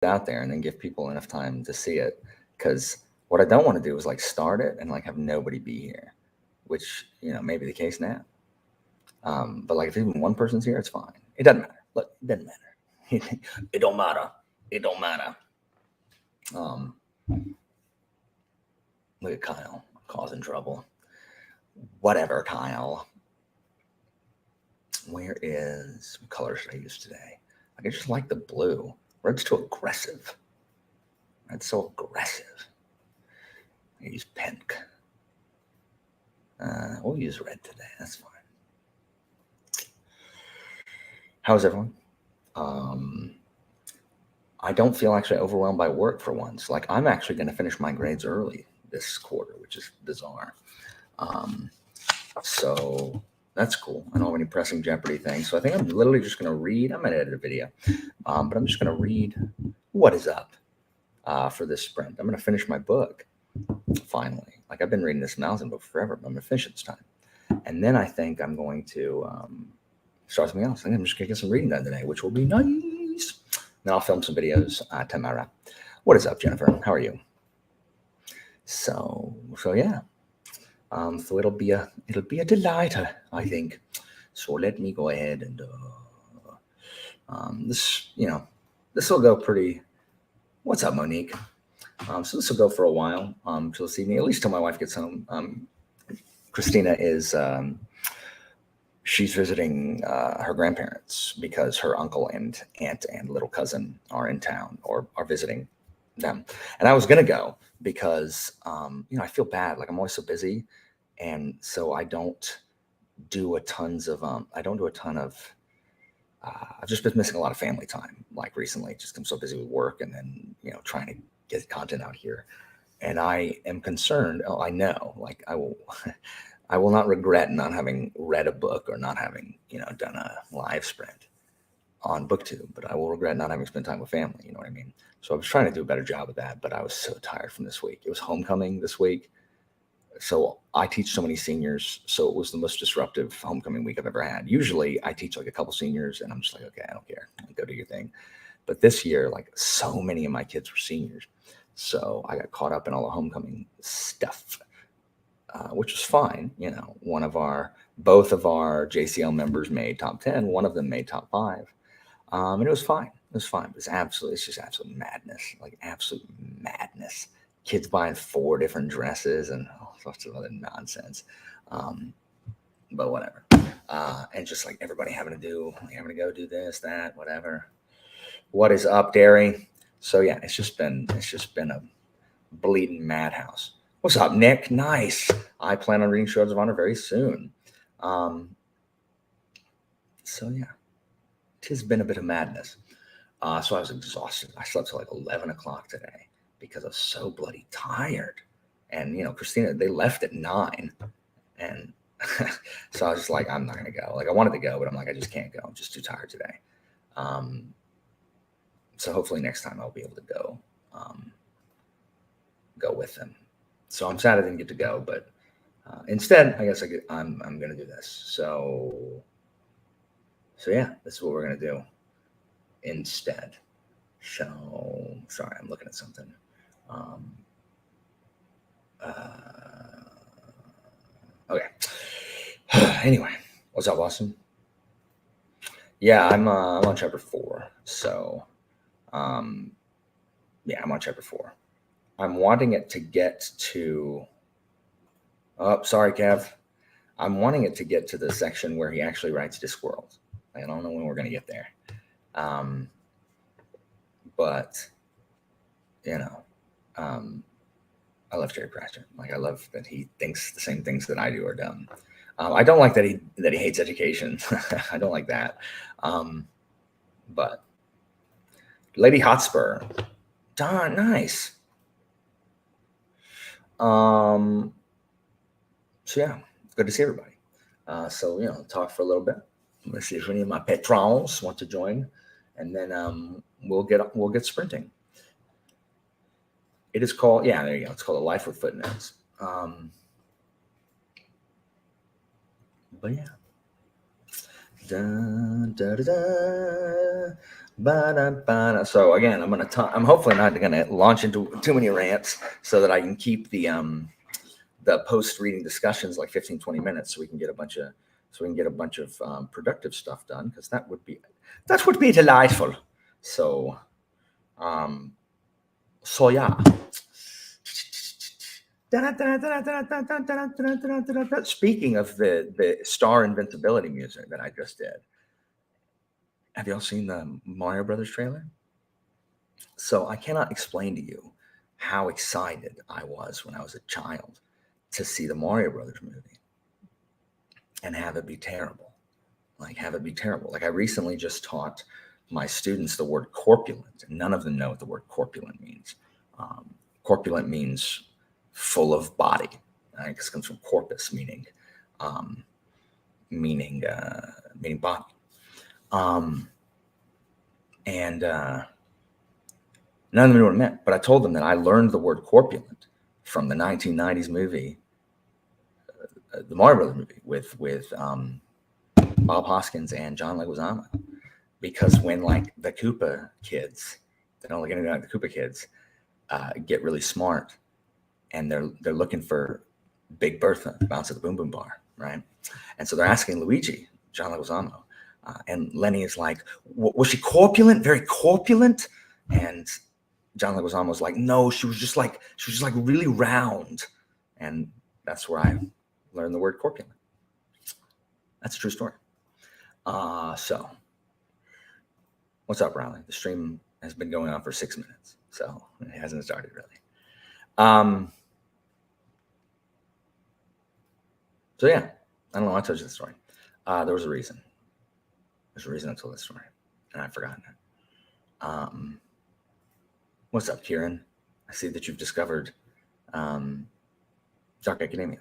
out there and then give people enough time to see it. Because what I don't want to do is like start it and like have nobody be here, which, may be the case now. But like if even one person's here, it's fine. It doesn't matter. Look, it doesn't matter. It don't matter. It don't matter. Um, Look at Kyle causing trouble. Whatever, Kyle. What color should I use today? Like, I just like the blue. Red's too aggressive. Red's so aggressive. I use pink. We'll use red today. That's fine. How's everyone? I don't feel actually overwhelmed by work for once. Like, I'm actually going to finish my grades early this quarter, which is bizarre. So that's cool. I don't have any pressing Jeopardy things. So I think I'm literally just going to read. I'm going to edit a video, but I'm just going to read what is up for this sprint. I'm going to finish my book finally. Like, I've been reading this Mountain book forever, but I'm going to finish it this time. And then I think I'm going to start something else. I think I'm just going to get some reading done today, which will be nice. Then I'll film some videos tomorrow. What is up, Jennifer? How are you? So yeah. So it'll be a delight, I think. So let me go ahead and this will go pretty. What's up, Monique? So this will go for a while. Till this evening, at least till my wife gets home. Christina is she's visiting her grandparents because her uncle and aunt and little cousin are in town or are visiting them. And I was gonna go because I feel bad. Like, I'm always so busy, and so I don't do a ton of. I've just been missing a lot of family time, like recently. Just I'm so busy with work, and then trying to get content out here. And I am concerned. Oh, I know. Like, I will. I will not regret not having read a book or not having, done a live sprint on BookTube, but I will regret not having spent time with family. You know what I mean? So I was trying to do a better job of that, but I was so tired from this week. It was homecoming this week. So I teach so many seniors. So it was the most disruptive homecoming week I've ever had. Usually I teach like a couple seniors and I'm just like, okay, I don't care. Go do your thing. But this year, like, so many of my kids were seniors. So I got caught up in all the homecoming stuff. Which was fine. Both of our JCL members made top 10. One of them made top 5. And it was fine. It was fine. It's just absolute madness. Like, absolute madness. Kids buying 4 different dresses and all sorts of other nonsense. But whatever. And just like everybody having to go do this, that, whatever. What is up, Derry? So yeah, it's just been a bleeding madhouse. What's up, Nick? Nice. I plan on reading Swords of Honor very soon. So yeah, it has been a bit of madness. So I was exhausted. I slept till like 11 o'clock today because I was so bloody tired. And, Christina, they left at 9. And so I was just like, I'm not going to go. Like, I wanted to go, but I'm like, I just can't go. I'm just too tired today. So hopefully next time I'll be able to go with them. So I'm sad I didn't get to go, but instead, I guess I'm going to do this. So yeah, this is what we're going to do instead. So, sorry, I'm looking at something. Okay. Anyway, what's up, Austin? Yeah, I'm on chapter 4. So, yeah, I'm on chapter 4. I'm wanting it to get to. Oh, sorry, Kev. I'm wanting it to get to the section where he actually writes Discworld. I don't know when we're going to get there. But, I love Jerry Pratchett. Like, I love that he thinks the same things that I do are dumb. I don't like that he hates education. I don't like that. But Lady Hotspur. Darn, nice. So yeah, good to see everybody. So talk for a little bit. I'm gonna see if any of my patrons want to join, and then we'll get sprinting. It is called, yeah, there you go. It's called A Life with Footnotes. But yeah. Da, da, da, da, So again, I'm hopefully not gonna launch into too many rants so that I can keep the post reading discussions like 15, 20 minutes so we can get a bunch of productive stuff done, because that would be delightful. So yeah. Speaking of the Star Invincibility music that I just did, have y'all seen the Mario Brothers trailer? So I cannot explain to you how excited I was when I was a child to see the Mario Brothers movie and have it be terrible. Like I recently just taught my students the word corpulent, and none of them know what the word corpulent means. Corpulent means full of body. I guess it comes from corpus, meaning body. And none of them knew what it meant, but I told them that I learned the word corpulent from the 1990s movie, the Mario Brothers movie, with Bob Hoskins and John Leguizamo. Because when like the Koopa kids, they don't look anything like the Koopa kids, get really smart, and they're looking for Big Bertha, Bounce at the Boom Boom Bar, right? And so they're asking Luigi, John Leguizamo, and Lenny is like, was she corpulent, very corpulent? And John Leguizamo was like, no, she was just like really round. And that's where I learned the word corpulent. That's a true story. So what's up, Riley? The stream has been going on for 6 minutes, so it hasn't started really. So yeah, I don't know why I told you the story. There was a reason. There's a reason I told this story, and I've forgotten it. What's up, Kieran? I see that you've discovered Dark Academia.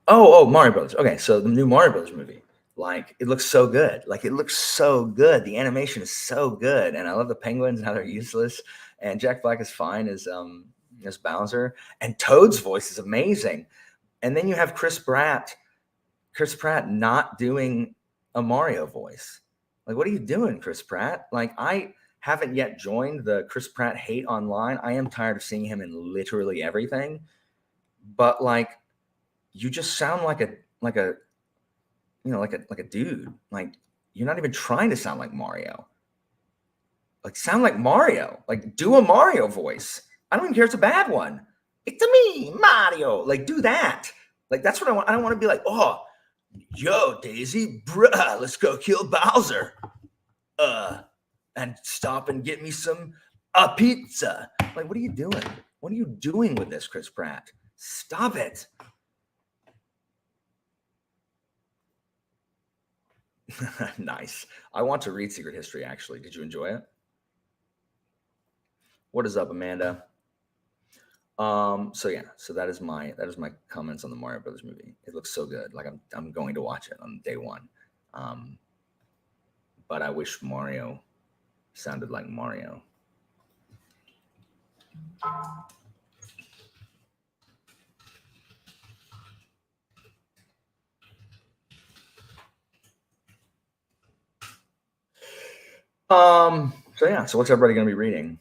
Oh, Mario Brothers. Okay, so the new Mario Brothers movie, like, it looks so good. The animation is so good, and I love the penguins and how they're useless. And Jack Black is fine as Bowser, and Toad's voice is amazing. And then you have Chris Pratt not doing a Mario voice. Like, what are you doing, Chris Pratt? Like, I haven't yet joined the Chris Pratt hate online. I am tired of seeing him in literally everything. But like, you just sound like a dude. Like, you're not even trying to sound like Mario. Like, sound like Mario. Like, do a Mario voice. I don't even care if it's a bad one. It's me, Mario. Like, do that. Like, that's what I want. I don't want to be like, oh, yo, Daisy, bruh, let's go kill Bowser. And stop and get me some pizza. Like, what are you doing? What are you doing with this, Chris Pratt? Stop it. Nice. I want to read Secret History, actually. Did you enjoy it? What is up, Amanda? So that is my comments on the Mario Brothers movie. It looks so good. Like, I'm going to watch it on day one. But I wish Mario sounded like Mario. So what's everybody going to be reading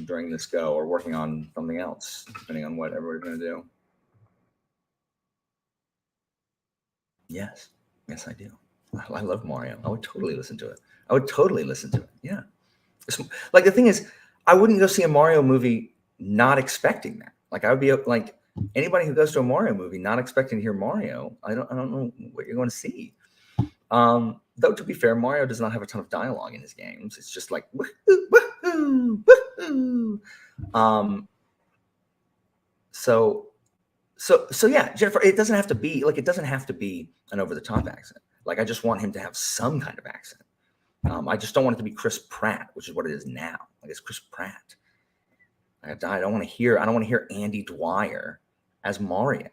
during this go, or working on something else, depending on what everybody's going to do? Yes, I do. I love Mario. I would totally listen to it. Yeah. Like, the thing is, I wouldn't go see a Mario movie not expecting that. Like, I would be like, anybody who goes to a Mario movie not expecting to hear Mario, I don't know what you're going to see. Though, to be fair, Mario does not have a ton of dialogue in his games. It's just like, woohoo, woohoo, woohoo. So yeah, Jennifer, it doesn't have to be an over-the-top accent. Like, I just want him to have some kind of accent. I just don't want it to be Chris Pratt, which is what it is now. Like, it's Chris Pratt. I don't want to hear Andy Dwyer as Mario.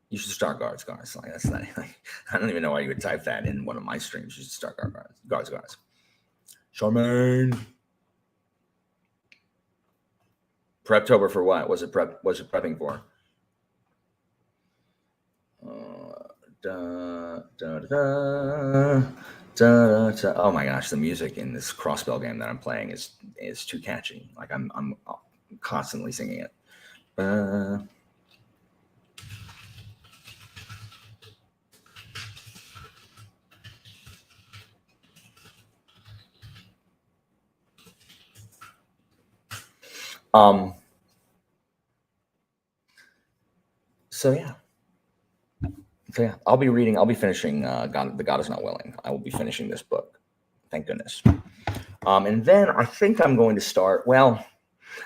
You should start guards. Like, that's not. Like, I don't even know why you would type that in one of my streams. You should start guards. Charmaine. Preptober for what? Was it prepping for? Oh my gosh, the music in this crossbell game that I'm playing is too catchy. Like I'm constantly singing it. Um. So yeah. I'll be reading. I'll be finishing. God, the God is Not Willing. I will be finishing this book. Thank goodness. And then I think I'm going to start. Well,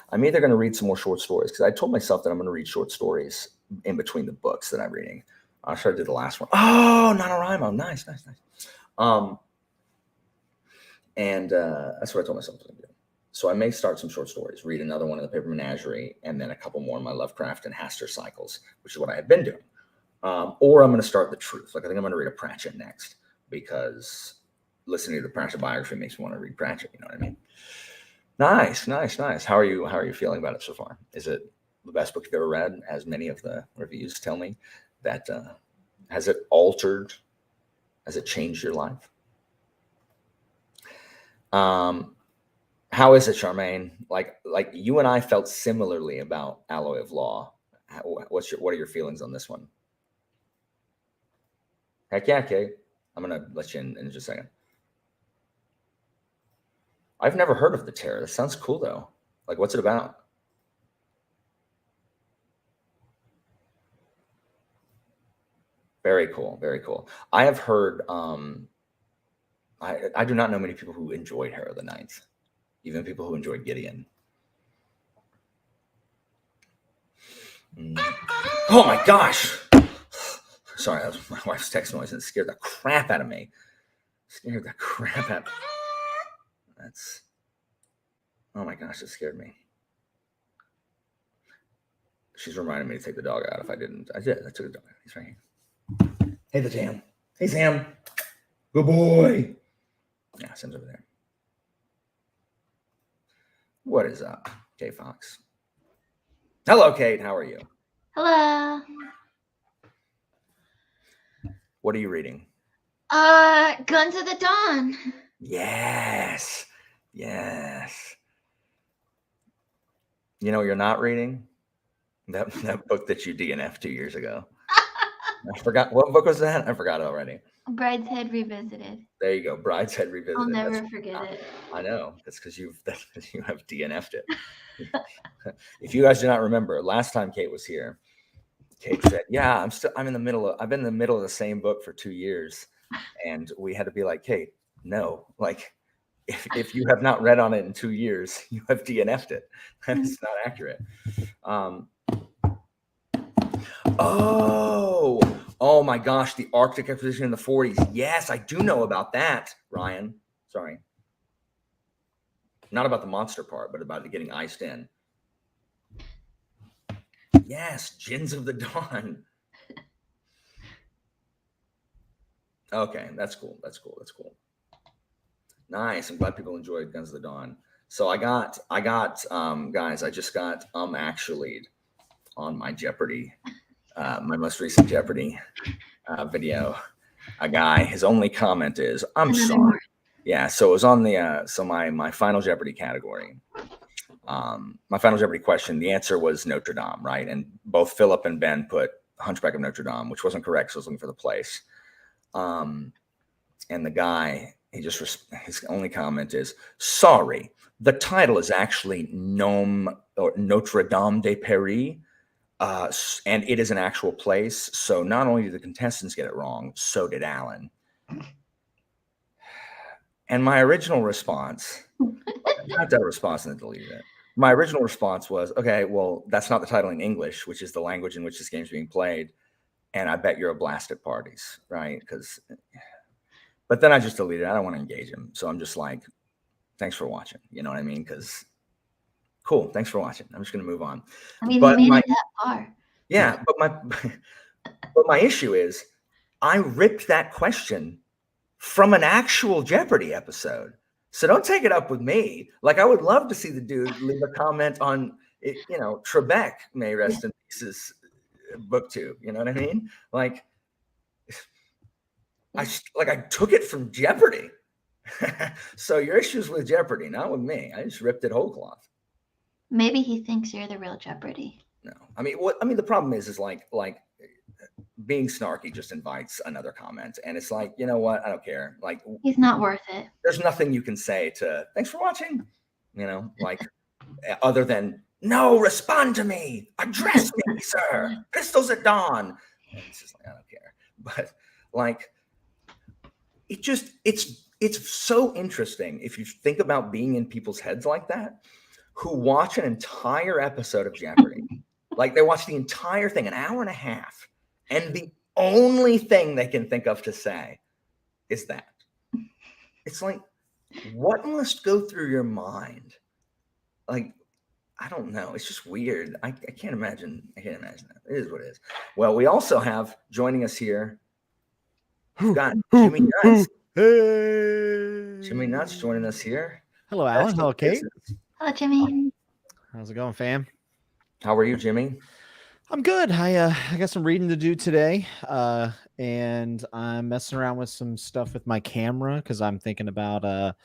I'm either going to read some more short stories because I told myself that I'm going to read short stories in between the books that I'm reading. I should do the last one. Oh, NaNoWriMo. Nice. And that's what I told myself to do. So I may start some short stories, read another one in the Paper Menagerie, and then a couple more in my Lovecraft and Haster cycles, which is what I had been doing. Or I'm going to start The Truth. Like I think I'm going to read a Pratchett next because listening to the Pratchett biography makes me want to read Pratchett. You know what I mean? Nice. How are you feeling about it so far? Is it the best book you've ever read? As many of the reviews tell me that has it altered? Has it changed your life? How is it, Charmaine? Like you and I felt similarly about Alloy of Law. What are your feelings on this one? Heck yeah, Kate. I'm gonna let you in just a second. I've never heard of The Terror. That sounds cool though. Like, what's it about? Very cool. I have heard. I do not know many people who enjoyed Harrow the Ninth, even people who enjoyed Gideon. Oh my gosh! Sorry, that was my wife's text noise and it scared the crap out of me. That's. Oh my gosh, it scared me. She's reminding me to take the dog out. If I didn't, I did. I took the dog out. He's right here. Hey, the Sam. Hey, Sam. Good boy. Yeah, Sam's over there. What is up, Kate Fox? Hello, Kate. How are you? Hello. What are you reading? Guns of the Dawn. Yes. You know, you're not reading that book that you DNF'd 2 years ago. I forgot what book was that. I forgot already. Brideshead Revisited. There you go, Brideshead Revisited. I'll never forget it. I know. That's because you have DNF'd it. If you guys do not remember, last time Kate was here, Kate said, "Yeah, I've been in the middle of the same book for 2 years," and we had to be like, "Kate, no, like." If you have not read on it in 2 years, you have DNF'd it. That is not accurate. Oh my gosh, the Arctic expedition in the 40s. Yes, I do know about that, Ryan. Sorry. Not about the monster part, but about it getting iced in. Yes, Gins of the Dawn. Okay, that's cool. Nice. I'm glad people enjoyed Guns of the Dawn. So I got guys, I just got actually on my Jeopardy, my most recent Jeopardy video. A guy, his only comment is, "I'm sorry." Yeah, so it was on the so my final Jeopardy category. My final Jeopardy question, the answer was Notre Dame, right? And both Philip and Ben put Hunchback of Notre Dame, which wasn't correct, so I was looking for the place. And the guy, his only comment is, "Sorry, the title is actually Notre Dame de Paris, and it is an actual place. So not only did the contestants get it wrong, so did Alan." And my original response, I got that response and then deleted it. My original response was, okay, well, that's not the title in English, which is the language in which this game is being played. And I bet you're a blast at parties, right? But then I just deleted it. I don't want to engage him. So I'm just like, thanks for watching. You know what I mean? Because cool. Thanks for watching. I'm just going to move on. I mean, we made it that far. Yeah. But my issue is I ripped that question from an actual Jeopardy episode. So don't take it up with me. Like, I would love to see the dude leave a comment on it, Trebek, may rest in pieces, booktube. You know what I mean? Like, I took it from Jeopardy. So your issues with Jeopardy, not with me. I just ripped it whole cloth. Maybe he thinks you're the real Jeopardy. No, I mean the problem is like being snarky just invites another comment, and it's like, you know what? I don't care. Like, He's not worth it. there's nothing you can say to thanks for watching, like other than no, respond to me, address me, sir. Pistols at dawn. And it's just like, I don't care. But like, it's so interesting if you think about being in people's heads like that, who watch an entire episode of Jeopardy. Like they watch the entire thing, an hour and a half, and the only thing they can think of to say is that. It's like, what must go through your mind? Like, I don't know. It's just weird. I can't imagine. I can't imagine that. It is what it is. Well, we also have joining us here. We've got Jimmy Nuts. Hey. Jimmy Nuts joining us here. Hello, Alan. Hello, Kate. Hello, Jimmy. How's it going, fam? How are you, Jimmy? I'm good. I got some reading to do today, and I'm messing around with some stuff with my camera because I'm thinking about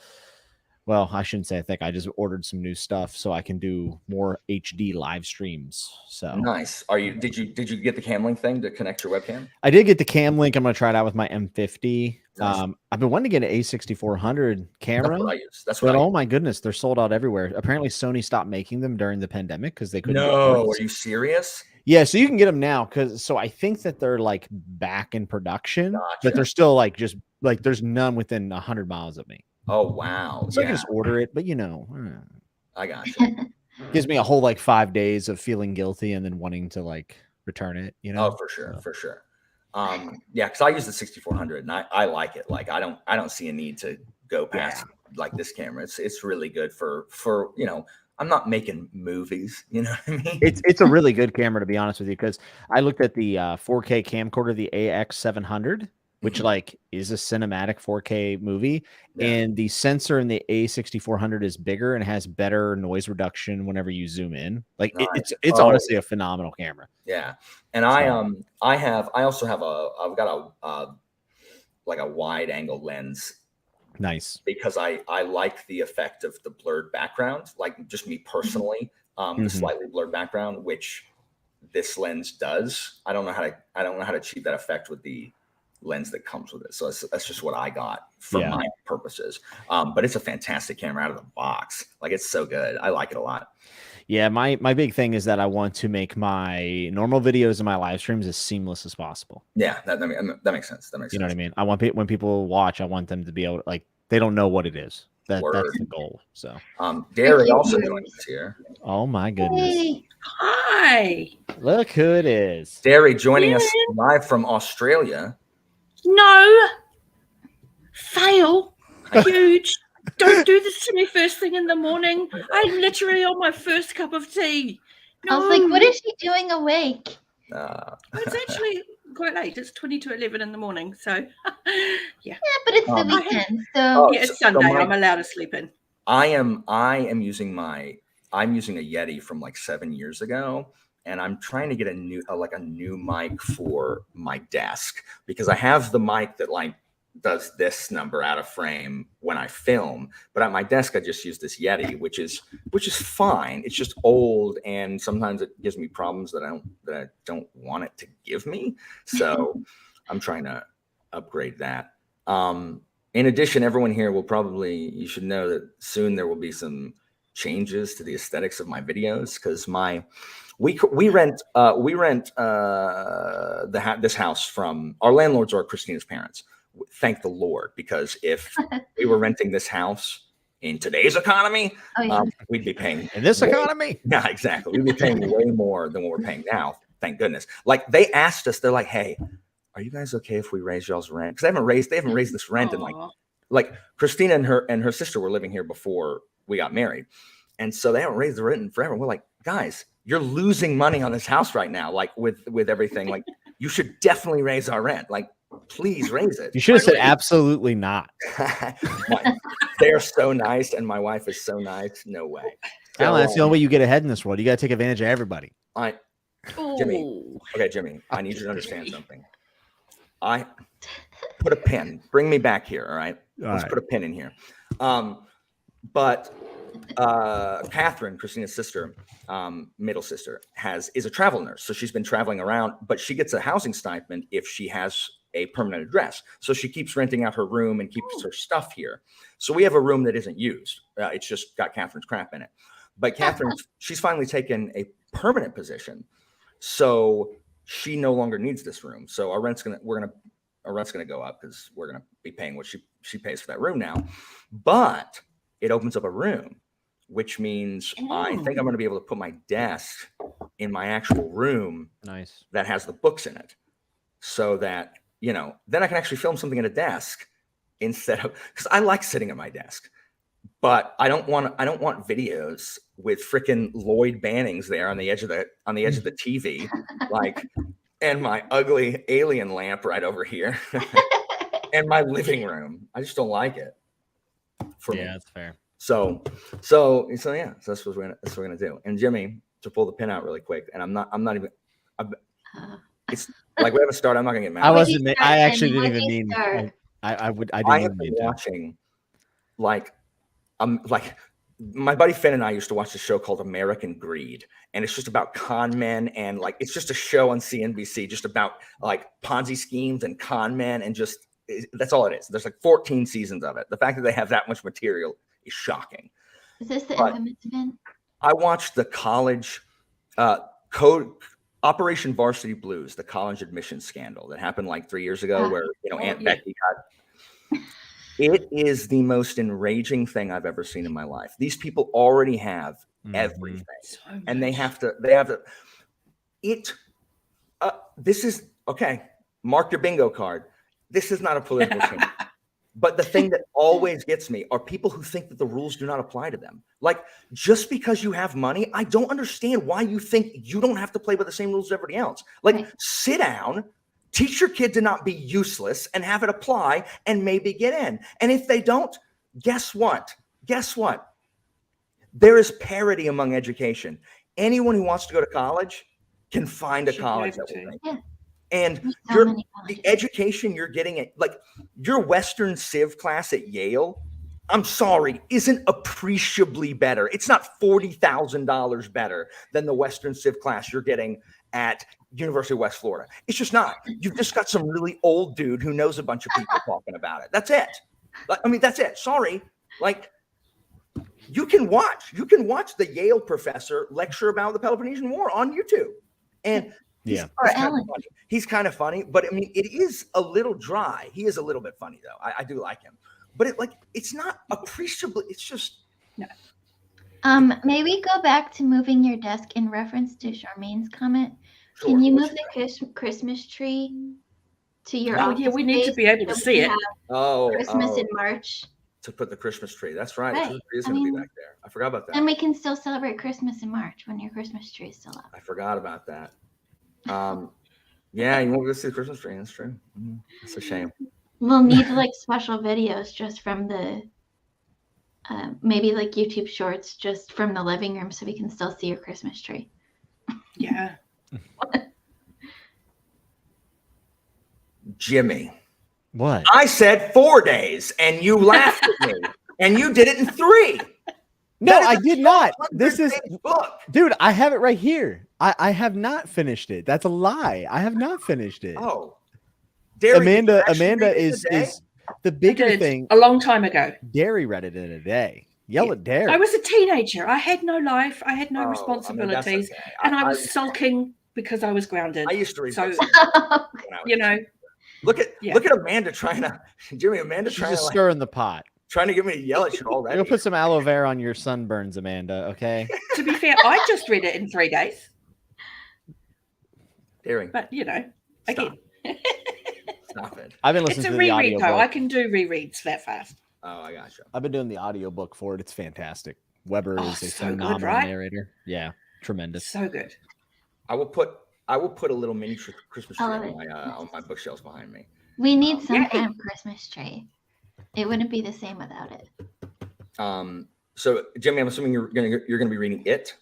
well, I shouldn't say I think. I just ordered some new stuff so I can do more HD live streams. So Nice. Are you? Did you get the Camlink thing to connect your webcam? I did get the cam link. I'm gonna try it out with my M50. Nice. I've been wanting to get an A6400 camera. That's what I use. That's what But I oh my goodness, they're sold out everywhere. Apparently, Sony stopped making them during the pandemic because they couldn't. get No, parts. are you serious? Yeah, so you can get them now so I think that they're like back in production, Gotcha. but they're still like just like there's none within 100 miles of me. Oh wow. So I Yeah, can just order it, but I got you. gives me a whole like 5 days of feeling guilty and then wanting to like return it. Oh, for sure, for sure. Yeah, because I use the 6400 and I like it. Like I don't see a need to go past like this camera. It's really good for I'm not making movies, you know what I mean? It's a really good camera, to be honest with you, because I looked at the 4K camcorder, the AX700, which like is a cinematic 4K movie, and the sensor in the A6400 is bigger and has better noise reduction whenever you zoom in. Like it's honestly a phenomenal camera. Yeah, and I've got a wide angle lens. Nice. Because I like the effect of the blurred background, like just me personally, the slightly blurred background, which this lens does. I don't know how to achieve that effect with the lens that comes with it. So that's just what I got for my purposes. But it's a fantastic camera out of the box. Like it's so good. I like it a lot. Yeah, my big thing is that I want to make my normal videos and my live streams as seamless as possible. Yeah, that makes sense. That makes sense. You know what I mean? I want when people watch, I want them to be able to, like, they don't know what it is. That's the goal. So Derek also joined us here. Oh my goodness. Hey. Hi. Look who it is. Derek joining us live from Australia. No. Fail. Huge. Don't do this to me first thing in the morning. I'm literally on my first cup of tea. I was like, what is she doing awake? It's actually quite late. It's 20 to 11 in the morning. So, yeah. Yeah, but it's the weekend, so Yeah, it's Sunday. I'm allowed to sleep in. I'm using a Yeti from like 7 years ago, and I'm trying to get a new mic for my desk because I have the mic that like does this number out of frame when I film, but at my desk I just use this Yeti, which is fine. It's just old, and sometimes it gives me problems that I don't want it to give me. So I'm trying to upgrade that. In addition, everyone here you should know that soon there will be some changes to the aesthetics of my videos because we rent this house from our landlords or Christina's parents. Thank the Lord, because if we were renting this house in today's economy, we'd be paying in this economy. Yeah, exactly. We'd be paying way more than what we're paying now. Thank goodness. Like they asked us, they're like, "Hey, are you guys okay if we raise y'all's rent?" Because they haven't raised this rent in like Christina and her sister were living here before we got married, and so they haven't raised the rent in forever. We're like, guys, you're losing money on this house right now. Like with everything, like you should definitely raise our rent. Like, please raise it. You should have said absolutely not. They're so nice, and my wife is so nice. No way. So, Alan, that's the only way you get ahead in this world. You got to take advantage of everybody. Jimmy, I need you to understand something. I put a pin. Bring me back here. All right. Let's right. put a pin in here. But Catherine, Christina's sister, middle sister, is a travel nurse. So she's been traveling around, but she gets a housing stipend if she has a permanent address. So she keeps renting out her room and keeps her stuff here. So we have a room that isn't used. It's just got Catherine's crap in it. But Catherine, she's finally taken a permanent position. So she no longer needs this room. So our rent's gonna go up because we're gonna be paying what she pays for that room now. But it opens up a room, which means I think I'm gonna be able to put my desk in my actual room. Nice. That has the books in it, so that then I can actually film something at a desk instead of, because I like sitting at my desk, but I don't want videos with freaking Lloyd Bannings there on the edge of the TV, like, and my ugly alien lamp right over here, and my living room. I just don't like it. For me. That's fair. So yeah, so that's what we're gonna do. And Jimmy, to pull the pin out really quick, and I'm not even. It's like we haven't started. I'm not gonna get mad. I actually didn't even mean. I have been watching, like my buddy Finn and I used to watch a show called American Greed, and it's just about con men, and like it's just a show on CNBC just about like Ponzi schemes and con men, and just that's all it is. There's like 14 seasons of it. The fact that they have that much material is shocking. Is this the infamous event? I watched the college code. Operation Varsity Blues, the college admissions scandal that happened like 3 years ago, where Aunt Becky got. It is the most enraging thing I've ever seen in my life. These people already have everything, and they have to. This is okay. Mark your bingo card. This is not a political change. But the thing that always gets me are people who think that the rules do not apply to them. Like, just because you have money, I don't understand why you think you don't have to play by the same rules as everybody else. Like, sit down, teach your kid to not be useless, and have it apply, and maybe get in. And if they don't, guess what? There is parity among education. Anyone who wants to go to college can find a college that will make it. And the education you're getting at, like your Western Civ class at Yale, I'm sorry, isn't appreciably better. It's not $40,000 better than the Western Civ class you're getting at University of West Florida. It's just not. You've just got some really old dude who knows a bunch of people talking about it. That's it. That's it. Sorry. Like, you can watch the Yale professor lecture about the Peloponnesian War on YouTube. And he's kind of funny, but I mean, it is a little dry. He is a little bit funny though. I do like him, but it's not appreciably. It's just. May we go back to moving your desk in reference to Charmaine's comment? Sure. Can you move the Christmas tree to your office? Yeah, we need to be able to see it. Christmas in March. To put the Christmas tree. That's right. The Christmas tree is going to be back there. I forgot about that. And we can still celebrate Christmas in March when your Christmas tree is still up. I forgot about that. Yeah, you won't go see the Christmas tree. That's true. It's a shame. We'll need like special videos just from the maybe like YouTube shorts just from the living room so we can still see your Christmas tree. Yeah. Jimmy. What? I said 4 days and you laughed at me and you did it in 3. No, I did not. This is book. Dude, I have it right here. I have not finished it. That's a lie. I have not finished it. Oh. Amanda is the bigger thing. A long time ago. Derry read it in a day. Yell at Derry. I was a teenager. I had no life. I had no responsibilities. And I was sulking because I was grounded. I used to read books. Look at Amanda trying to stirring the pot. Trying to get me to yell at you already. You'll put some aloe vera on your sunburns, Amanda, okay? To be fair, I just read it in 3 days. Daring. But, again. Stop it. I've been listening to the audio. It's a reread, though. I can do rereads that fast. Oh, I gotcha. I've been doing the audiobook for it. It's fantastic. Weber is a phenomenal narrator. Yeah, tremendous. So good. I will put a little mini Christmas tree on my bookshelves behind me. We need some kind of Christmas tree. It wouldn't be the same without it. So Jimmy, I'm assuming you're gonna be reading it.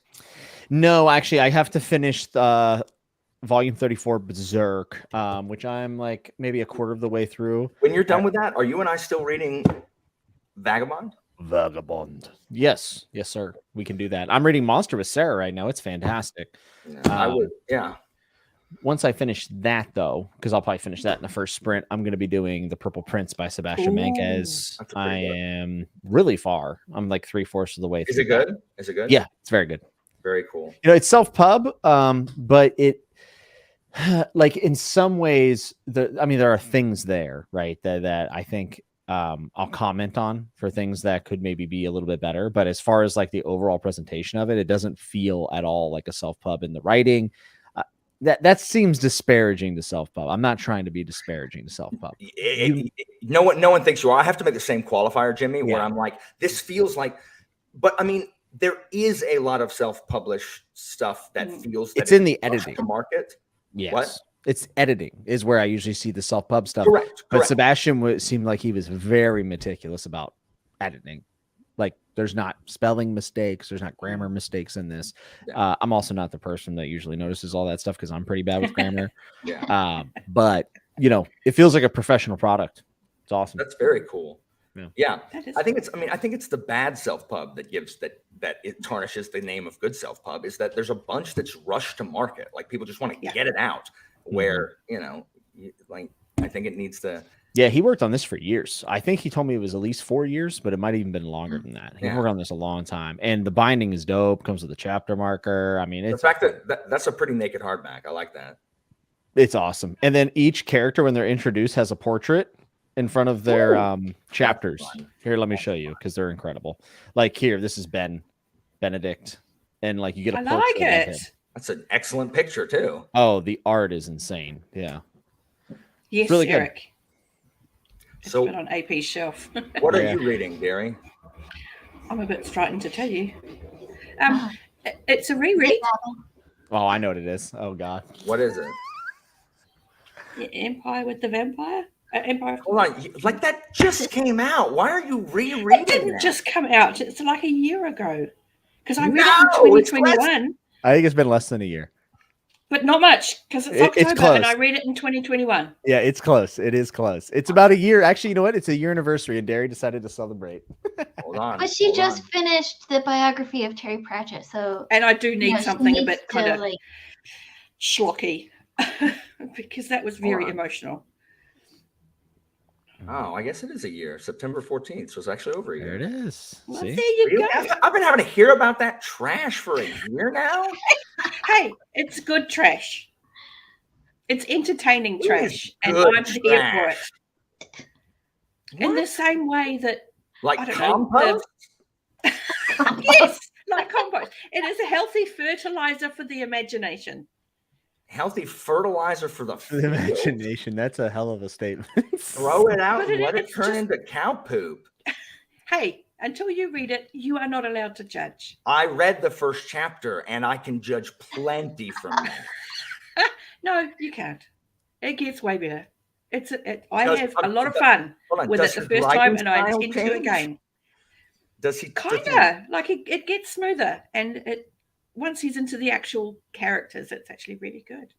No, actually, I have to finish volume 34 Berserk, which I'm like maybe a quarter of the way through. When you're done with that, are you and I still reading Vagabond? Vagabond. Yes, sir. We can do that. I'm reading Monster with Sarah right now. It's fantastic. Yeah, I would. Yeah. Once I finish that, though, because I'll probably finish that in the first sprint, I'm going to be doing The Purple Prince by Sebastian Manquez. I am really far. I'm like 3/4 of the way through. Is it good? Is it good? Yeah, it's very good. Very cool. You know, it's self-pub, but it, like in some ways, there are things there, right, that I think I'll comment on for things that could maybe be a little bit better. But as far as like the overall presentation of it, it doesn't feel at all like a self-pub in the writing. That seems disparaging to self-pub. I'm not trying to be disparaging to self-pub. No one thinks you are. I have to make the same qualifier, Jimmy, where I'm like, this feels like, but I mean, there is a lot of self-published stuff that feels that it's in the editing to market. Yes. What? It's editing is where I usually see the self-pub stuff. Correct. But Sebastian seemed like he was very meticulous about editing. Like there's not spelling mistakes, there's not grammar mistakes in this. Yeah. I'm also not the person that usually notices all that stuff because I'm pretty bad with grammar. Yeah. But you know, it feels like a professional product. It's awesome. That's very cool. Yeah. I think cool. it's the bad self-pub that gives that it tarnishes the name of good self-pub, is that there's a bunch that's rushed to market. Like people just want to get it out, where, like I think it needs to. Yeah, he worked on this for years. I think he told me it was at least 4 years, but it might have even been longer than that. He worked on this a long time. And the binding is dope, comes with a chapter marker. I mean, it's the fact that's a pretty naked hardback. I like that. It's awesome. And then each character, when they're introduced, has a portrait in front of their chapters. Here, let me show you, because they're incredible. Like here, this is Benedict. And like you get a portrait like it. of him. That's an excellent picture too. Oh, the art is insane. Yeah. Yes, it's really Eric. good. It's So been on AP's shelf. What are you reading, Gary? I'm a bit frightened to tell you. It's a reread. Oh, I know what it is. Oh God. What is it? Empire with the Vampire? Empire. Hold on, like that just came out. Why are you rereading It didn't that? just come out. It's like a year ago. Because I read No, it in it's 2021. I think it's been less than a year. But not much, because it's It's October close. and I read it in 2021. Yeah, it's close. It is close. It's about a year. Actually, you know what? It's a year anniversary, and Derry decided to celebrate. Hold on. But she just finished the biography of Terry Pratchett, so And I do need she something a needs bit to, kind of like, schlocky. Because that was very emotional. Oh, I guess it is a year. September 14th. So it's actually over a year. There it is. Well, See? there you Really? go. I've been having to hear about that trash for a year now. Hey, it's good trash. It's entertaining trash, and good I'm here for it. trash. In the same way that Like I don't know, compost? yes, like compost. It is a healthy fertilizer for the imagination. Healthy fertilizer for the The field. imagination. That's a hell of a statement. Throw it out But and let it it's turn just- into cow poop. Hey, until you read it, you are not allowed to judge. I read the first chapter and I can judge plenty from that. No, you can't. It gets way better. I Does- have a lot of fun Hold on, with does it the his first writing time, and I style intend to change? again. Does he? Kinda like it gets smoother, and it once he's into the actual characters, it's actually really good.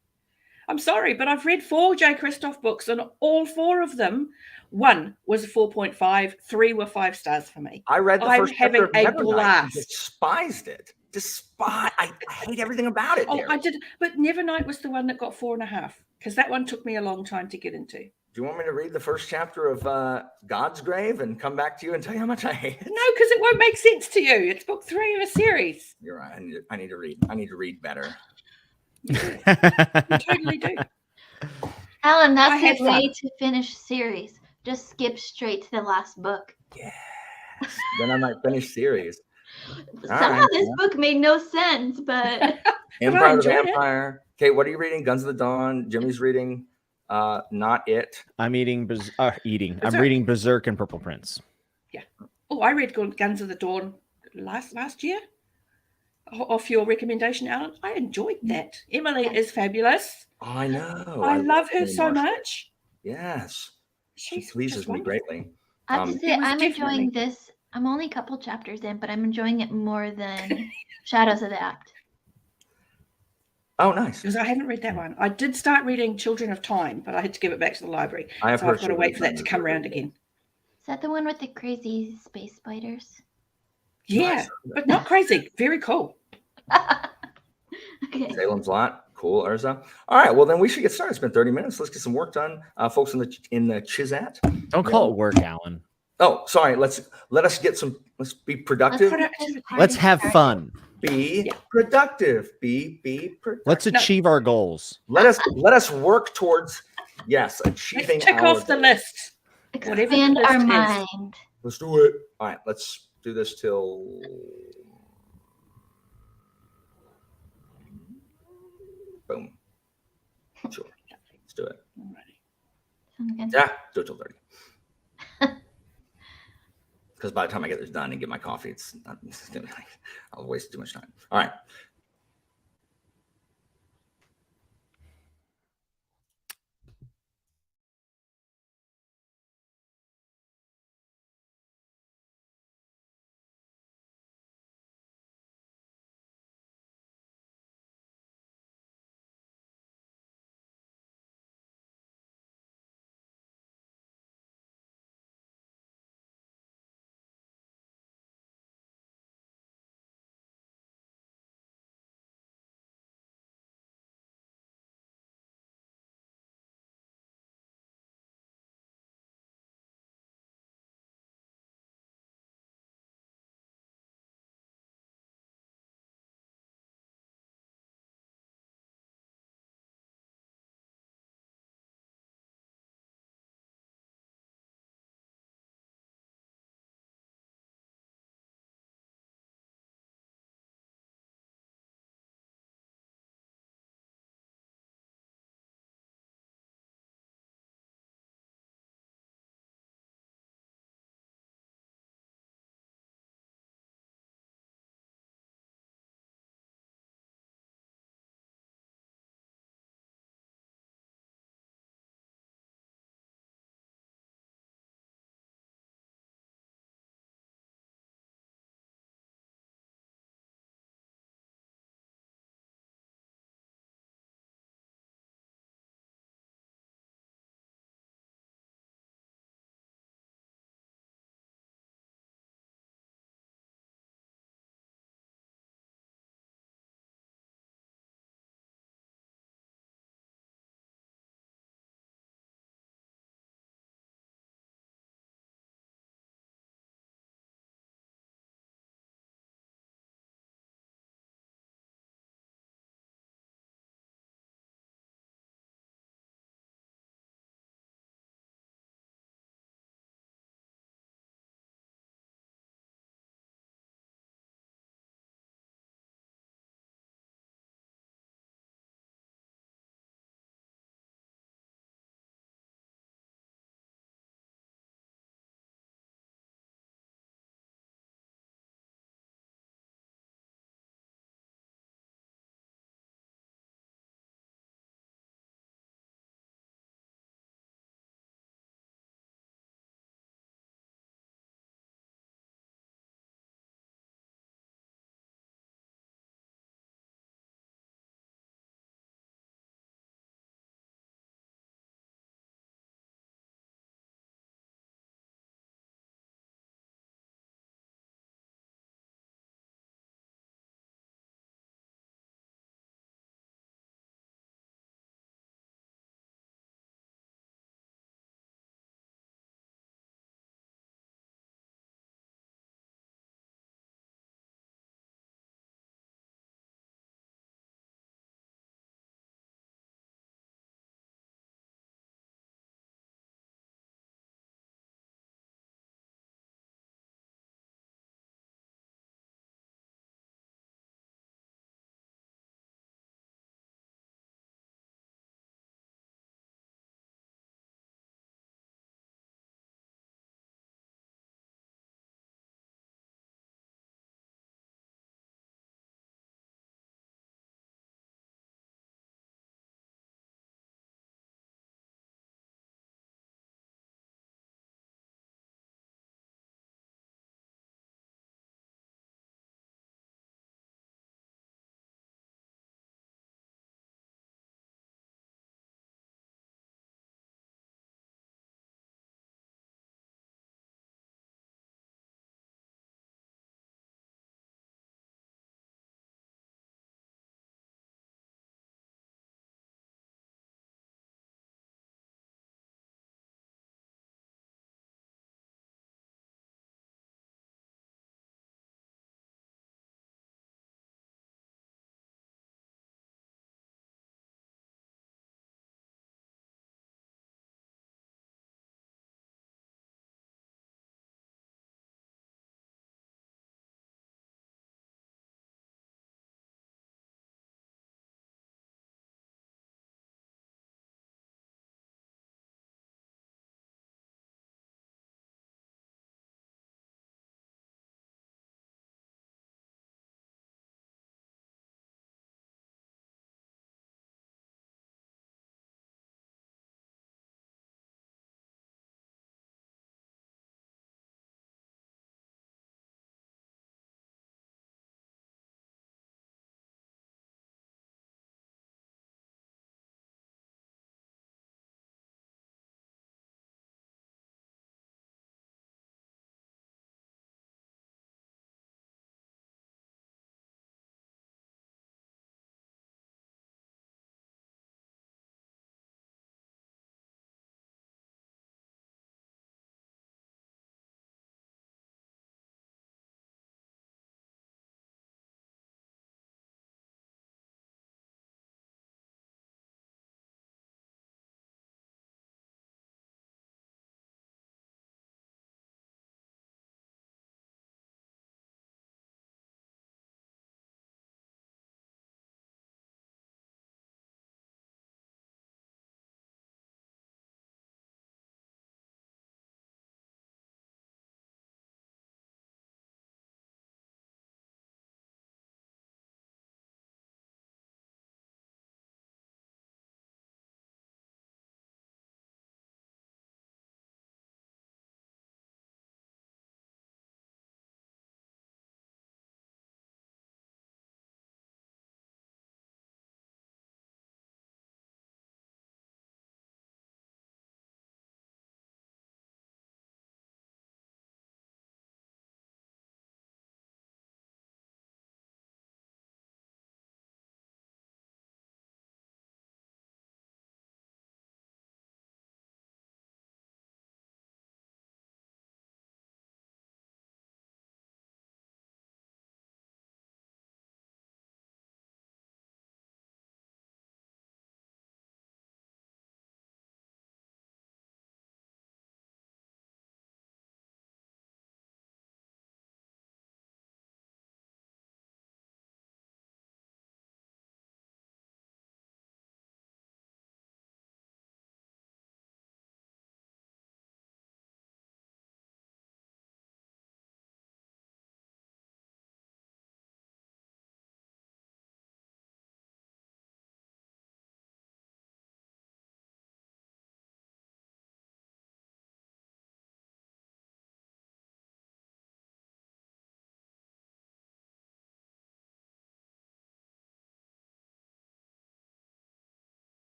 I'm sorry, but I've read 4 J. Christoph books, and all 4 of them, 1 was a 4.5, 3 were 5 stars for me. I read the I'm first chapter having of a Nevernight and blast. despised it. I hate everything about it. Oh, Derek. I did, but Nevernight was the one that got 4.5 because that one took me a long time to get into. Do you want me to read the first chapter of God's Grave and come back to you and tell you how much I hate it? No, because it won't make sense to you. It's book 3 of a series. You're right. I need to read. I need to read better. You totally do. Alan, I that's had the way fun. to finish series. Just skip straight to the last book. Yes. Then I might finish series. Somehow right, this yeah. book made no sense, but Empire of the enjoyed it. Vampire. Okay, what are you reading? Guns of the Dawn. Jimmy's reading Not It. I'm eating. I'm Berserk. reading Berserk and Purple Prince. Oh, I read Guns of the Dawn last year. Off your recommendation, Alan. I enjoyed that. Emily is fabulous. I know. I love her Emily so Marshall. much. Yes. She She's pleases just me wonderful. greatly. I have to say it was I'm definitely- enjoying this. I'm only a couple chapters in, but I'm enjoying it more than Shadows of the Act. Oh, nice. because I hadn't read that one. I did start reading Children of Time, but I had to give it back to the library. I have So heard I've got to Children wait of for that Time to is come really around good. again. Is that the one with the crazy space spiders? Yeah, Nice. but not crazy. Very cool. Okay. Salem's Lot. Cool, Urza. All right, well then we should get started. It's been 30 minutes. Let's get some work done, folks in the Chizat. Don't call it work, Alan. Oh, sorry. Let us get some. Let's be productive. Let's get this party Let's have started. fun. Be Yeah. productive. Be productive. Let's achieve our goals. Let us work towards achieving. Let's tick our off the goals. list. Whatever the Expand our list is. mind. Let's do it. All right, let's do this till. Boom. Sure. Let's do it. Alrighty. Sounds good. Yeah, do it till 30. Because by the time I get this done and get my coffee, it's gonna be like I'll waste too much time. All right.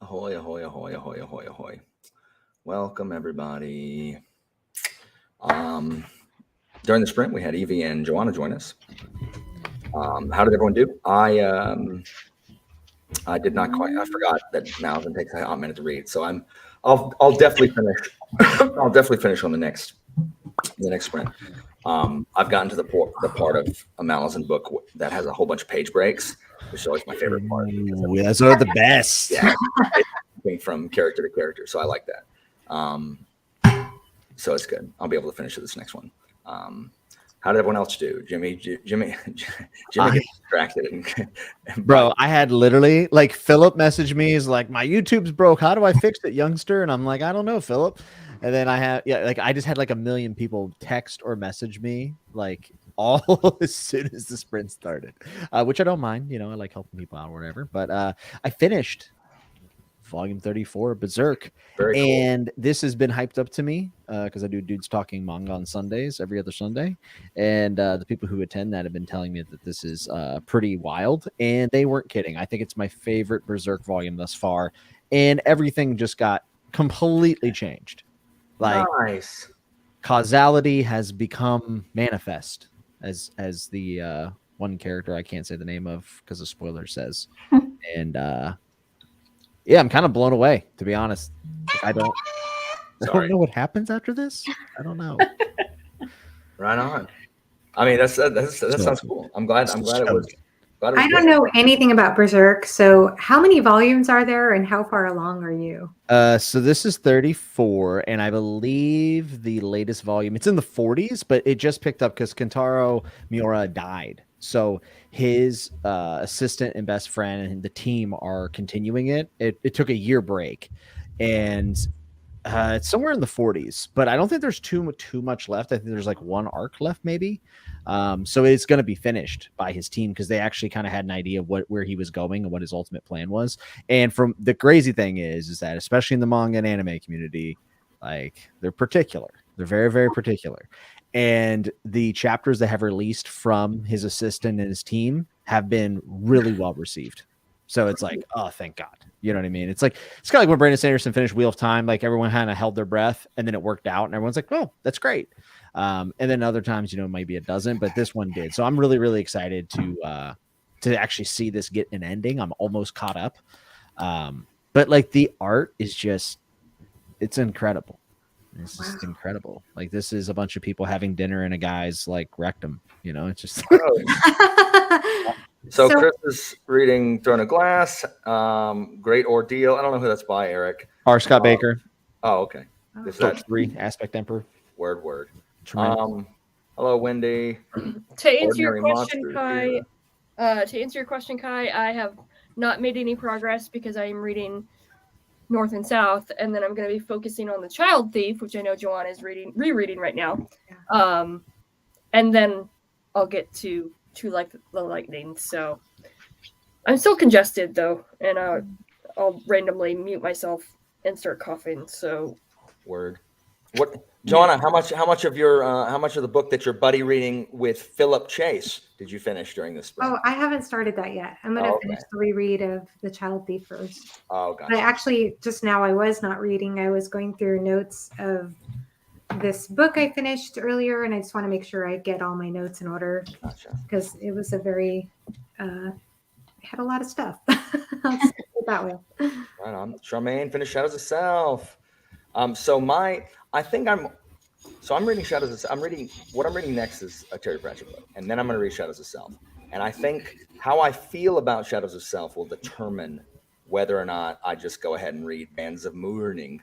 Ahoy, ahoy, ahoy, ahoy, ahoy, ahoy. Welcome, everybody. During the sprint, we had Evie and Joanna join us. How did everyone do? I did not quite. I forgot that Malvin takes a hot minute to read, so I'll definitely finish. I'll definitely finish on the next sprint. I've gotten to the part of a Malvin book that has a whole bunch of page breaks, which is always my favorite part. Ooh, those are the best. Yeah, from character to character, so I like that. So it's good. I'll be able to finish this next one. How did everyone else do? Jimmy gets distracted. Bro, I had literally like Philip messaged me. He's like, my YouTube's broke. How do I fix it, youngster? And I'm like, I don't know, Philip. And then I just had like a million people text or message me like all as soon as the sprint started, which I don't mind. You know, I like helping people out or whatever. But I finished volume 34 Berserk. Very cool. And this has been hyped up to me because I do Dudes Talking Manga on Sundays, every other Sunday. And the people who attend that have been telling me that this is pretty wild. And they weren't kidding. I think it's my favorite Berserk volume thus far. And everything just got completely changed. Like, nice. Causality has become manifest, as the one character I can't say the name of because the spoiler says. And yeah, I'm kind of blown away, to be honest. I don't know what happens after this. I don't know. Right on. I mean, that sounds cool. I'm glad it was. I don't know anything about Berserk. So how many volumes are there and how far along are you? So this is 34, and I believe the latest volume, it's in the 40s, but it just picked up because Kentaro Miura died. So his assistant and best friend and the team are continuing it. It took a year break, and it's somewhere in the 40s, but I don't think there's too much left. I think there's like one arc left, maybe. So it's going to be finished by his team because they actually kind of had an idea of where he was going and what his ultimate plan was. And from the crazy thing is that especially in the manga and anime community, like they're particular. They're very, very particular. And the chapters that have released from his assistant and his team have been really well received. So it's like, oh, thank God. You know what I mean? It's kind of like when Brandon Sanderson finished Wheel of Time, like everyone kind of held their breath and then it worked out and everyone's like, oh, that's great. And then other times, maybe it doesn't, but this one did. So I'm really, really excited to actually see this get an ending. I'm almost caught up. But like the art is just, it's incredible. It's just incredible. Like this is a bunch of people having dinner in a guy's like rectum, it's just. So Chris is reading Throne of Glass, Great Ordeal. I don't know who that's by, Eric. R. Scott Baker. Oh, okay. Is Book that 3, Aspect Emperor. Word. Tremendous. Hello, Wendy. To answer your Ordinary question, Kai, I have not made any progress because I am reading North and South, and then I'm going to be focusing on The Child Thief, which I know Joanna is rereading right now. And then I'll get to Like the Lightning. So I'm still congested though, and I'll randomly mute myself and start coughing. So word. What, Joanna? How much of the book that your buddy reading with Philip Chase did you finish during this sprint? Oh, I haven't started that yet. I'm going to finish the reread of The Child Thief first. Oh, gotcha. But actually, just now I was not reading. I was going through notes of this book I finished earlier, and I just want to make sure I get all my notes in order because it was a very it had a lot of stuff. I'll say it that way. Right on. Charmaine finished Shadows of Self. I'm reading Shadows of Self. What I'm reading next is a Terry Pratchett book, and then I'm going to read Shadows of Self. And I think how I feel about Shadows of Self will determine whether or not I just go ahead and read Bands of Mourning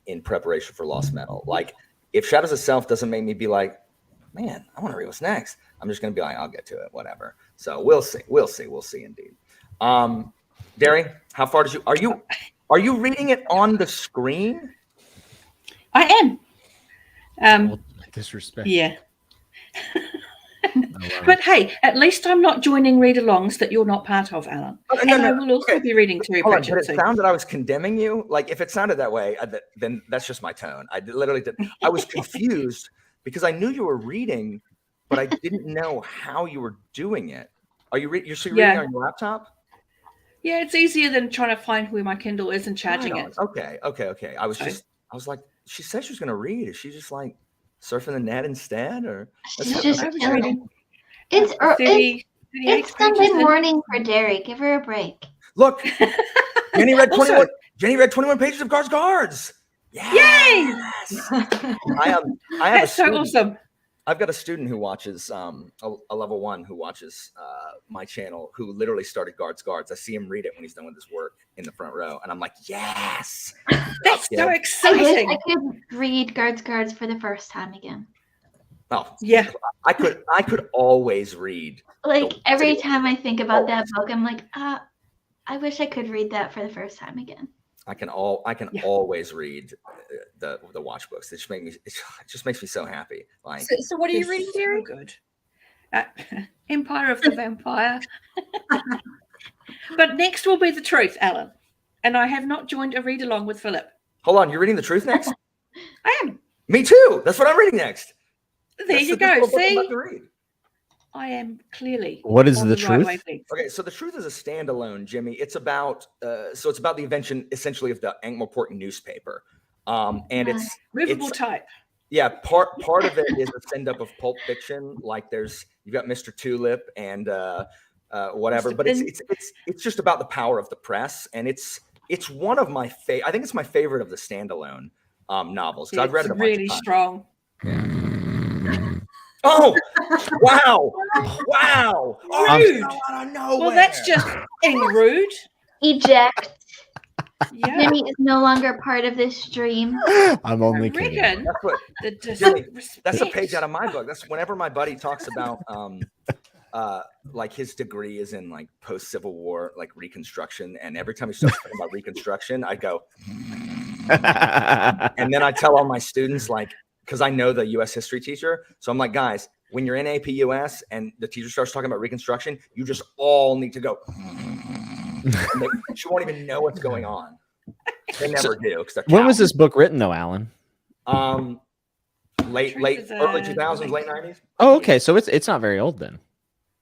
in preparation for Lost Metal. Like, if Shadows of Self doesn't make me be like, man, I want to read what's next, I'm just going to be like, I'll get to it, whatever. So we'll see indeed. Derry, how far did you, are you reading it on the screen? I am. Disrespect. Yeah. But hey, at least I'm not joining read-alongs that you're not part of, Alan. I will also be reading Terry Pratchett. Did it sound that I was condemning you? Like, if it sounded that way, then that's just my tone. I literally did. I was confused because I knew you were reading, but I didn't know how you were doing it. Are you reading on your laptop? Yeah, it's easier than trying to find where my Kindle is and charging Right it. on. Okay. I was like, she said she was gonna read. Is she just like surfing the net instead, or She's that's- just I was killing it. reading It's 38 it's pages Sunday in. morning for Derry. Give her a break. Look, Jenny read Also- 21. Jenny read 21 pages of Guards. Yes! I have a That's so student. awesome. I've got a student who watches a level 1 who watches my channel, who literally started Guards. I see him read it when he's done with his work in the front row, and I'm like, yes. That's so I wish exciting. I could read Guards for the first time again. Oh, Yeah. I could always read. Like every time I think about Oh. that book, I'm like, I wish I could read that for the first time again. I can Yeah. always read the watch books. It just makes me so happy. Like, So what are you This reading, is so Terry? good. Empire of the Vampire. But next will be The Truth, Alan. And I have not joined a read along with Philip. hold on, you're reading The Truth next? I am. Me too. That's what I'm reading next. There That's you the go. difficult book I'm See, about to read. I am clearly. What is on The right Truth? wavelength. Okay, so The Truth is a standalone, Jimmy. It's about it's about the invention essentially of the Ankh-Morpork newspaper, and it's Movable type. yeah, part of it is a send up of Pulp Fiction. Like you've got Mr. Tulip and whatever, Mr. but it's just about the power of the press, and it's one of my I think it's my favorite of the standalone novels, because I've read it a bunch really of times. strong. Oh, wow. Oh, Rude. it's out of nowhere. Well, that's just being rude. Eject. Yeah. Jimmy is no longer part of this stream. I'm I only kidding. reckon That's what the Jimmy, disrespect. that's a page out of my book. That's whenever my buddy talks about like his degree is in like post Civil War, like Reconstruction, and every time he starts talking about Reconstruction, I go, and then I tell all my students, like, because I know the U.S. history teacher, so I'm like, guys, when you're in AP US and the teacher starts talking about Reconstruction, you just all need to go. She won't even know what's going on. They never do. When was this book written, though, Alan? Late Truth is, early 2000s, late 90s. Oh, okay. So it's not very old then.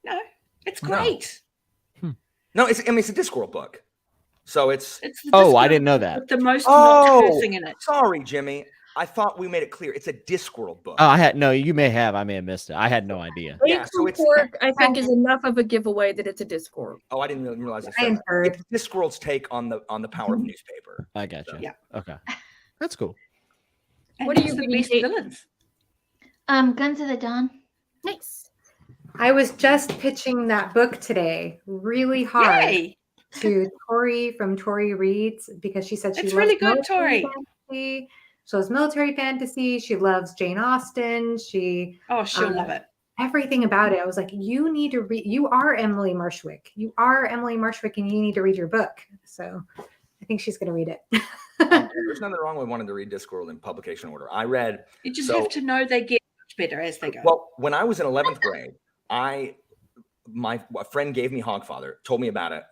No, it's great. No, it's a Discworld book. So it's the Oh, I Discworld didn't know that. with the most not cursing in it. Sorry, Jimmy. I thought we made it clear. It's a Discworld book. Oh, you may have. I may have missed it. I had no idea. Yeah, so it's- Pork, I think, is enough of a giveaway that it's a Discord. Oh, I didn't realize I I said that. heard. It's Discworld's take on the power of newspaper. I gotcha. Yeah. Okay. That's cool. And What are it's you the reading, best Kate? villains. Guns of the Dawn. Nice. I was just pitching that book today really hard Yay! to Tori from Tori Reads, because she said she It's loves really good, military Tori. fantasy. She loves military fantasy. She loves Jane Austen. Oh, she'll love it. Everything about it. I was like, you need to read. You are Emily Marshwick. You are Emily Marshwick, and you need to read your book. So I think she's going to read it. There's nothing wrong with wanting to read Discworld in publication order. I read. You just So- have to know they get much better as they go. Well, when I was in 11th grade, a friend gave me Hogfather, told me about it,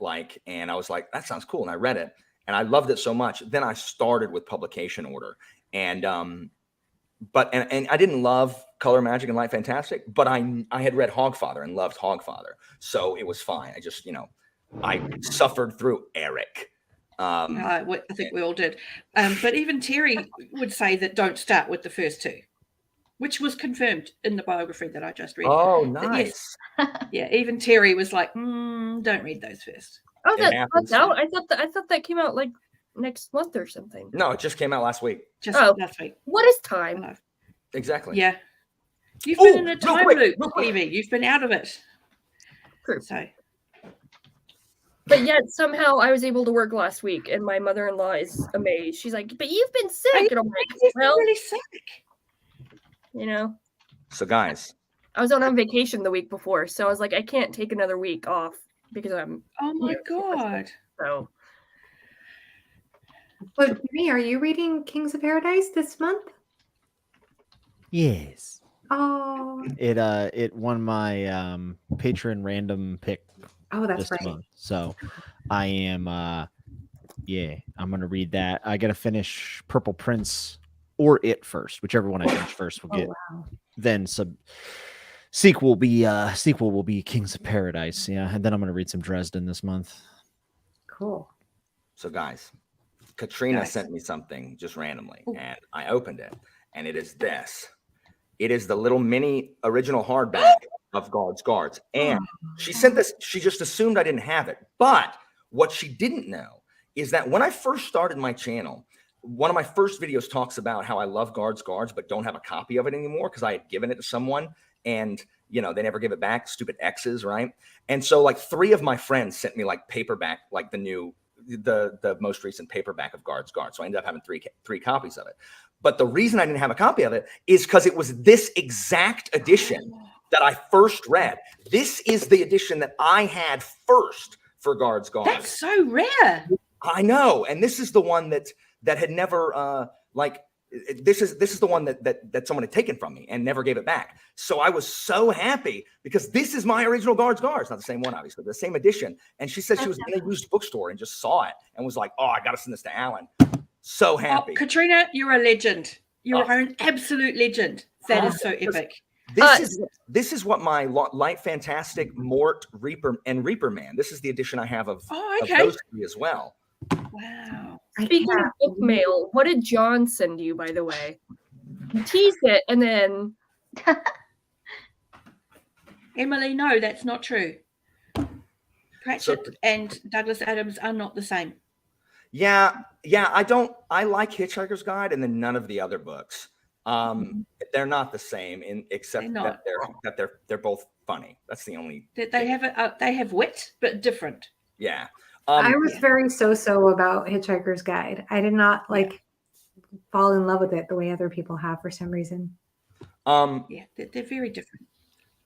and I was like, that sounds cool. And I read it and I loved it so much. Then I started with publication order, and I didn't love Color Magic and Light Fantastic, but I had read Hogfather and loved Hogfather. So it was fine. I just, I suffered through Eric. I think we all did. But even Terry would say that don't start with the first two, which was confirmed in the biography that I just read. Oh, But nice. Yeah, even Terry was like, don't read those first. Oh, It that's happens. out. I thought that came out like next month or something. No, it just came out last week. Just Oh. last week. What is time? Exactly. Yeah. You've Oh, been in a real time quick, loop, real quick. Evie. You've been out of it. True. So But yet somehow I was able to work last week, and my mother-in-law is amazed. She's like, "But you've been sick," and I'm like, you've been "Well, really sick. So, guys, I was on vacation the week before, so I was like, I can't take another week off because I'm Oh my Yeah. god. so." So, Jimmy, are you reading Kings of Paradise this month? Yes. Oh, It won my Patreon random pick oh, that's this right. month. So I am I'm gonna read that. I gotta finish Purple Prince or It first, whichever one I finish first will Oh, get wow. then sequel will be Kings of Paradise. Yeah, and then I'm gonna read some Dresden this month. cool. So guys, Katrina Nice. sent me something just randomly, Ooh. and I opened it, and it is this. It is the little mini original hardback of Guards. And she sent this, she just assumed I didn't have it. But what she didn't know is that when I first started my channel, one of my first videos talks about how I love Guards, but don't have a copy of it anymore because I had given it to someone and, you know, they never give it back. Stupid exes, right? And so like 3 of my friends sent me like paperback, like the most recent paperback of Guards. So I ended up having three copies of it. But the reason I didn't have a copy of it is because it was this exact edition that I first read. This is the edition that I had first for Guards. That's so rare. I know, and this is the one that had never this is the one that someone had taken from me and never gave it back. So I was so happy because this is my original Guards, not the same one, obviously, the same edition. And she said she was in a used bookstore and just saw it and was like, "Oh, I got to send this to Alan." So happy. Oh, Katrina, you're a legend. You're an absolute legend. That is so epic. This is what my Light Fantastic, Mort, Reaper, and Reaper Man. This is the edition I have of those 3 as well. Wow. Speaking of book mail, what did John send you, by the way? You teased it and then Emily, no, that's not true. Pratchett and Douglas Adams are not the same. Yeah. I like Hitchhiker's Guide and then none of the other books. They're not the same except that they're both funny. That's the only. They have wit, but different. Yeah. I was very so about Hitchhiker's Guide. I did not fall in love with it the way other people have for some reason. Yeah, they're very different.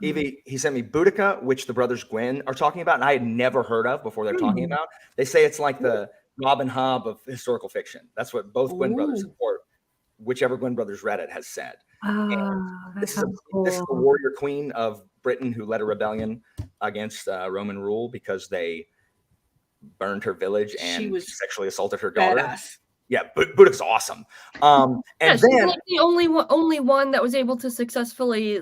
Evie, he sent me Boudica, which the brothers Gwyn are talking about, and I had never heard of before they're talking about. They say it's like the Robin Hobb of historical fiction. That's what both Gwyn brothers, or whichever Gwyn brothers read it, has said. This is the warrior queen of Britain who led a rebellion against Roman rule because they burned her village and sexually assaulted her daughter. Badass. Yeah, Boudica's awesome. And she's then like the only one that was able to successfully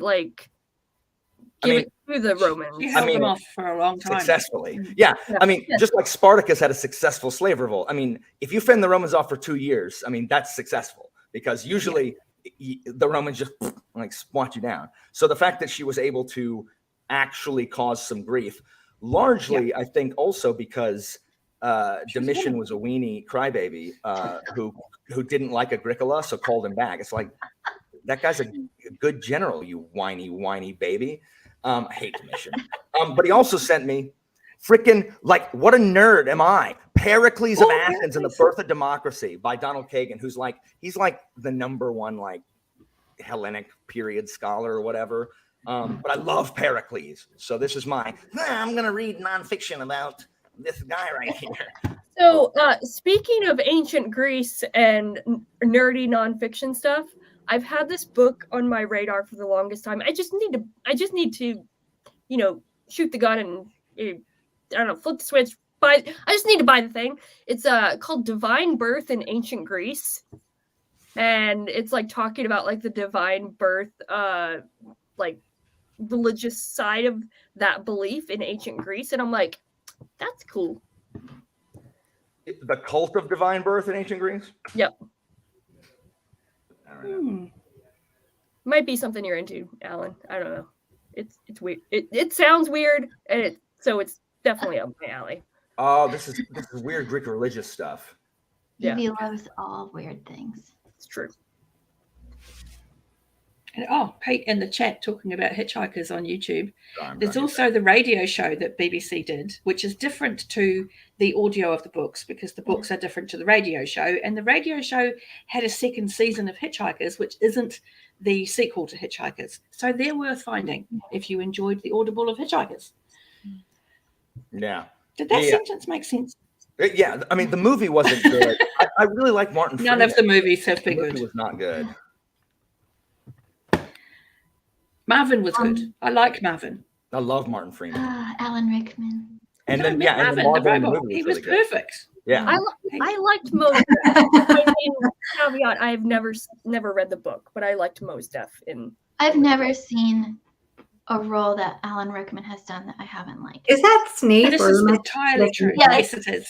give it to the Romans. She held them off for a long time. Successfully. Yeah. I mean, just like Spartacus had a successful slave revolt. I mean, if you fend the Romans off for 2 years, I mean, that's successful because usually the Romans just squat you down. So the fact that she was able to actually cause some grief, largely, I think also because Domitian was a weenie crybaby who didn't like Agricola, so called him back. It's like, that guy's a good general, you whiny baby. I hate Domitian. But he also sent me freaking, what a nerd am I? Pericles of Athens and the Birth of Democracy by Donald Kagan, he's the #1 Hellenic period scholar or whatever. But I love Pericles. So this is I'm going to read nonfiction about this guy right here. So speaking of ancient Greece and nerdy nonfiction stuff, I've had this book on my radar for the longest time. I just need to, shoot the gun and flip the switch. I just need to buy the thing. It's called Divine Birth in Ancient Greece. And it's talking about the divine birth, religious side of that belief in ancient Greece. And I'm like, that's cool. The cult of divine birth in ancient Greece? Yep. Might be something you're into, Alan. I don't know. It's weird. It sounds weird, and so it's definitely up my alley. Oh, this is weird Greek religious stuff. Yeah. Evie loves all weird things. It's true. And Pete in the chat talking about hitchhikers on YouTube. There's also the radio show that BBC did, which is different to the audio of the books because the books are different to the radio show. And the radio show had a second season of Hitchhikers, which isn't the sequel to Hitchhikers. So they're worth finding if you enjoyed the Audible of Hitchhikers. Yeah. Did that sentence make sense? Yeah. I mean, the movie wasn't good. I really like Martin Freeman. None of the movies have been The good. movie was not good. Marvin was good. I like Marvin. I love Martin Freeman. Alan Rickman. And then Marvin, the Marvin in the robot. movie He was really good. perfect. Yeah. I liked Mos Def. Caveat: I have never read the book, but I liked Mos Def. I've never seen a role that Alan Rickman has done that I haven't liked. Is that Snape? This or is am I entirely true. Yeah. Yes, it is.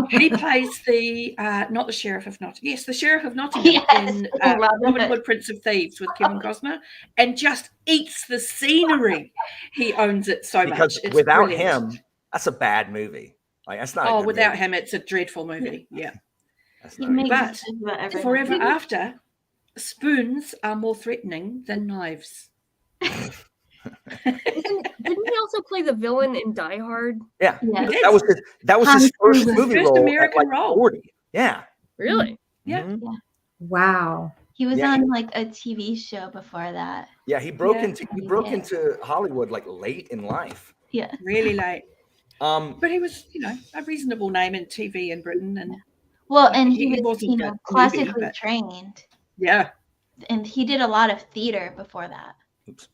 He plays the not the Sheriff of Nottingham. Yes, the Sheriff of Nottingham Yes, in Robin Hood, Prince of Thieves with Kevin Costner, and just eats the scenery. He owns it so Because much. It's without brilliant. him, that's a bad movie. Like that's not. a Oh, good without movie. him, it's a dreadful movie. Yeah. That's He not a good makes But decisions about everything. Forever After, spoons are more threatening than knives. Didn't he also play the villain in Die Hard? Yeah, Yeah. He that was his Tom first Cruise. movie First role American at like role. 40. Yeah. Really? Yeah. Mhm. Wow. He was Yeah. on like a TV show before that. Yeah, he broke Yeah. into Hollywood like late in life. Yeah. Really late. Um, But he was, a reasonable name in TV in Britain. And Well, Like, and he he was, wasn't a newbie, classically but- trained, yeah, and he did a lot of theater before that.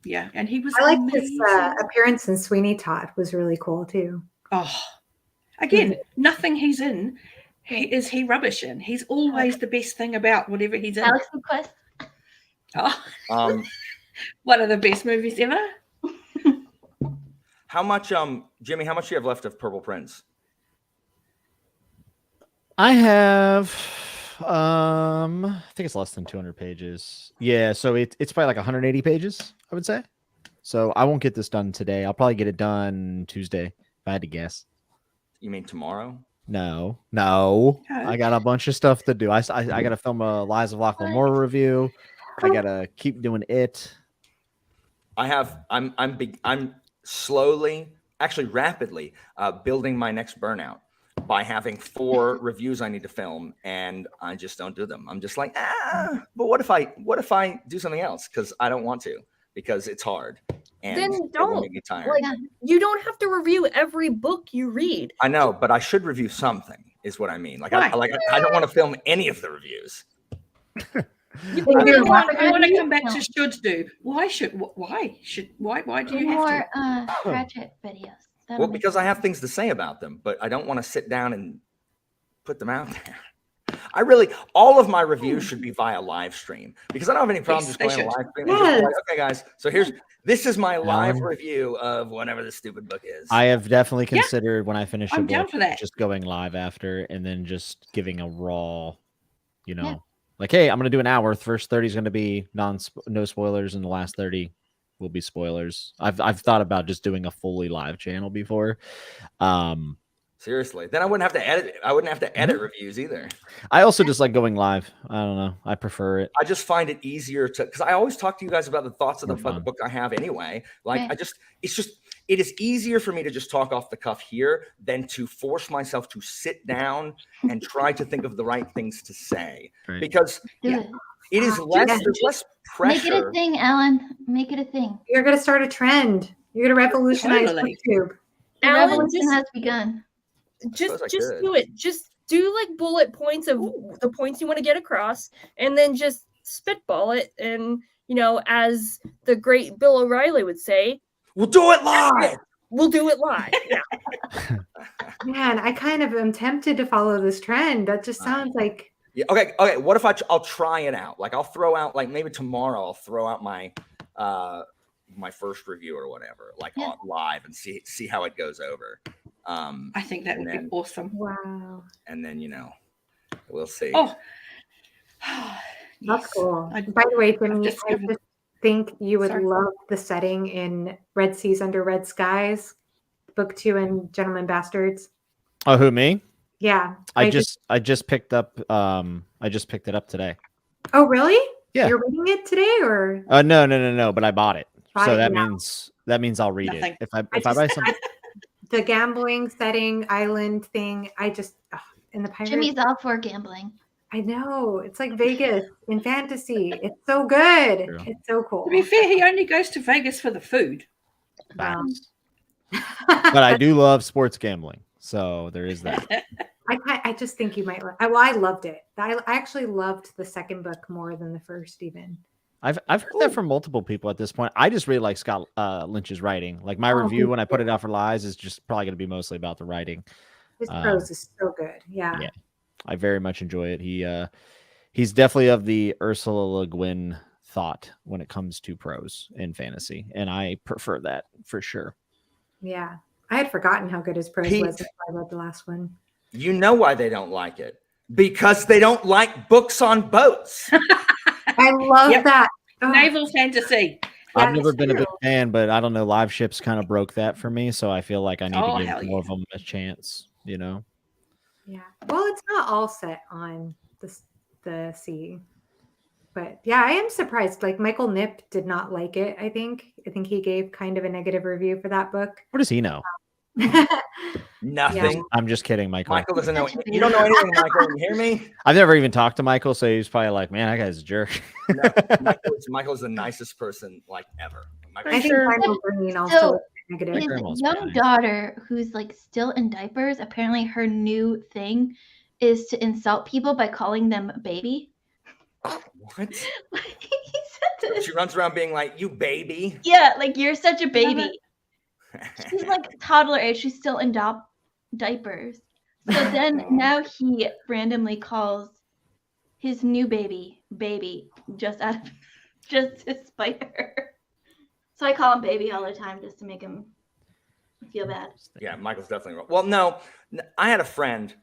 yeah. And he was I like his amazing. appearance in Sweeney Todd was really cool too. Oh, again, nothing he's in, he rubbish in. He's always the best thing about whatever he's in. Galaxy Quest. Oh, um, one of the best movies ever. how much, Jimmy? How much do you have left of Purple Prince? I have I think it's less than 200 pages. Yeah, so it's probably like 180 pages, I would say. So I won't get this done today. I'll probably get it done Tuesday, if I had to guess. You mean tomorrow? No. Oh. I got a bunch of stuff to do. I got to film a Lies of Lachlan Moore review. I got to keep doing it. I'm slowly, actually rapidly, building my next burnout by having 4 reviews I need to film, and I just don't do them. I'm just like, but what if I do something else? Because I don't want to, because it's hard. And Then it will don't. make me tired. Like, you don't have to review every book you read. I know, but I should review something, is what I mean. Like, Right. I don't want to film any of the reviews. I You're want to you come back to film. should do. Why do you have More to? Cratchit videos. That'll Well, make because I sense. have things to say about them, but I don't want to sit down and put them out there. All of my reviews should be via live stream, because I don't have any problem Yes, just they going on should. live stream. and just be Yes. like, okay, guys, so this is my live Alan? review of whatever the stupid book is. I have definitely Yeah. considered when I finish a I'm down book for that. just going live after and then just giving a raw, Yeah. like, hey, I'm going to do an hour. The first 30 is going to be no spoilers, and the last 30 will be spoilers. I've thought about just doing a fully live channel before. Seriously, then I wouldn't have to edit. I wouldn't have to edit reviews either. I also just like going live. I don't know. I prefer it. I just find it easier to, because I always talk to you guys about the thoughts of More the fun. book I have anyway. Like, Right. it is easier for me to just talk off the cuff here than to force myself to sit down and try to think of the right things to say. Right. Because Do yeah, it. it is there's less Make it a pressure. thing, Alan. Make it a thing. You're gonna start a trend. You're gonna revolutionize Totally. YouTube. The Alan, revolution just- has begun. Just suppose I could. do it. Just do like bullet points of the points you want to get across, and then just spitball it. And as the great Bill O'Reilly would say, We'll do it live. we'll do it live. Yeah. Man, I kind of am tempted to follow this trend. That just sounds like Yeah. Okay. What if I'll try it out? Like, I'll throw out, like, maybe tomorrow I'll throw out my my first review or whatever, like, Yeah. on live, and see how it goes over. I think that would be And awesome. wow. and then we'll see. Oh, That's yes. cool. I- By the way, Jimmy, I discovered- just think you would Sorry. love the setting in Red Seas Under Red Skies, book 2 and Gentlemen Bastards. Oh, who, me? Yeah. I just picked up I just picked it up today. Oh, really? Yeah. You're reading it today, or No, but I bought it. Bought So it, that yeah. means I'll read Nothing. it. If I just- buy something. the gambling setting, island thing? I just in the pirates. Jimmy's all for gambling. I know, it's like Vegas in fantasy. It's so good. True. It's so cool. To be fair, he only goes to Vegas for the food. Wow. But I do love sports gambling. So there is that. I just think you might. I loved it. I actually loved the second book more than the first, even. I've heard that from multiple people at this point. I just really like Scott Lynch's writing. Like, my review when I put it out for Lies is just probably going to be mostly about the writing. His prose is so good. Yeah. Yeah. I very much enjoy it. He's definitely of the Ursula Le Guin thought when it comes to prose in fantasy, and I prefer that for sure. Yeah. I had forgotten how good his prose Pete. was until I read the last one. You know why they don't like it? Because they don't like books on boats. I love Yep. that. Oh, Naval fantasy. I've never that's been a big true. fan, but I don't know. Live ships kind of broke that for me, so I feel like I need Oh, to hell give more yeah. of them a chance. You know, Yeah. Well, it's not all set on the sea. But yeah, I am surprised. Like Michael Knipp did not like it, I think. I think he gave kind of a negative review for that book. what does he know? Nothing. I'm just kidding, Michael. Michael doesn't know. You don't know anything, Michael. You hear me? I've never even talked to Michael, so he's probably like, "Man, that guy's a jerk." No, Michael's the nicest person like ever. Michael, I think Sure. Daniel Green also So, was negative. His grandma's young nice. daughter, who's like still in diapers, apparently her new thing is to insult people by calling them baby. what? He said this. She runs around being like, "You baby." Yeah, like you're such a Love baby. She's like toddler age. She's still in diapers. So then now he randomly calls his new baby just to spite her. So I call him baby all the time just to make him feel bad. Yeah, Michael's definitely wrong. Well, no, I had a friend.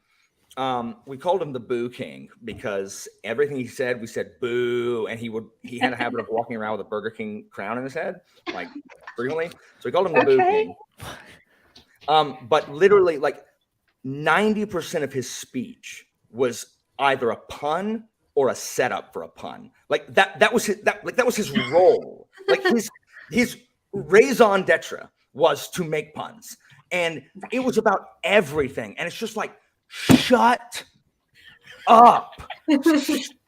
We called him the Boo King because everything he said, we said boo, and he had a habit of walking around with a Burger King crown in his head, like frequently. So we called him the Boo Okay. King. But literally, like 90% of his speech was either a pun or a setup for a pun. Like that was his role. Like his raison d'etre was to make puns, and it was about everything. And it's just like, shut up.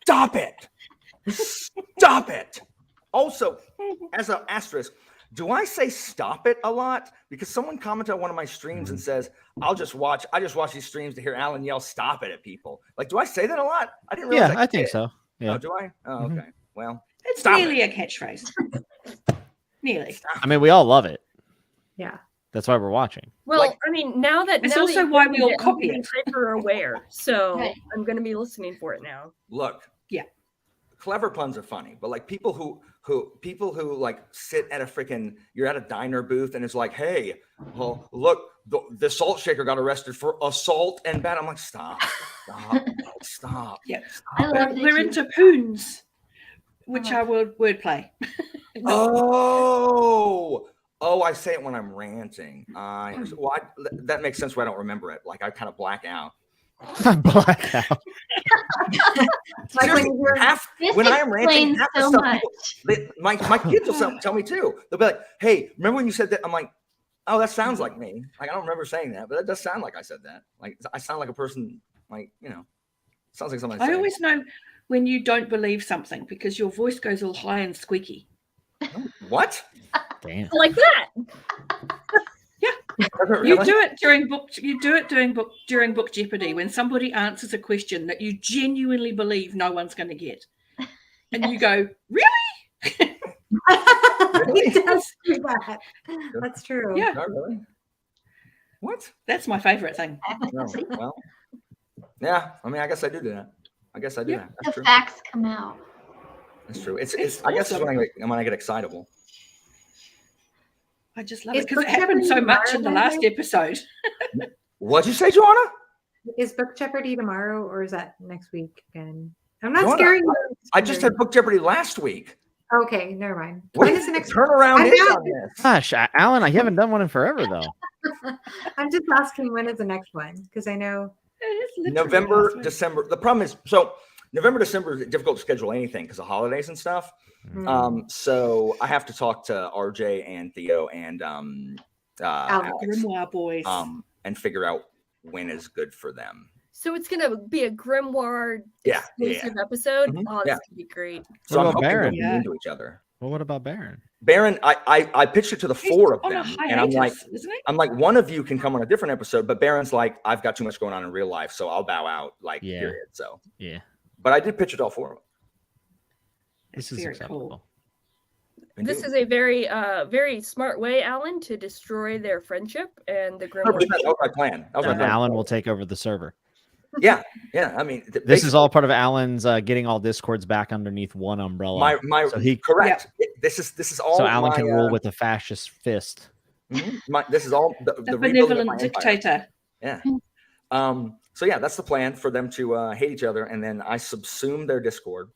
Stop it. Stop it. Also, as an asterisk, do I say stop it a lot? Because someone commented on one of my streams and says, I just watch these streams to hear Alan yell stop it at people. Like, do I say that a lot? I didn't realize. Yeah, I think so. Yeah. Oh, do I? Oh, okay. Mhm. Well, It's stop nearly it. a catchphrase. Nearly. I mean, we all love it. Yeah. That's why we're watching. Well, Like- I mean, now that It's now also that you why we all mentioned copy I'm it. hyper aware, so Right. I'm going to be listening for it now. Look. Yeah. Clever puns are funny, but like people who like sit at you're at a diner booth and it's like, hey, well, look, the salt shaker got arrested for assault and battery. I'm like, stop. Yeah. I love that We're you- into poons, which are wordplay. Oh, I say it when I'm ranting. That makes sense why I don't remember it. Like I kind of black out. Blackout. Like when Seriously, you're This when I am ranting, explains half the so stuff much. my kids will tell me too. They'll be like, "Hey, remember when you said that?" I'm like, "Oh, that sounds like me." Like I don't remember saying that, but that does sound like I said that. Like I sound like a person. Like sounds like something. I always know when you don't believe something because your voice goes all high and squeaky. What? Damn. Like that. You do it during book. You do it during book Jeopardy when somebody answers a question that you genuinely believe no one's going to get, and you go, "Really?" he does do that. That's true. Yeah, Not really. What? that's my favorite thing. No. Well, yeah. I mean, I guess I do that. I guess I do Yeah. that. The That's true. facts come out. That's true. It's It's I guess it's awesome. when I get excitable. I just love Is it because it Book happened so Jeopardy much in the tomorrow, last Lindsay? episode. What'd you say, Joanna? Is Book Jeopardy tomorrow or is that next week again? I'm not Joanna, scaring you. I just had Book Jeopardy last week. Okay, never mind. What When is is the next turnaround I'm is not- on this? Gosh, Alan, I haven't done one in forever though. I'm just asking when is the next one? Because I know It's literally November, last week. December. The problem is, November, December is difficult to schedule anything because of holidays and stuff. So I have to talk to RJ and Theo and Alex, Grimoire boys. and figure out when is good for them. So it's going to be a grimoire Yeah, exclusive episode. Mhm, Oh, this yeah. is going to be great. So What I'm about hoping Baron? they'll be into each other. Well, what about Baron? Baron, I pitched it to the He's four of on a them, and I'm like, hiatus, isn't he? one of you can come on a different episode, but Baron's like, I've got too much going on in real life, so I'll bow out. Like, Yeah. period. So, Yeah, but I did pitch it to all four of them. this is Very acceptable. cool. This is a very, very smart way, Alan, to destroy their friendship and the 100%, grimoire. that was my plan. That was my And plan. Alan will take over the server. Yeah. I mean, This is all part of Alan's getting all discords back underneath one umbrella. so he correct. Yeah. This is all. So Alan can rule with a fascist fist. This is all the rebuilding of my benevolent empire. dictator. Yeah. So yeah, that's the plan for them to hate each other, and then I subsume their discord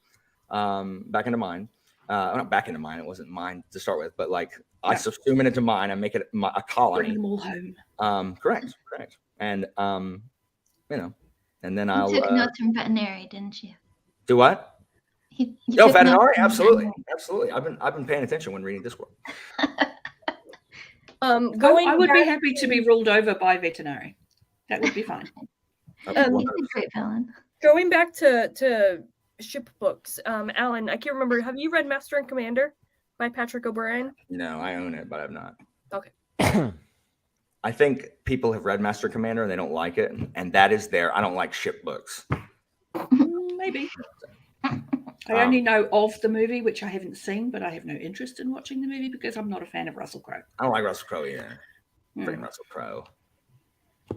back into mine. Not back into mine. It wasn't mine to start with, but like I subsume it into mine and make it a colony. Bring them all home. Correct. And and then You I'll took notes from veterinary, didn't you? do what? You No, took notes veterinary, from absolutely. veterinary. I've been paying attention when reading Discord. Going I would be back- happy to be ruled over by veterinary. That would be fine. He's a great villain. Going back to ship books, Alan, I can't remember. Have you read Master and Commander by Patrick O'Brien? No, I own it, but I've not. Okay. I think people have read Master Commander and they don't like it, and that is I don't like ship books. Maybe. I only know of the movie, which I haven't seen, but I have no interest in watching the movie because I'm not a fan of Russell Crowe. I don't like Russell Crowe either. Freaking Russell Crowe.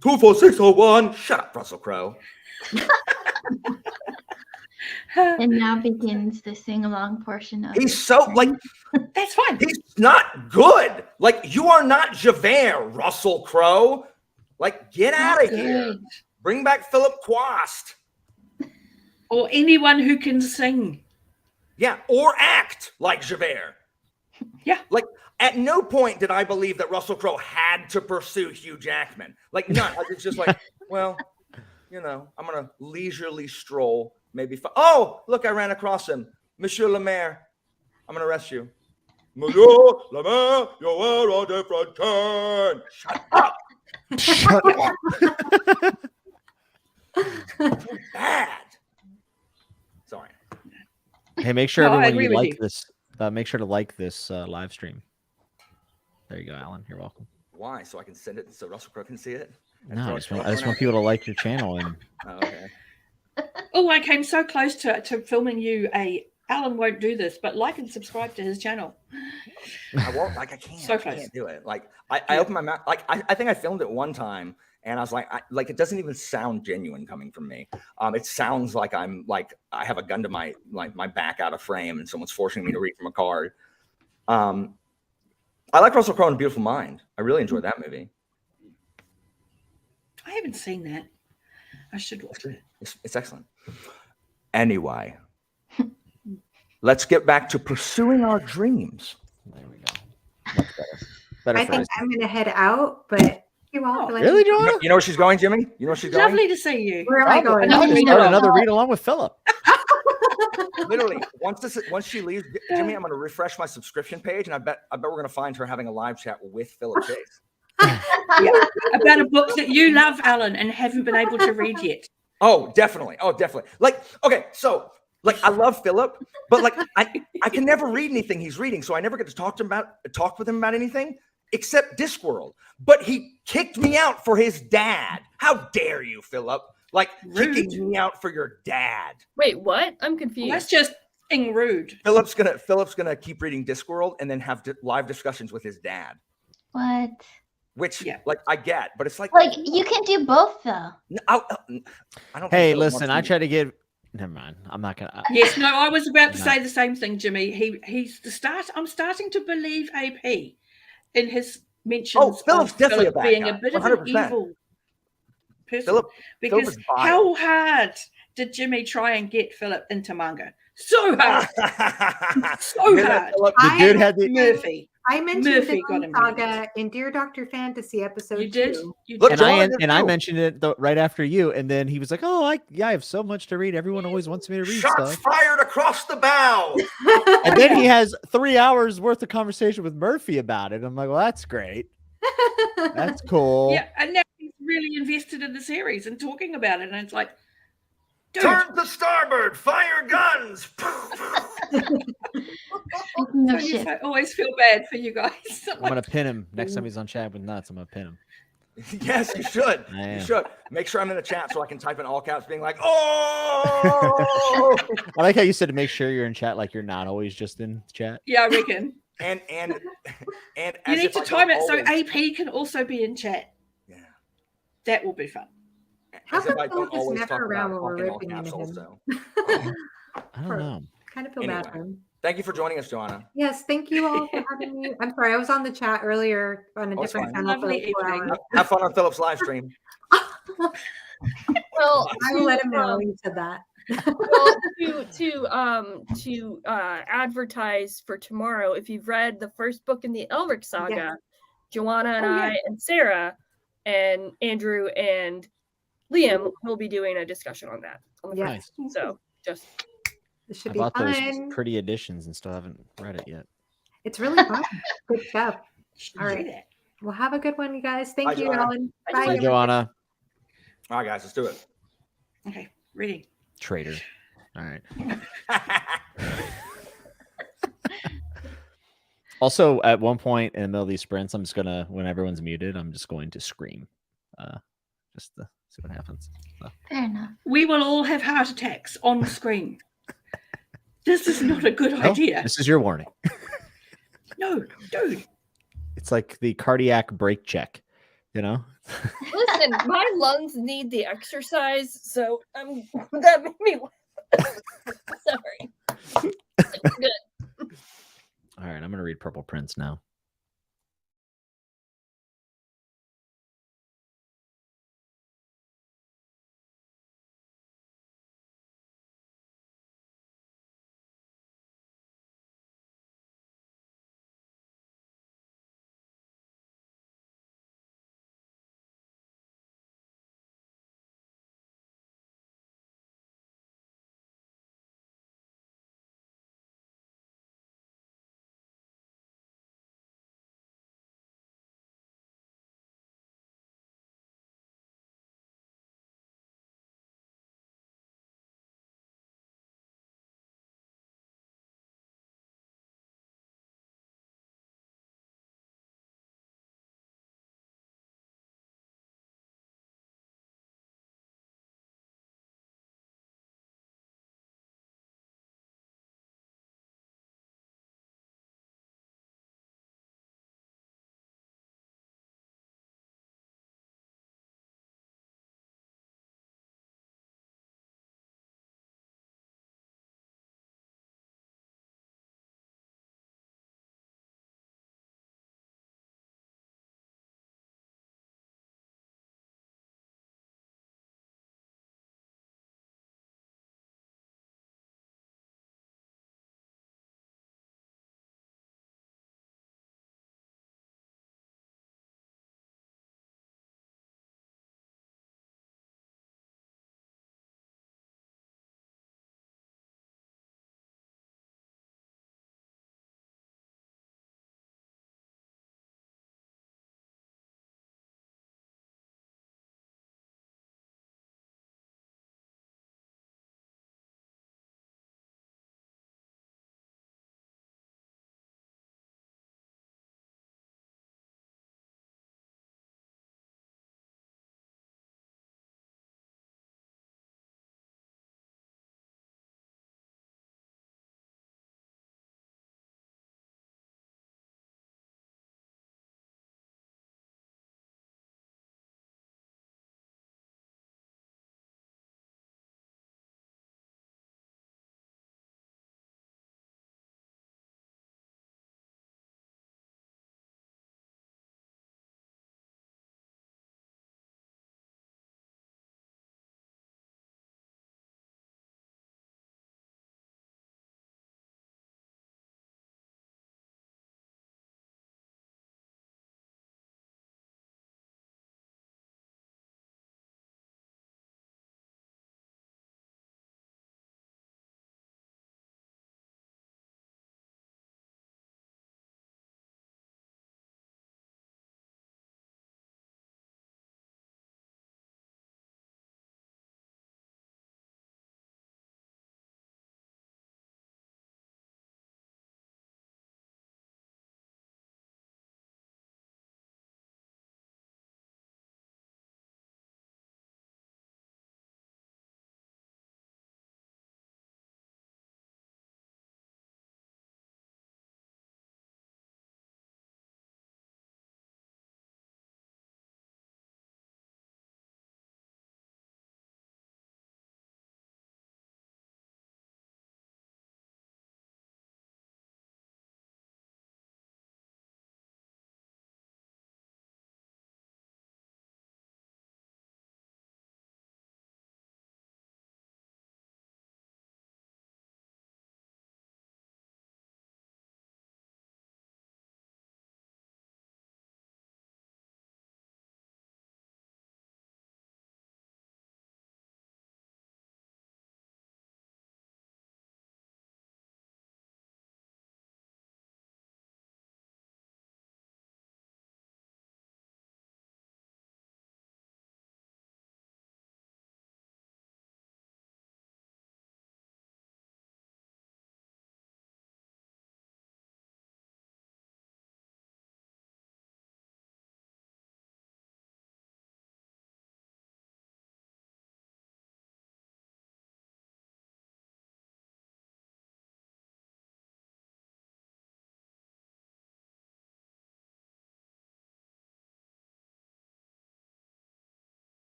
24601. Shut up, Russell Crowe. And now begins the sing-along portion of He's so like That's fine. he's not good. Like you are not Javert, Russell Crowe. Like get out of here. Good. Bring back Philip Quast. Or anyone who can sing. Yeah, or act like Javert. Yeah. Like at no point did I believe that Russell Crowe had to pursue Hugh Jackman. Like none. Like, it's just like, well, I'm gonna leisurely stroll. Maybe. Oh, look! I ran across him, Monsieur le Maire. I'm gonna arrest you, Monsieur le Maire. You are a different kind. Shut up. Shut up. Too bad. Sorry. Hey, make sure No, I everyone agree you with like you. this. Make sure to like this live stream. There you go, Alan. You're welcome. Why? So I can send it so Russell Crowe can see it. No, I just want people to like your channel and. Oh, okay. Oh, I came so close to filming you Alan won't do this, but like and subscribe to his channel. I won't. Like I can't. So I close. can't do it. Like I opened my mouth. Like I think I filmed it one time, and I was like, it doesn't even sound genuine coming from me. It sounds like I'm like I have a gun to my back out of frame, and someone's forcing me to read from a card. I like Russell Crowe in A Beautiful Mind. I really enjoyed that movie. I haven't seen that. I should watch it. It's excellent. Anyway, let's get back to pursuing our dreams. There we go. Much better. I think I'm going to head out, but you all. Really, Joanna? You know where she's going, Jimmy? You know where she's going? Lovely to see you. Where am I going? I just Read started along. another read along with Philip. Literally, once she leaves, Jimmy, I'm going to refresh my subscription page, and I bet we're going to find her having a live chat with Philip Chase. Yeah. About a book that you love, Alan, and haven't been able to read yet. Oh, definitely. Like, okay, so like I love Philip, but like I can never read anything he's reading, so I never get to talk with him about anything except Discworld. But he kicked me out for his dad. How dare you, Philip? Like kicking me out for your dad. Wait, what? I'm confused. Well, that's just being rude. Philip's gonna keep reading Discworld and then have live discussions with his dad. What? Which, like, I get, but it's like you can do both though. I don't. Hey, think Philip listen, wants I to- tried to give. Never mind. I'm not gonna. Yes, no, I was about to No. say the same thing, Jimmy. He's the start. I'm starting to believe AP in his mentions. Oh, Philip's of definitely Philip a bad being guy, a bit of an 100%. evil person. Philip because is vile. how hard did Jimmy try and get Philip into manga? So hard, so Hear that, hard. Philip? The dude had the. Murphy, I mentioned Murphy the got him saga in Dear Dr. Fantasy episode you did. 2. You Look, did. I Joanna, mentioned it right after you, and then he was like, "Oh, I have so much to read. Everyone always wants me to read Shots stuff." fired across the bow. And then he has 3 hours worth of conversation with Murphy about it. I'm like, "Well, that's great. That's cool." Yeah, and now he's really invested in the series and talking about it, and it's like, dude, Turn to starboard. Fire guns. Speaking of I shit, always feel bad for you guys. I'm gonna pin him next time he's on chat with nuts. I'm gonna pin him. Yes, you should. I You am. should. Make sure I'm in the chat so I can type in all caps, being like, "Oh!" I like how you said to make sure you're in chat, like you're not always just in chat. Yeah, I reckon. and You as need if to I time don't it so always- AP can also be in chat. Yeah. That will be fun. How As if come I don't Philip is always talk never around about when we're talking all ripping into capsule. him? So I don't know. Kind of feel bad Anyway. for him. thank you for joining us, Joanna. Yes, thank you all for having me. I'm sorry, I was on the chat earlier on a Oh, it's different fine. channel for Lovely like 4 evening. hours. Have fun on Philip's live stream. Well, I will let him know you said that. well, to advertise for tomorrow, if you've read the first book in the Elric saga, Yes. Joanna and Oh, yeah. I and Sarah and Andrew and Liam will be doing a discussion on that on the Yes. first. So just This should I be bought those fun. pretty editions and still haven't read it yet. It's really fun. Good stuff. Should All do right. that. Well, have a good one, you guys. Thank Bye, you, Joanna. Ellen. Bye, Bye. Hey, everyone. Joanna. All right, guys, let's do it. Okay, reading. Traitor. All right. Also, at one point in the middle of these sprints, I'm just gonna, when everyone's muted, I'm just going to scream, just to see what happens. So. Fair enough. We will all have heart attacks on screen. This is not a good No, idea. this is your warning. No, dude. It's like the cardiac brake check, you know. listen. My lungs need the exercise, so that made me laugh. Sorry. Good. All right, I'm gonna read Purple Prince now.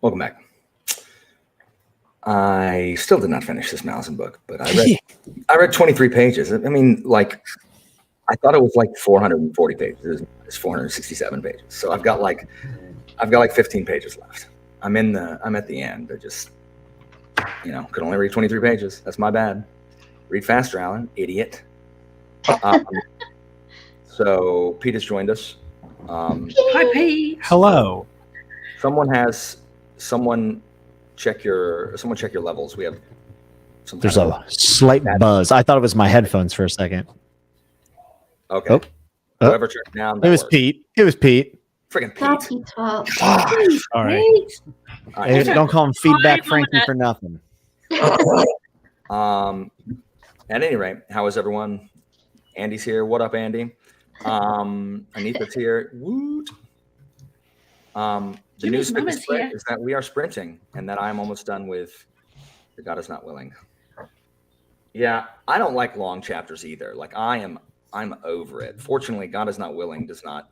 Welcome back. I still did not finish this Malazan book, but I read 23 pages. I mean, like, I thought it was like 440 pages. It's 467 pages. So I've got like 15 pages left. I'm at the end. I just, could only read 23 pages. That's my bad. Read faster, Alan. Idiot. So Pete has joined us. Hi, Pete. Hello. Someone check your levels. We have some. There's a slight buzz. I thought it was my headphones for a second. Okay. Oh. Whoever checked down. It was Pete. Friggin' Not Pete. Pete's fault. All right. Hey, don't call him Feedback Frankie for nothing. At any rate, how is everyone? Andy's here. What up, Andy? Anita's here. Woot. The news is that we are sprinting and that I'm almost done with The God Is Not Willing. Yeah, I don't like long chapters either. Like I'm over it. Fortunately, God Is Not Willing does not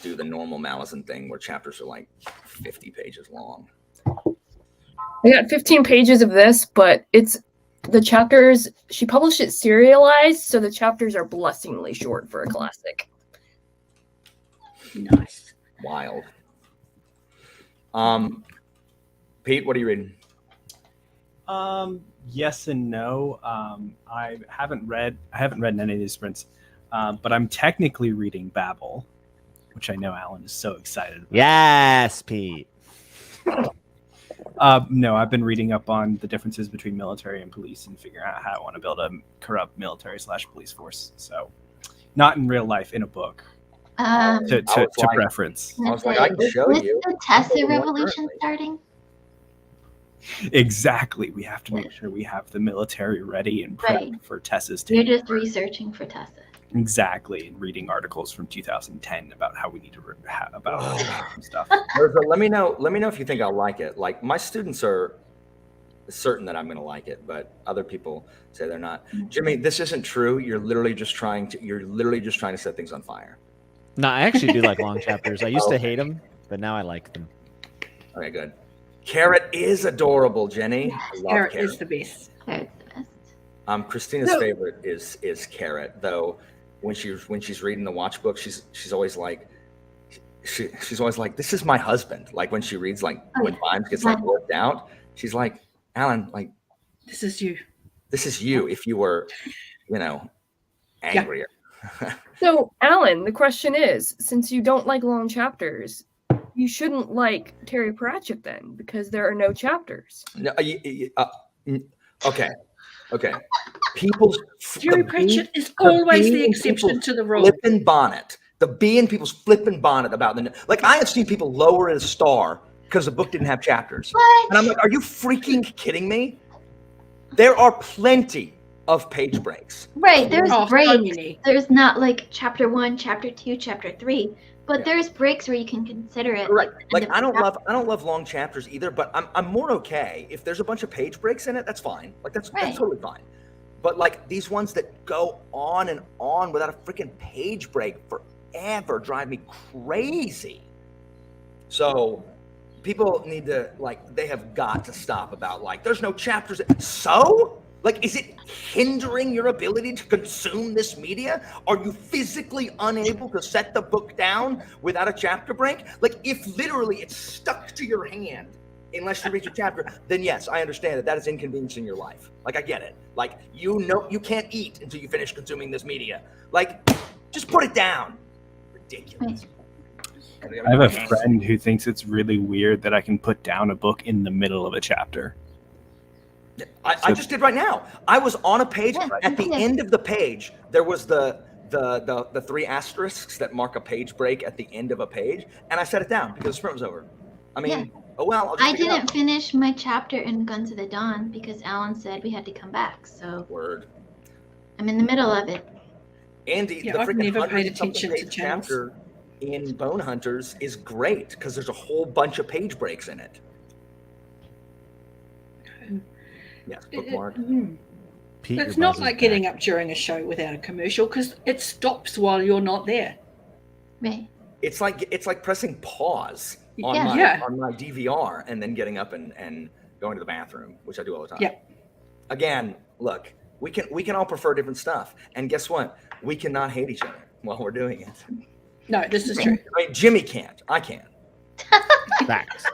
do the normal Malazan thing where chapters are like 50 pages long. I got 15 pages of this, but it's the chapters. She published it serialized, so the chapters are blessingly short for a classic. Nice. Wild. Pete, what are you reading? Yes and no. I haven't read any of these sprints, but I'm technically reading Babel, which I know Alan is so excited about. Yes, Pete. No, I've been reading up on the differences between military and police and figuring out how I want to build a corrupt military/police force. So, not in real life, in a book. To preference. I was like, I can show you. Is the Tessa revolution starting? Exactly. We have to make sure we have the military ready and prepped for Tessa's You're take. just researching for Tessa. Exactly, and reading articles from 2010 about how we need to about stuff. Let me know if you think I'll like it. Like my students are certain that I'm going to like it, but other people say they're not. Jimmy, this isn't true. You're literally just trying to set things on fire. No, I actually do like long chapters. I used to hate them, but now I like them. Okay, good. Carrot is adorable, Jenny. I love Carrot is the best. Carrot's the best. Christina's favorite is Carrot, though. When she's reading the watch book, she's always like, she's always like, this is my husband. Like when she reads, like when Vimes gets like worked out, she's like, Alan, like, this is you. This is you if you were, angrier. Yeah. So, Alan, the question is, since you don't like long chapters, you shouldn't like Terry Pratchett then, because there are no chapters. No, okay. Terry Pratchett is always the exception to the rule. Flippin' bonnet. The bee in people's flippin' bonnet about I have seen people lower a star because the book didn't have chapters. What? And I'm like, are you freaking kidding me? There are plenty of page breaks. Right, there's breaks. So many. There's not like chapter 1, chapter 2, chapter 3, but there's breaks where you can consider it. Right. Like I don't love long chapters either, but I'm more okay if there's a bunch of page breaks in it. That's fine. Like that's totally fine. But like these ones that go on and on without a freaking page break forever drive me crazy. So people need to they have got to stop about there's no chapters. So is it hindering your ability to consume this media? Are you physically unable to set the book down without a chapter break? If literally it's stuck to your hand unless you reach a chapter, then yes, I understand that is inconveniencing your life. I get it. You can't eat until you finish consuming this media. Just put it down. Ridiculous. I have a friend who thinks it's really weird that I can put down a book in the middle of a chapter. I just did right now. I was on a page. At the end of the page, there was the 3 asterisks that mark a page break at the end of a page, and I set it down because the sprint was over. I mean, I didn't finish my chapter in Guns of the Dawn because Alan said we had to come back. So I'm in the middle of it. Andy, I've never paid attention to chapter in Bone Hunters is great because there's a whole bunch of page breaks in it. Yes, bookmark. It's not like getting up during a show without a commercial because it stops while you're not there. Right. It's like pressing pause. on my DVR and then getting up and going to the bathroom, which I do all the time. Yeah. Again, look, we can all prefer different stuff, and guess what? We cannot hate each other while we're doing it. No, this is true. I mean, Jimmy can't. I can. Facts.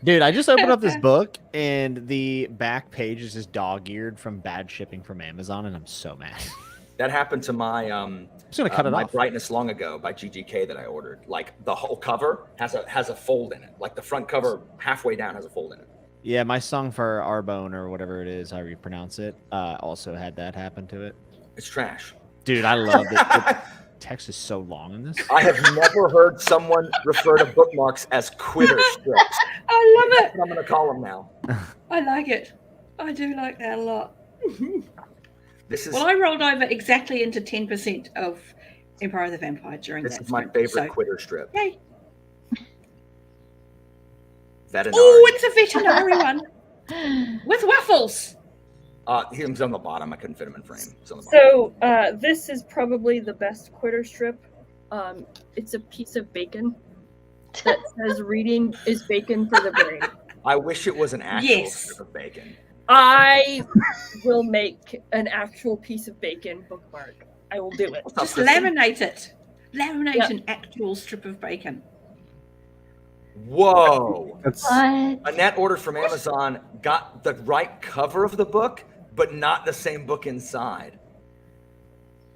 Dude, I just opened up this book and the back page is just dog-eared from bad shipping from Amazon, and I'm so mad. That happened to my I'm just gonna cut it my off. Brightness Long Ago by GGK that I ordered. Like the whole cover has a fold in it. Like the front cover halfway down has a fold in it. Yeah, my song for Arbone or whatever it is, however you pronounce it, also had that happen to it. It's trash. Dude, I love it. The text is so long in this. I have never heard someone refer to bookmarks as quitter strips. I love That's it. what I'm going to call them now. I like it. I do like that a lot. This is Well, I rolled over exactly into 10% of Empire of the Vampire during this that. is my sprint, favorite so- quitter strip. Yay. Veterinary. Oh, it's a veterinary one with waffles. He was on the bottom. I couldn't fit him in frame. It's on the bottom. So this is probably the best quitter strip. It's a piece of bacon that says "Reading is bacon for the brain." I wish it was an actual Yes. strip of bacon. I will make an actual piece of bacon bookmark. I will do it. What's up, Just Kristen? laminate it. Laminate Yeah. an actual strip of bacon. Whoa. What? Annette ordered from Amazon, got the right cover of the book, but not the same book inside.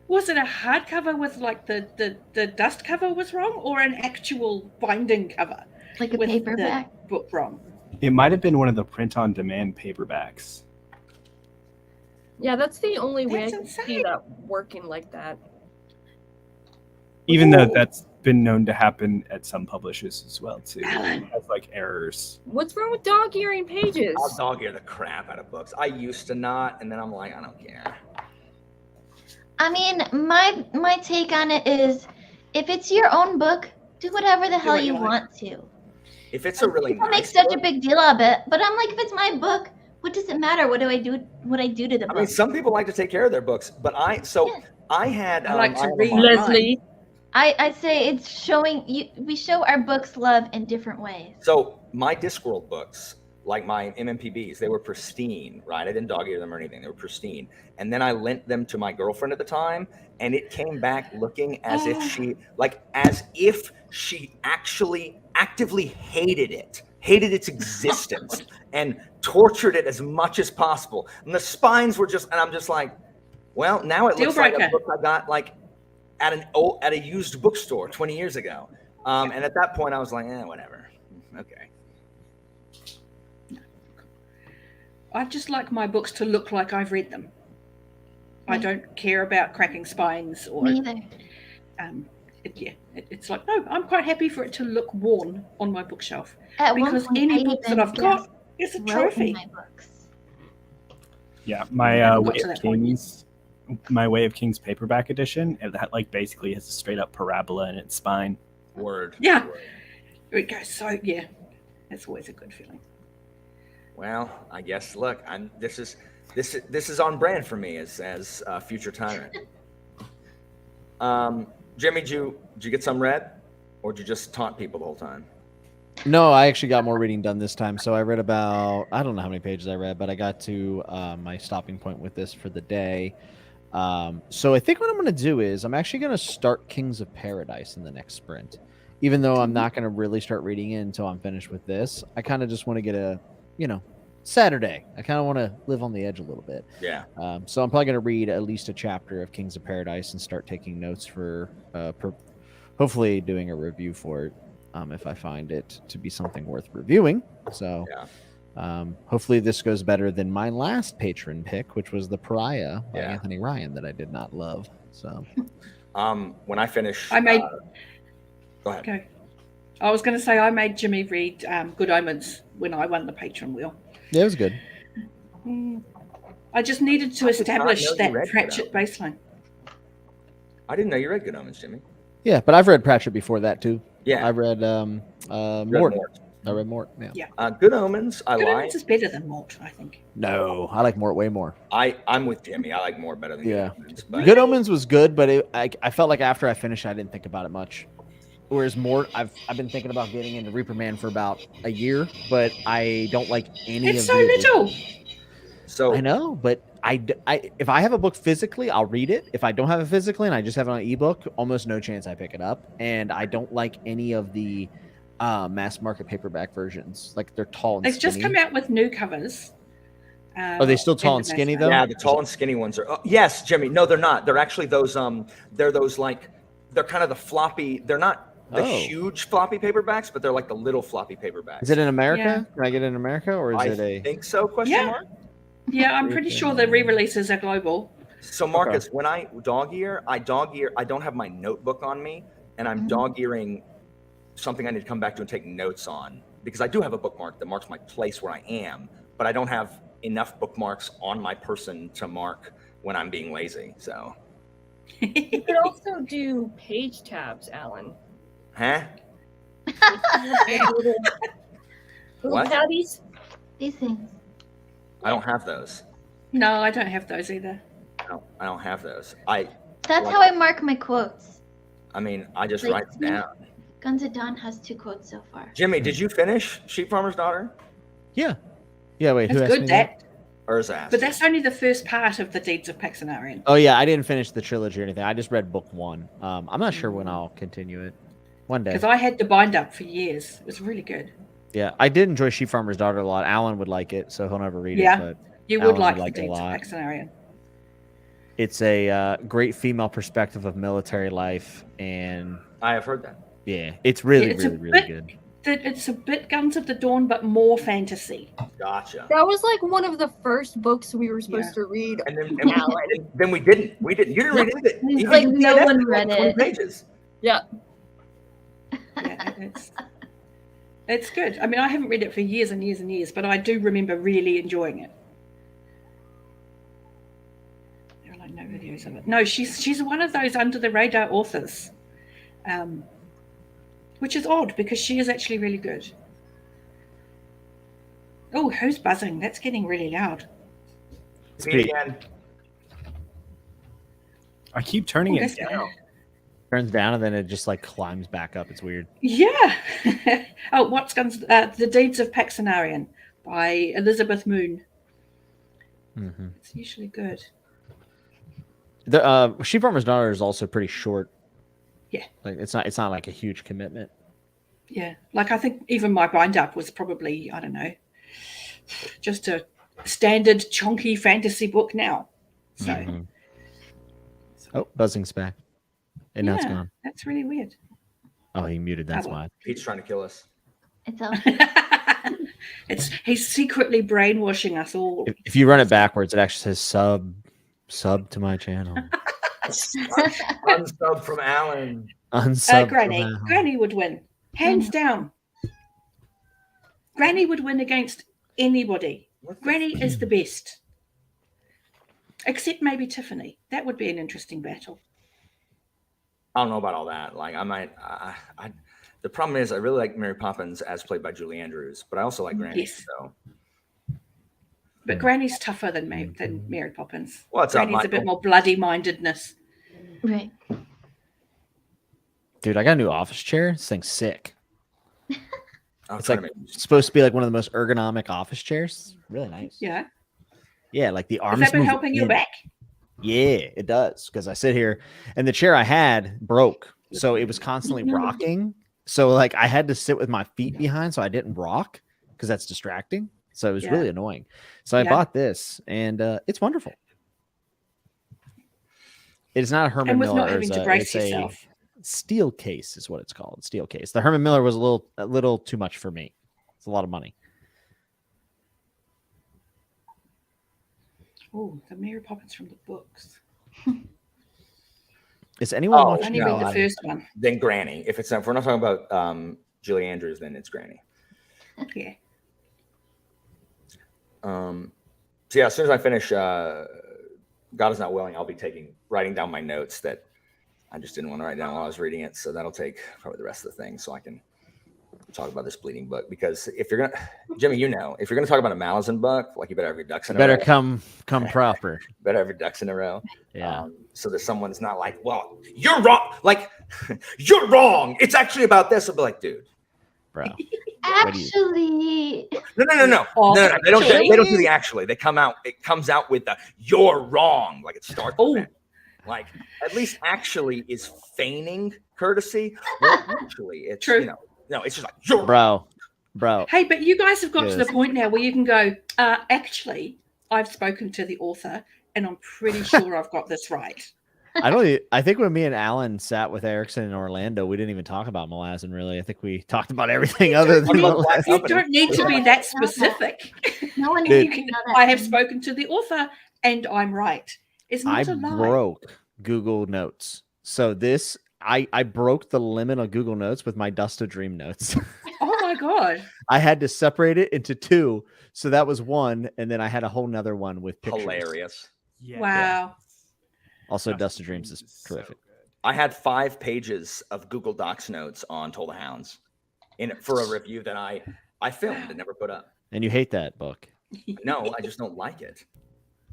Was it a hardcover with like the dust cover was wrong, or an actual binding cover Like a with paperback. the book wrong? It might have been one of the print-on-demand paperbacks. Yeah, that's the only way I That's can see insane. that working like that. Even though Ooh. that's been known to happen at some publishers as well too. Alan. As like errors. What's wrong with dog-earing pages? I'll dog ear the crap out of books. I used to not, and then I'm like, I don't care. I mean, my take on it is, if it's your own book, do whatever the hell what you you like. want to. If it's a really People make nice such book, a big deal of it, but I'm like, if it's my book, what does it matter? What do I do? What I do to the I book? mean, some people like to take care of their books, but I had. I like to have a read. mom- Leslie, I say it's showing you. We show our books love in different ways. So my Discworld books, like my MMPBs, they were pristine, right? I didn't dog ear them or anything. They were pristine. And then I lent them to my girlfriend at the time, and it came back looking as if she actually actively hated its existence, and tortured it as much as possible. And the spines were and I'm just like, well, now it Deal looks like a breaker. book I got like at a used bookstore 20 years ago. And at that point I was like, whatever. Okay. I just like my books to look like I've read them. I don't care about cracking spines or Me either. it's like, no, I'm quite happy for it to look worn on my bookshelf, At one because point, any I books that even I've got just is a wrote in trophy. my books. Yeah, my haven't got Way to of that point Kings, my Way of Kings paperback edition, it like basically has a straight up parabola in its spine. Word. Yeah. Word. It goes so, yeah, that's always a good feeling. Well, I guess look, this is on brand for me as future tyrant. Jimmy, did you get some read, or did you just taunt people the whole time? No, I actually got more reading done this time. So I read about, I don't know how many pages I read, but I got to my stopping point with this for the day. So I think what I'm going to do is I'm actually going to start Kings of Paradise in the next sprint. Even though I'm not going to really start reading it until I'm finished with this, I kind of just want to get a, Saturday. I kind of want to live on the edge a little bit. Yeah. So I'm probably going to read at least a chapter of Kings of Paradise and start taking notes for hopefully doing a review for it if I find it to be something worth reviewing. So hopefully this goes better than my last patron pick, which was The Pariah by Anthony Ryan that I did not love. So when I finish, I made. Go ahead. Okay. I was going to say I made Jimmy read Good Omens when I won the patron wheel. yeah, it was good. I just needed to I did not establish know you that read Good Pratchett baseline. I didn't know you read Good Omens, Jimmy. Yeah, but I've read Pratchett before that too. Yeah. I read Read Mort. Mort. I read Mort. Yeah. Yeah. Good Omens, I Good like. Omens is better than Mort, I think. No, I like Mort way more. I'm with Jimmy. I like Mort better than Yeah. Good Omens. But Good Omens was good, but I felt like after I finished, I didn't think about it much. Whereas Mort, I've been thinking about getting into Reaper Man for about a year, but I don't like any It's of so the little. So I know, but I if I have a book physically, I'll read it. If I don't have it physically and I just have it on ebook, almost no chance I pick it up. And I don't like any of the mass market paperback versions. Like they're tall and They've skinny. just come out with new covers. Are they still tall and skinny though? yeah, the tall and skinny ones are. Oh, yes, Jimmy. No, they're not. They're actually those. They're those like. They're kind of the floppy. They're not the huge floppy paperbacks, but they're like the little floppy paperbacks. Is it in America? Yeah. Can I get it in America, or is I it a? think so. Question mark. Yeah, I'm pretty sure the re-releases are global. So Marcus, when I dog ear, I don't have my notebook on me, and I'm dog earing something I need to come back to and take notes on, because I do have a bookmark that marks my place where I am, but I don't have enough bookmarks on my person to mark when I'm being lazy. So You could also do page tabs, Alan. huh? Little What? tabbies. These things. I don't have those. No, I don't have those either. I don't have those. That's how I mark my quotes. I mean, I just Like, write them down. Guns of Dawn has 2 quotes so far. Jimmy, did you finish Sheep Farmer's Daughter? Yeah. Wait, That's who asked me good, that? that. Or is that? But that's only the first part of the Deeds of Paxenarian. Oh yeah, I didn't finish the trilogy or anything. I just read book 1. I'm not sure when I'll continue it. One day. Because I had the bind up for years. It was really good. Yeah, I did enjoy Sheep Farmer's Daughter a lot. Alan would like it, so he'll never read Yeah. it. But You Alan would like would the it a Deeds of lot. Paxenarian. It's a great female perspective of military life, and I have heard that. yeah, it's really, Yeah, it's a really bit- good. It's a bit Guns of the Dawn, but more fantasy. Gotcha. That was like one of the first books we were supposed to read. And then, Alan. then we didn't. You didn't read it. It's You like didn't no read one it. read 20 it. pages. Yeah. Yeah, it's good. I mean, I haven't read it for years and years and years, but I do remember really enjoying it. There are like no videos of it. No, she's one of those under the radar authors, which is odd because she is actually really good. Oh, who's buzzing? That's getting really loud. Repeat again. I keep turning it that's down. Turns down and then it just like climbs back up. It's weird. Yeah. Oh, what's Guns? The Deeds of Paxenarian by Elizabeth Moon. Mm-hmm. It's usually good. The Sheep Farmer's Daughter is also pretty short. Yeah. Like it's not like a huge commitment. Yeah, like I think even my bind up was probably, I don't know, just a standard chunky fantasy book now. So Mhm. Oh, buzzing's back. And now it's yeah, gone. that's really weird. Oh, he muted. That's well. why. Pete's trying to kill us. It's all He's secretly brainwashing us all. If you run it backwards, it actually says sub to my channel. Unsub from Alan. Unsub. Granny. from Alan. Granny would win. Hands down. Granny would win against anybody. Granny is the best. Except maybe Tiffany. That would be an interesting battle. I don't know about all that. Like I might. The problem is I really like Mary Poppins as played by Julie Andrews, but I also like Granny. Yes. So But Granny's tougher than Mary Poppins. What's up, Granny's a bit Michael? more bloody mindedness. right. Dude, I got a new office chair. This thing's sick. I'm It's trying like to make- supposed to be like one of the most ergonomic office chairs. Really nice. Yeah. Yeah, like the Has arms. that been move helping your in. back? Yeah, it does. Because I sit here and the chair I had broke. So it was constantly rocking. So like I had to sit with my feet behind so I didn't rock because that's distracting. So it was Yeah. really annoying. So I Yeah. bought this and it's wonderful. It's not a Herman And with Miller. not having to brace it's yourself. a steel case is what it's called. Steel case. The Herman Miller was a little too much for me. It's a lot of money. Oh, the Mary Poppins from the books. Is anyone Oh, I watching? only no, read the I'm- first one. Then Granny. If we're not talking about Julie Andrews, then it's Granny. Yeah. So yeah, as soon as I finish God Is Not Willing, I'll be writing down my notes that I just didn't want to write down while I was reading it. So that'll take probably the rest of the thing so I can talk about this bleeding book, because if you're gonna, Jimmy, if you're gonna talk about a Malazan book, like you better have your ducks in a row. Better come proper. Better have your ducks in a row. Yeah. So that someone's not like, well, you're wrong. Like, you're wrong. It's actually about this. I'll be like, dude, bro. Actually, no. They don't do the actually. They come out. It comes out with the "you're wrong." Like it starts. With that. Like at least actually is feigning courtesy. Well, actually, it's True. No, it's just like you're bro. Hey, but you guys have got to the point now where you can go. Actually, I've spoken to the author, and I'm pretty sure I've got this right. I think when me and Alan sat with Erickson in Orlando, we didn't even talk about Malazan really. I think we talked about everything other than Malazan. You don't need to be that specific. no one Dude, needs to know that. I have spoken to the author, and I'm right. It's not a lie. Broke Google Notes. So I broke the limit on Google Notes with my Dust of Dream notes. Oh my God. I had to separate it into two. So that was one. And then I had a whole nother one with pictures. hilarious. Yeah. Wow. Also, Dust of Dreams is terrific. I had 5 pages of Google Docs notes on Toll the Hounds for a review that I filmed and never put up. And you hate that book. No, I just don't like it.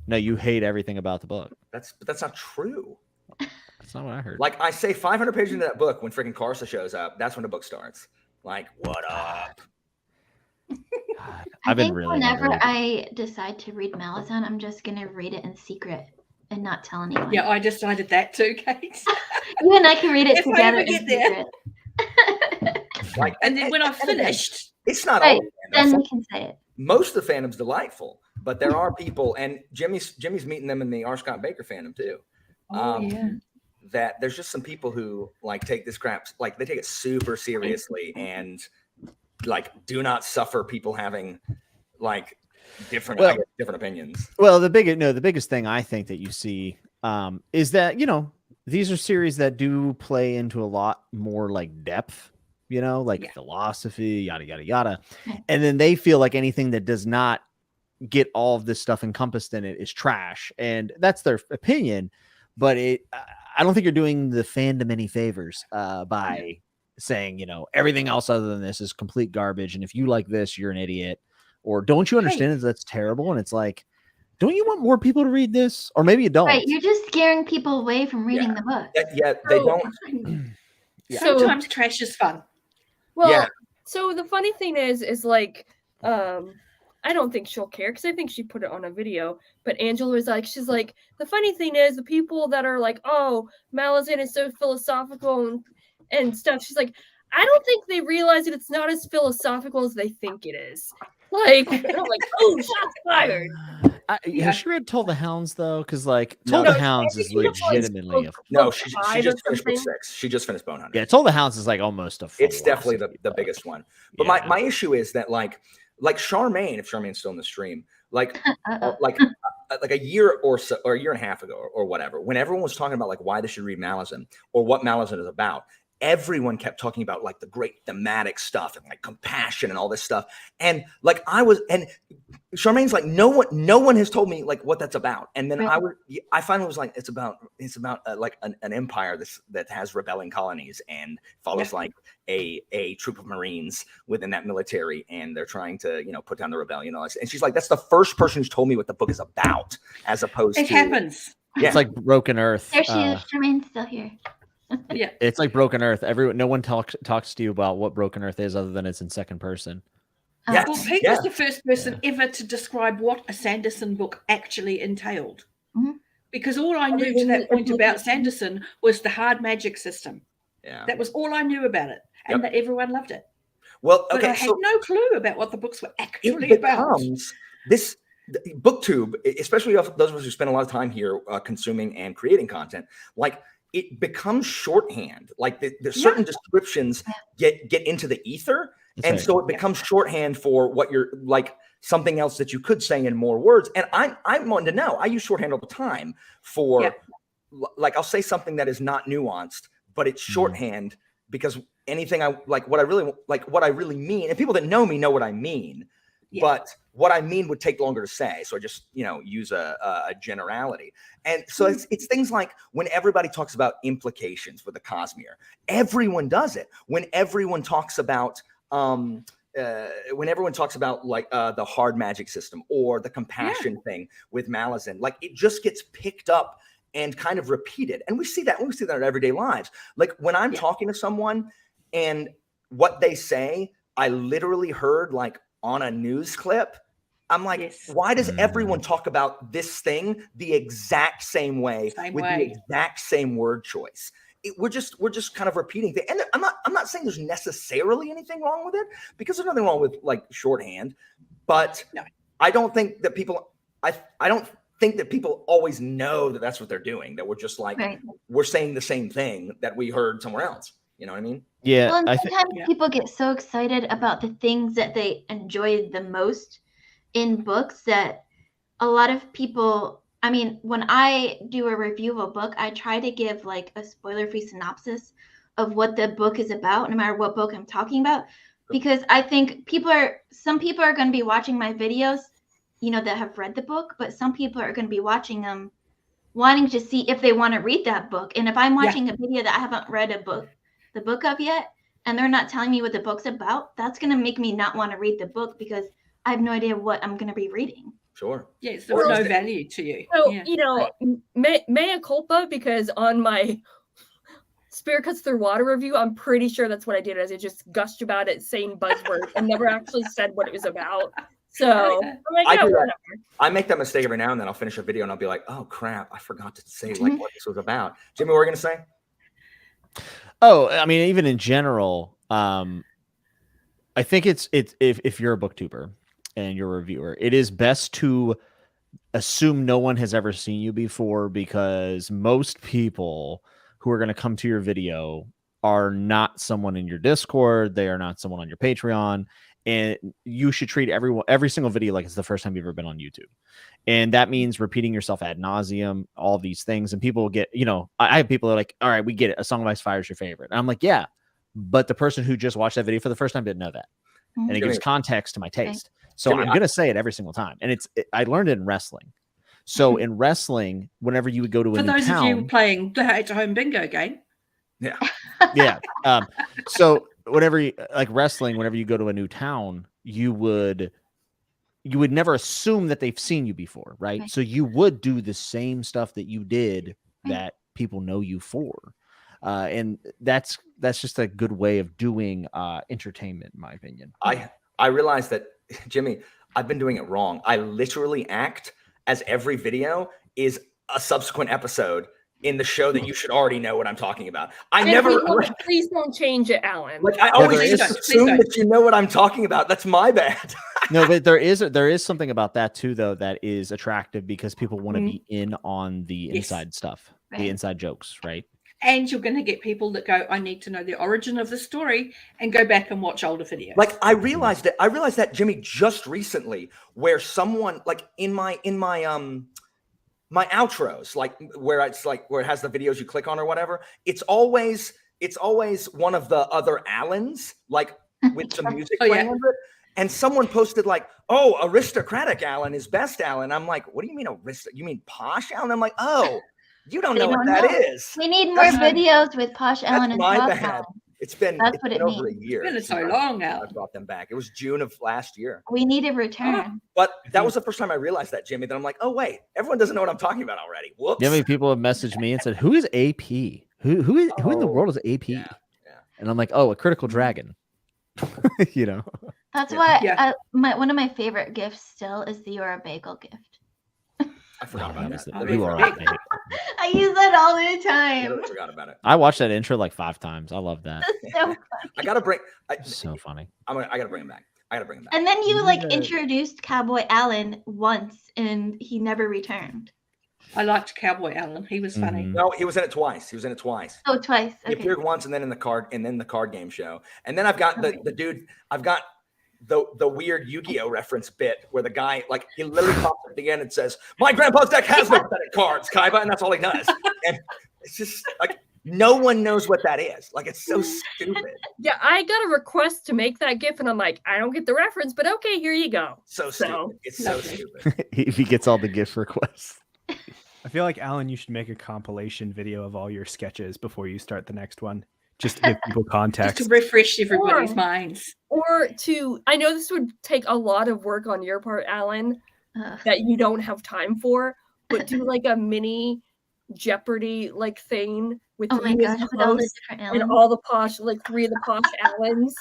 No, you hate everything about the book. But that's not true. That's not what I heard. Like I say 500 pages into that book, when freaking Carsa shows up, that's when the book starts. Like, what up? I've been think really whenever hungry. I decide to read Malazan, I'm just gonna read it in secret and not tell anyone. Yeah, I decided that too, Kate. You and I can read it If I together ever in get there. secret. Like, And then when I finished, it's not Right, all the then fandoms. we can say it. Most of the fandom's delightful, but there are people, and Jimmy's meeting them in the R. Scott Baker fandom too. That there's just some people who like take this crap, like they take it super seriously and like do not suffer people having like different opinions. Well, the biggest thing I think that you see is that, these are series that do play into a lot more like depth, like philosophy, yada, yada, yada. And then they feel like anything that does not get all of this stuff encompassed in it is trash. And that's their opinion. But I don't think you're doing the fandom any favors by saying, everything else other than this is complete garbage. And if you like this, you're an idiot. Or don't you understand that that's terrible? And it's like, don't you want more people to read this? Or maybe you don't. Right, you're just scaring people away from reading the book. Yeah, they don't. sometimes trash is fun. Well, so the funny thing is like, I don't think she'll care because I think she put it on a video. But Angela was like, she's like, the funny thing is the people that are like, oh, Malazan is so philosophical and stuff. She's like, I don't think they realize that it's not as philosophical as they think it is. Like, I'm like, oh, shots fired. Has she read Toll the Hounds though? Because Toll the Hounds is legitimately No, she just finished book 6. She just finished Bone Hunter. Yeah, Toll the Hounds is like almost a. It's definitely the biggest one. But my issue is that like Charmaine, if Charmaine's still in the stream, like a year or so, or a year and a half ago, or whatever, when everyone was talking about like why they should read Malazan or what Malazan is about, everyone kept talking about like the great thematic stuff and like compassion and all this stuff. And like and Charmaine's like, no one has told me like what that's about. And then I finally was like, it's about like an empire that has rebelling colonies and follows like a troop of Marines within that military, and they're trying to put down the rebellion. And she's like, that's the first person who's told me what the book is about, as opposed to it happens. Yeah. It's like Broken Earth. There she is. Charmaine's still here. Yeah, it's like Broken Earth. No one talks to you about what Broken Earth is, other than it's in second person. Yes. Well, Pete was the first person ever to describe what a Sanderson book actually entailed. Mm-hmm. Because all I knew to that point about Sanderson was the hard magic system. Yeah, that was all I knew about it, and that everyone loved it. Well, but I had no clue about what the books were actually about. This BookTube, especially those of us who spend a lot of time here consuming and creating content, like it becomes shorthand. Like there's certain descriptions get into the ether, so it becomes shorthand for what you're like, something else that you could say in more words. And I'm wanting to know. I use shorthand all the time for like I'll say something that is not nuanced, but it's shorthand because anything I like, what I really mean, and people that know me know what I mean. Yeah. But what I mean would take longer to say. So I just, use a generality. And so it's things like when everybody talks about implications with the Cosmere, everyone does it. When everyone talks about when everyone talks about like the hard magic system or the compassion thing with Malazan, like it just gets picked up and kind of repeated. And we see that in our everyday lives. Like when I'm talking to someone and what they say, I literally heard like on a news clip. I'm like, why does everyone talk about this thing the exact same way the exact same word choice? We're just kind of repeating things. And I'm not saying there's necessarily anything wrong with it, because there's nothing wrong with like shorthand, but I don't think that people I don't think that people always know that that's what they're doing, that we're just like we're saying the same thing that we heard somewhere else. You know what I mean? Yeah. Well, and sometimes people get so excited about the things that they enjoy the most in books that a lot of people, I mean, when I do a review of a book, I try to give like a spoiler-free synopsis of what the book is about, no matter what book I'm talking about, because I think some people are going to be watching my videos, you know, that have read the book, but some people are going to be watching them wanting to see if they want to read that book. And if I'm watching a video that I haven't read the book of yet, and they're not telling me what the book's about, that's going to make me not want to read the book because I have no idea what I'm going to be reading. Sure. Yes, there's no value to you. So, you know, mea culpa, because on my Spirit Cuts Through Water review, I'm pretty sure that's what I did, as I just gushed about it, saying buzzwords, and never actually said what it was about. So I'm like, I make that mistake every now and then. I'll finish a video and I'll be like, oh crap, I forgot to say like what this was about. Jimmy, what were you gonna say? Oh, I mean, even in general, I think it's if you're a booktuber and you're a reviewer, it is best to assume no one has ever seen you before, because most people who are going to come to your video are not someone in your Discord. They are not someone on your Patreon. And you should treat every single video like it's the first time you've ever been on YouTube. And that means repeating yourself ad nauseum, all these things. And people get, you know, I have people that are like, all right, we get it. A Song of Ice Fire is your favorite. And I'm like, yeah, but the person who just watched that video for the first time didn't know that. And it gives context to my taste. So I'm going to say it every single time. And I learned it in wrestling. So in wrestling, whenever you would go to a new town. For those of you playing the home bingo game. Yeah. Yeah. So whenever whenever you go to a new town, you would never assume that they've seen you before, right? So you would do the same stuff that you did that people know you for. And that's just a good way of doing entertainment, in my opinion. I realized that, Jimmy, I've been doing it wrong. I literally act as every video is a subsequent episode in the show that you should already know what I'm talking about. Please don't change it, Alan. Like I always assume that you know what I'm talking about. That's my bad. No, but there is something about that too, though, that is attractive, because people want to be in on the inside stuff, the inside jokes, right? And you're going to get people that go, I need to know the origin of the story, and go back and watch older videos. Like I realized that, Jimmy, just recently, where someone like in my my outros, like where it has the videos you click on or whatever, it's always one of the other Allens, like with some music playing under it. And someone posted like, oh, aristocratic Alan is best Alan. I'm like, what do you mean you mean posh Alan? I'm like, oh, you don't know what that is. We need more videos with posh Alan and my posh bad. Alan. It's been over a year. It's been so long now. I brought them back. It was June of last year. We need a return. But that was the first time I realized that, Jimmy, that I'm like, oh, wait, everyone doesn't know what I'm talking about already. Whoops. Yeah, many people have messaged me and said, who is AP? Who in the world is AP? Yeah. And I'm like, oh, a critical dragon. You know. That's why one of my favorite gifts still is the You're a Bagel gift. I forgot about that. I use that all the time. I forgot about it. I watched that intro like 5 times. I love that. That's so funny. I gotta bring. So funny. I gotta bring him back. And then you introduced Cowboy Alan once, and he never returned. I liked Cowboy Alan. He was funny. No, he was in it twice. Oh, twice. He appeared once, and then in the card game show. And then I've got the dude. I've got the weird Yu-Gi-Oh reference bit where the guy, like, he literally pops at the end and says, "My grandpa's deck has no pathetic cards, Kaiba," and that's all he does. And it's just like no one knows what that is. Like, it's so stupid. Yeah, I got a request to make that GIF, and I'm like, I don't get the reference, but okay, here you go. So stupid. It's so stupid. He gets all the GIF requests. I feel like, Alan, you should make a compilation video of all your sketches before you start the next one. just to give people Just context. to refresh everybody's Or- minds. Or to, I know this would take a lot of work on your part, Alan, that you don't have time for, but do like a mini Jeopardy like thing with Oh my you as gosh, with all the host different and Allens. all the posh, like 3 of the posh Allens.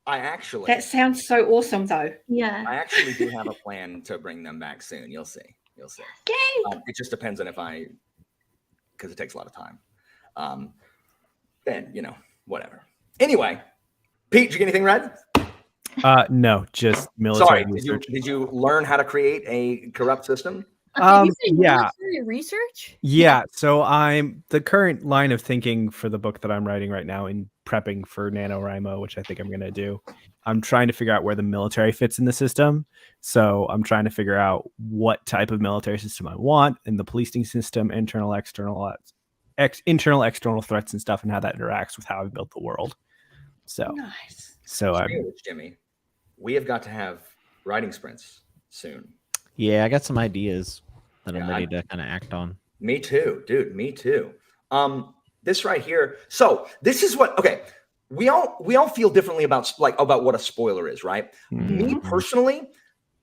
That sounds so awesome, though. Yeah. I actually do have a plan to bring them back soon. You'll see. Yay! It just depends on because it takes a lot of time. And whatever. Anyway, Pete, did you get anything read? No, just military Sorry, research. did you learn how to create a corrupt system? Did you say Yeah. military research? Yeah, so the current line of thinking for the book that I'm writing right now in prepping for NaNoWriMo, which I think I'm going to do. I'm trying to figure out where the military fits in the system. So I'm trying to figure out what type of military system I want in the policing system, internal, external threats and stuff, and how that interacts with how I built the world. So, Nice. Speaking of which, Jimmy, we have got to have writing sprints soon. Yeah, I got some ideas that I'm Yeah, ready to kind of act on. Me too, dude. Me too. This right here. So this is what. Okay, we all feel differently about what a spoiler is, right? Me personally,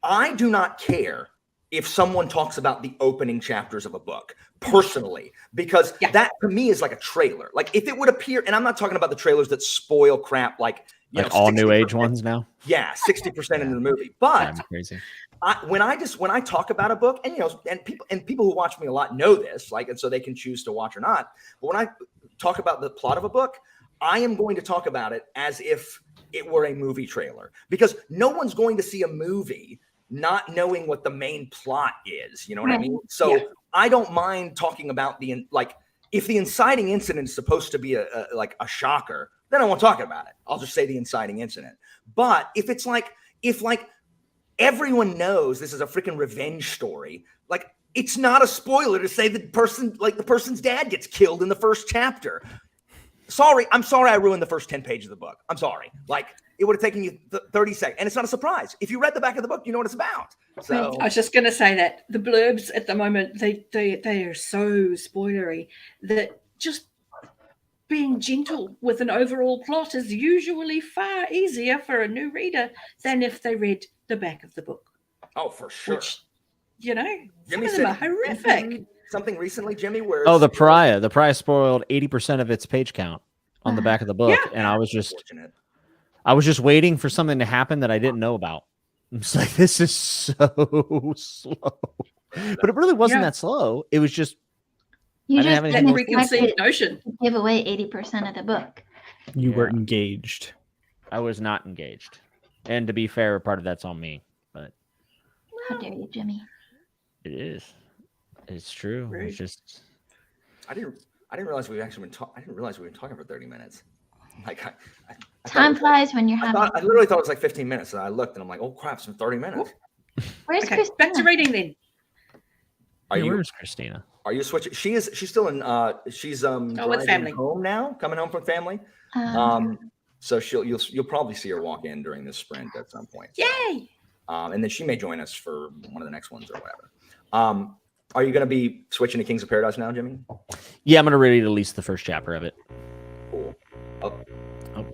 I do not care if someone talks about the opening chapters of a book personally, because that to me is like a trailer. Like if it would appear, and I'm not talking about the trailers that spoil crap, like all new age ones now. Yeah, 60% into the movie, but. I'm crazy. When I talk about a book, and people who watch me a lot know this, and so they can choose to watch or not. But when I talk about the plot of a book, I am going to talk about it as if it were a movie trailer, because no one's going to see a movie not knowing what the main plot is. You know what I mean? So I don't mind talking about if the inciting incident is supposed to be a shocker, then I won't talk about it. I'll just say the inciting incident. But if it's if everyone knows this is a freaking revenge story, it's not a spoiler to say the person's dad gets killed in the first chapter. I'm sorry I ruined the first 10 pages of the book. I'm sorry. It would have taken you 30 seconds. And it's not a surprise. If you read the back of the book, you know what it's about. So I was just going to say that the blurbs at the moment, they are so spoilery that just being gentle with an overall plot is usually far easier for a new reader than if they read the back of the book. Oh, for sure. Which, some Jimmy of them are horrific. Something recently, Jimmy, where the Pariah spoiled 80% of its page count on the back of the book, and I was just waiting for something to happen that I didn't know about. I'm just like, this is so slow, but it really wasn't that slow. It was just You just that didn't preconceived notion. give away 80% of the book. You were engaged. I was not engaged, and to be fair, part of that's on me. But how dare you, Jimmy? It is. It's true. Rude. It's just. I didn't realize we've actually been talking. I didn't realize we've been talking for 30 minutes. Time flies when you're having. I literally thought it was 15 minutes, and I looked, and I'm like, "Oh crap, it's been 30 minutes." Where's Okay, Christina? back to reading then. Where's Christina? Are you switching? She's still in. She's with driving family home now, coming home from family. So you'll probably see her walk in during this sprint at some point. So. Yay! And then she may join us for one of the next ones or whatever. Are you going to be switching to Kings of Paradise now, Jimmy? Yeah, I'm gonna read at least the first chapter of it. Cool.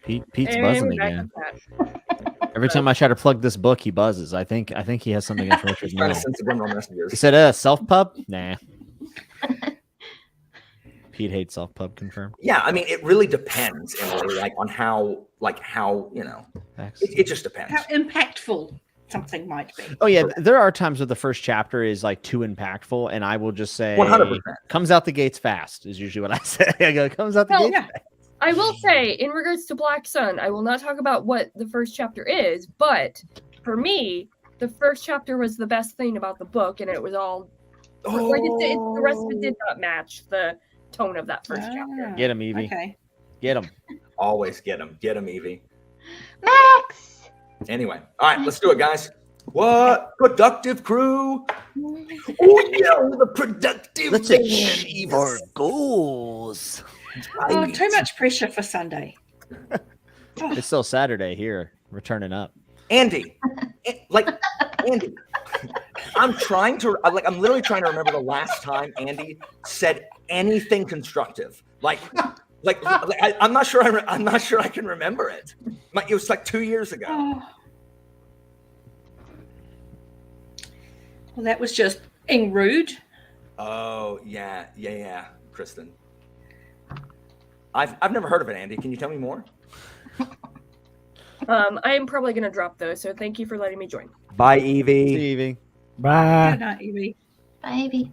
Pete's And buzzing back again. to that. Every time I try to plug this book, he buzzes. I think he has something else. He's trying to send subliminal messages. He said, self pub? Nah. Pete hates self pub, confirmed. Yeah, I mean, it really depends, Emily, on how it just depends. How impactful something might be. Oh yeah, there are times where the first chapter is too impactful, and I will just say 100%. Comes out the gates fast is usually what I say. I go, comes out the gates fast. I will say, in regards to Black Sun, I will not talk about what the first chapter is, but for me, the first chapter was the best thing about the book, and it was all the rest of it did not match the tone of that first chapter. Get him, Evie. Okay. Get him. Always get him, Evie. Max. Anyway, all right, let's do it, guys. What productive crew? Oh yeah, the productive. Let's achieve our goals. Oh, too much pressure for Sunday. It's still Saturday here. We're turning up. Andy, Andy. I'm trying to I'm literally trying to remember the last time Andy said anything constructive. I'm not sure. I'm not sure I can remember it. It was like 2 years ago. Oh. Well, that was just being rude. Oh yeah, Kristen. I've never heard of it, Andy. Can you tell me more? I am probably going to drop though, so thank you for letting me join. Bye, Evie. See you, Evie. Bye. Good night, Evie. Bye, Evie.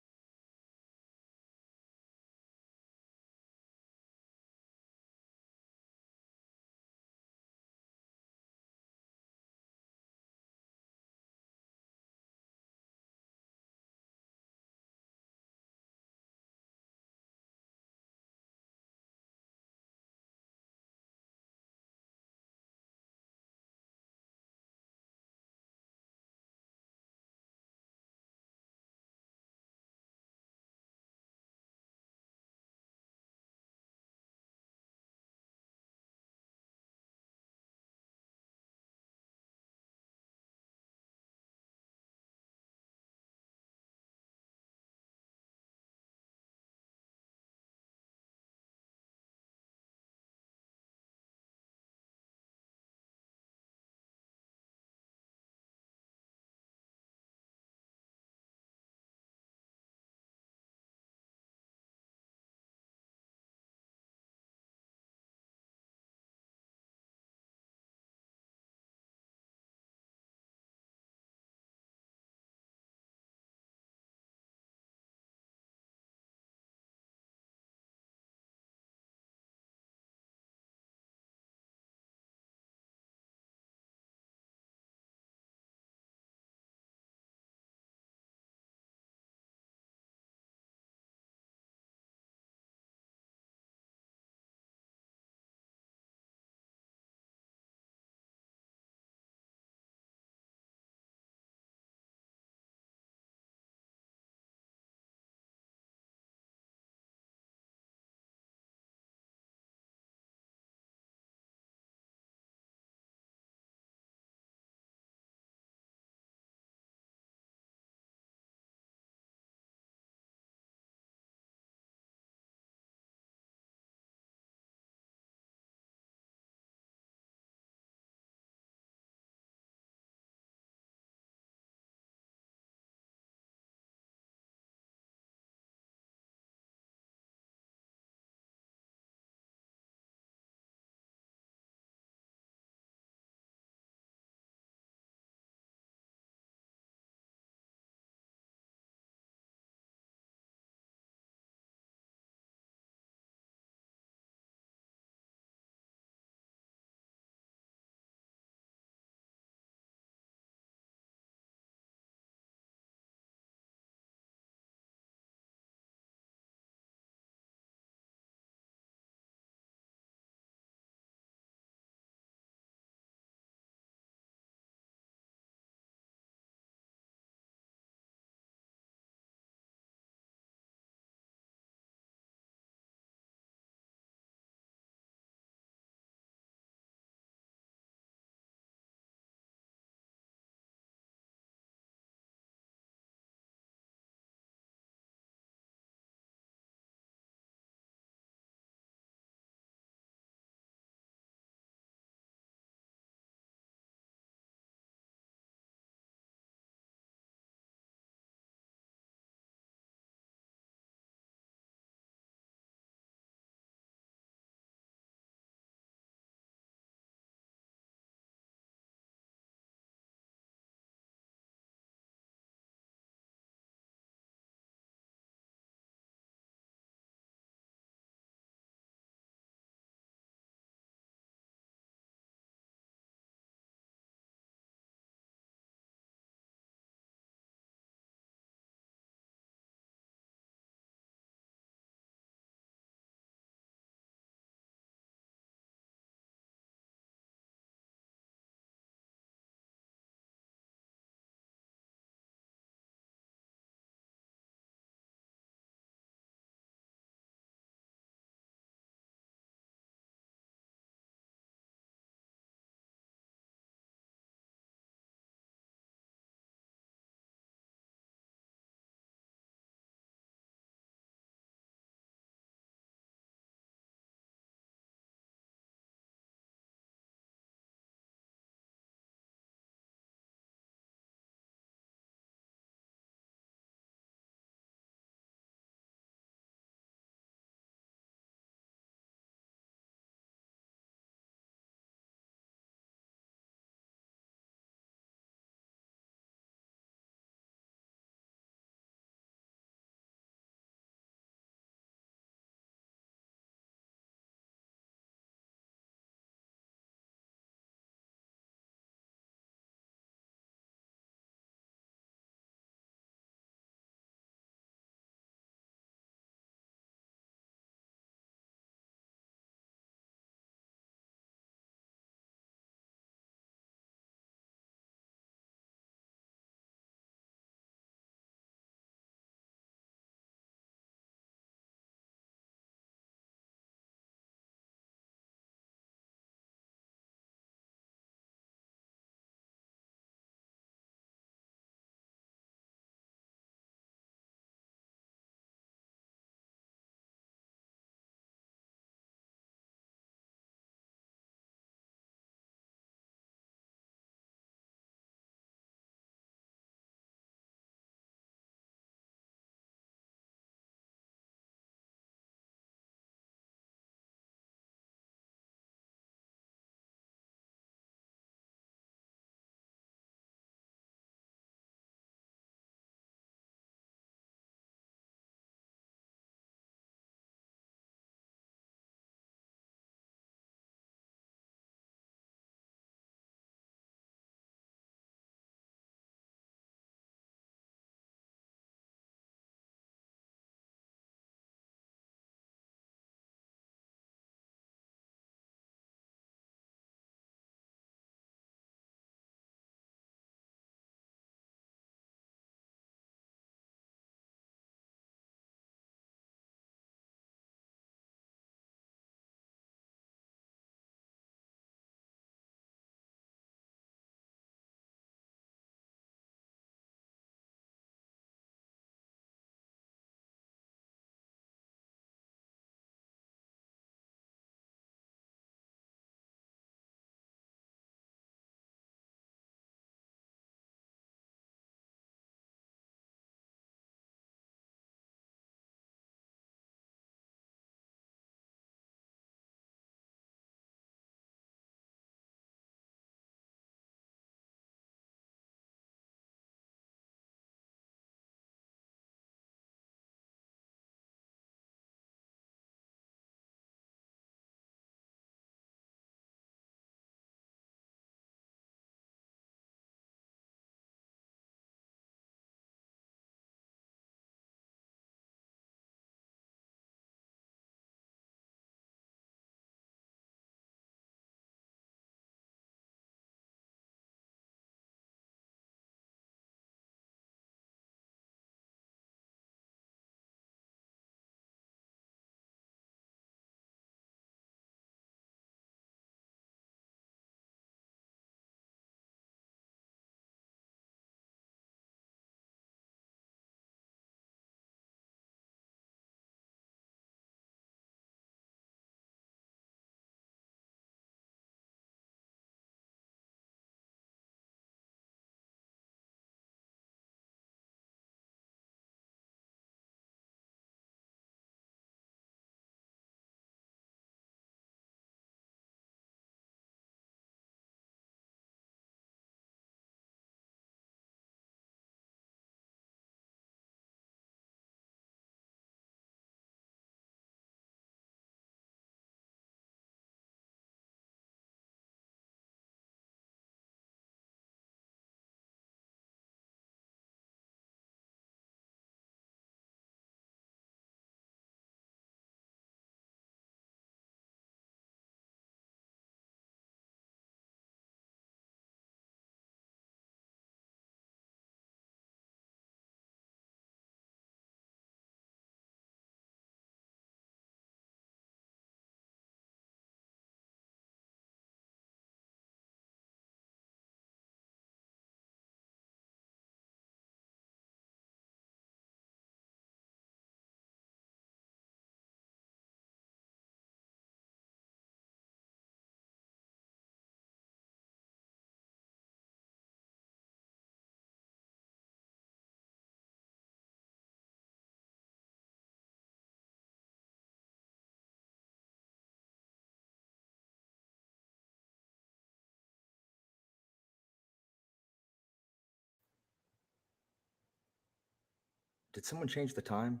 Did someone change the time?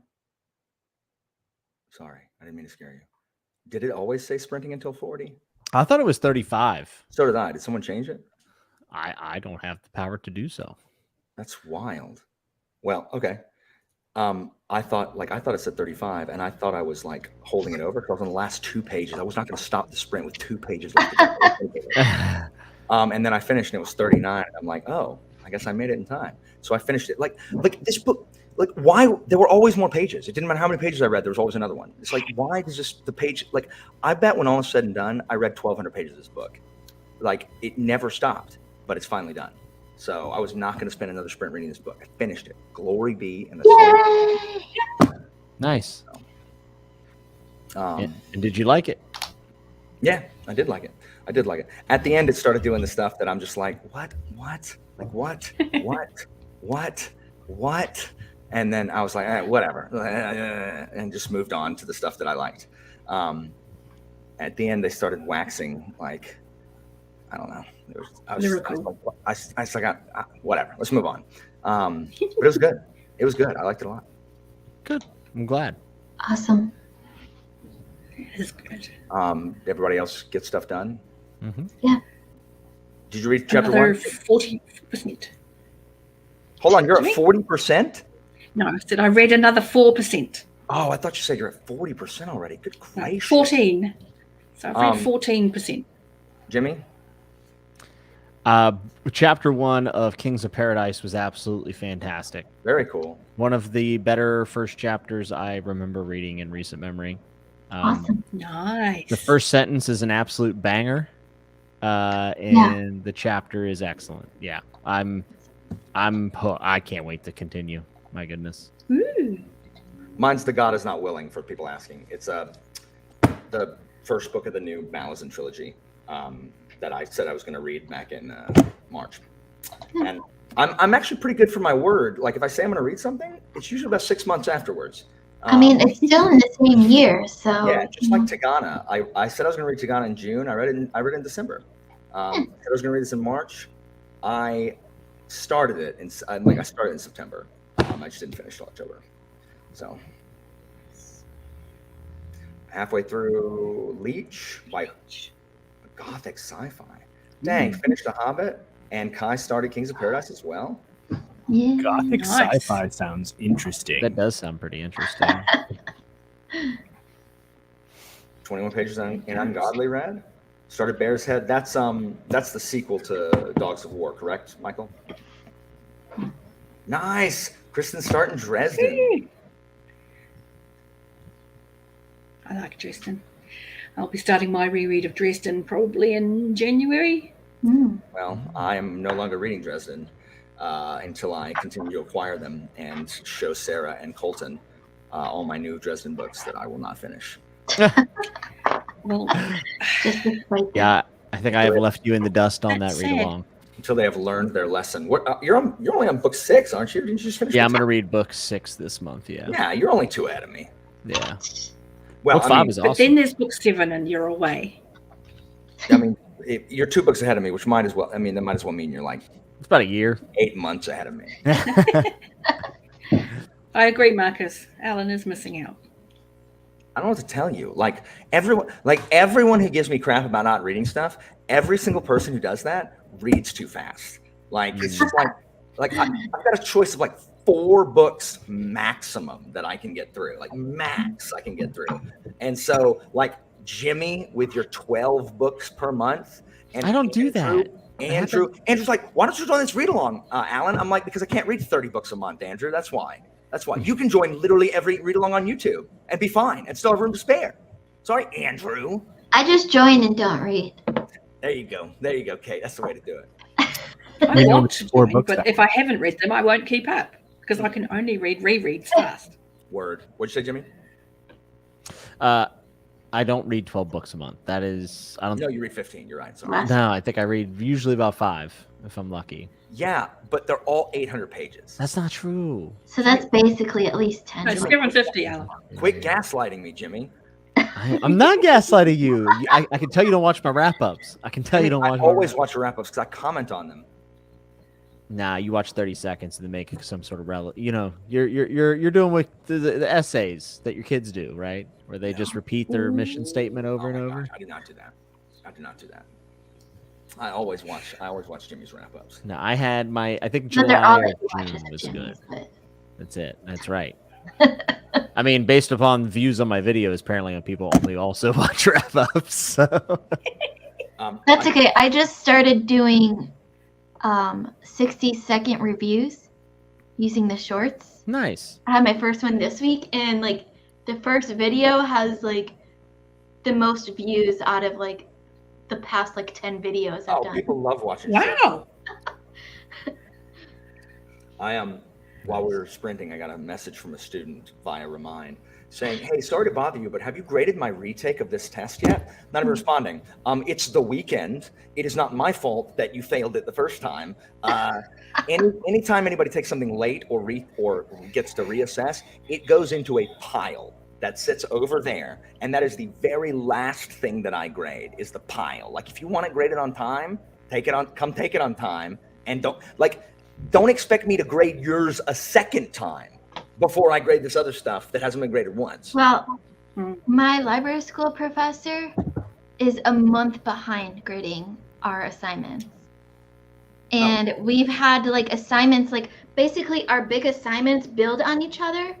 Sorry, I didn't mean to scare you. Did it always say sprinting until 40? I thought it was 35. So did I. Did someone change it? I don't have the power to do so. That's wild. Well, okay. I thought it said 35, and I thought I was like holding it over because I was on the last 2 pages. I was not going to stop the sprint with 2 pages left to go. And then I finished, and it was 39. I'm like, oh, I guess I made it in time. So I finished it. Like this book. Like, why? There were always more pages. It didn't matter how many pages I read. There was always another one. It's like, why does the page? Like, I bet when all is said and done, I read 1,200 pages of this book. Like, it never stopped, but it's finally done. So I was not going to spend another sprint reading this book. I finished it. Glory be in the Lord. Nice. So, and did you like it? Yeah, I did like it. At the end, it started doing the stuff that I'm just like, what? Like, what? And then I was like, whatever, and just moved on to the stuff that I liked. At the end, they started waxing, like, I don't know. I was like, whatever, let's move on. But it was good. It was good. I liked it a lot. Good. I'm glad. Awesome. It is good. Everybody else get stuff done? Mm-hmm. Yeah. Did you read chapter Another 1? 40%. Hold on, you're at 40%? No, I said I read another 4%. Oh, I thought you said you're at 40% already. Good No, gracious. 14. So I've read 14%. Jimmy? Chapter 1 of Kings of Paradise was absolutely fantastic. Very cool. One of the better first chapters I remember reading in recent memory. Awesome. Nice. The first sentence is an absolute banger, and the chapter is excellent. Yeah, I can't wait to continue. My goodness. Ooh. Mine's The God Is Not Willing, for people asking. It's the first book of the new Malazan trilogy that I said I was going to read back in March. And I'm actually pretty good for my word. Like, if I say I'm going to read something, it's usually about 6 months afterwards. I mean, it's still in the same year, so Yeah, just like Tagana. I said I was going to read Tagana in June. I read it in December. I said I was going to read this in March. I started it in September. I just didn't finish till October. So halfway through Leech by Gothic Sci-Fi. Dang, finished The Hobbit, and Kai started Kings of Paradise as well. yeah. Gothic Nice. sci-fi sounds interesting. That does sound pretty interesting. 21 pages in Ungodly Red. Started Bear's Head. That's the sequel to Dogs of War, correct, Michael? Nice. Kristen's starting Dresden. I like Dresden. I'll be starting my reread of Dresden probably in January. Mm. Well, I am no longer reading Dresden until I continue to acquire them and show Sarah and Colton all my new Dresden books that I will not finish. Well, Just despite Yeah, I think I have left you in the dust on that That's read sad. along. Until they have learned their lesson. What you're only on book 6, aren't you? Didn't you just finish? Yeah, book I'm gonna read book 6 this month. Yeah, Yeah, you're only 2 ahead of me. yeah. Well, Book 5 is but awesome. then there's book 7 and you're away. You're 2 books ahead of me, which might as well. That might as well mean you're like It's about a year. 8 months ahead of me. I agree, Marcus. Alan is missing out. I don't know what to tell you. Like everyone who gives me crap about not reading stuff, every single person who does that reads too fast. Like, it's just like I've got a choice of like 4 books maximum that I can get through. Like, max I can get through. And so, like, Jimmy with your 12 books per month. And I don't do that. Andrew's like, why don't you join this read along, Alan? I'm like, because I can't read 30 books a month, Andrew. That's why. You can join literally every read along on YouTube and be fine and still have room to spare. Sorry, Andrew. I just join and don't read. There you go, Kate. That's the way to do it. I Maybe want only to 4 join, books but that if I haven't read them, I won't keep up because I can only read rereads fast. Word. What'd you say, Jimmy? I don't read 12 books a month. That is, I don't. No, you read 15. You're right. Sorry. Wow. No, I think I read usually about 5 if I'm lucky. Yeah, but they're all 800 pages. That's not true. So that's basically at least 10. No, 750, Alan. Quit gaslighting me, Jimmy. I'm not gaslighting you. I can tell you don't watch my wrap ups. I can tell you don't watch. I always watch your wrap-ups because I comment on them. Nah, you watch 30 seconds and then make some sort of you're doing with the essays that your kids do, right? Where they just repeat their mission statement over and over. Gosh, I do not do that. I always watch Jimmy's wrap-ups. No, I think No, they're July all or like watches June of was Jimmy's, good. but That's it. That's right. I mean, based upon views on my videos, apparently people only also watch wrap-ups. So. That's okay. I just started doing 60-second reviews using the shorts. Nice. I had my first one this week, and like the first video has like the most views out of like the past like 10 videos I've done. People love watching. Wow. While we were sprinting, I got a message from a student via Remind saying, "Hey, sorry to bother you, but have you graded my retake of this test yet?" Not even responding. It's the weekend. It is not my fault that you failed it the first time. Anytime anybody takes something late or gets to reassess, it goes into a pile that sits over there, and that is the very last thing that I grade is the pile. Like, if you want it graded on time, come take it on time, and don't expect me to grade yours a second time before I grade this other stuff that hasn't been graded once. Well, my library school professor is a month behind grading our assignments. And we've had like assignments, like basically our big assignments build on each other.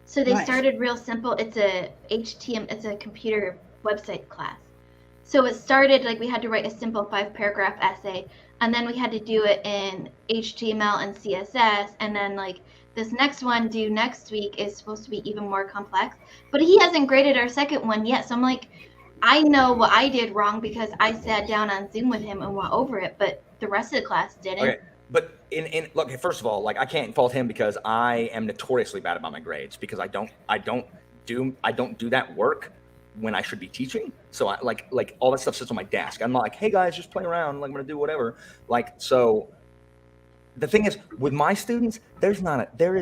So they started real simple. It's it's a computer website class. So it started like we had to write a simple 5-paragraph essay, and then we had to do it in HTML and CSS, and then like this next one due next week is supposed to be even more complex. But he hasn't graded our second one yet, so I'm like, I know what I did wrong because I sat down on Zoom with him and went over it, but the rest of the class didn't. Okay, but look, first of all, like I can't fault him because I am notoriously bad about my grades because I don't do that work when I should be teaching. So I like all that stuff sits on my desk. I'm not like, hey guys, just play around. Like I'm gonna do whatever. Like, so the thing is with my students, there is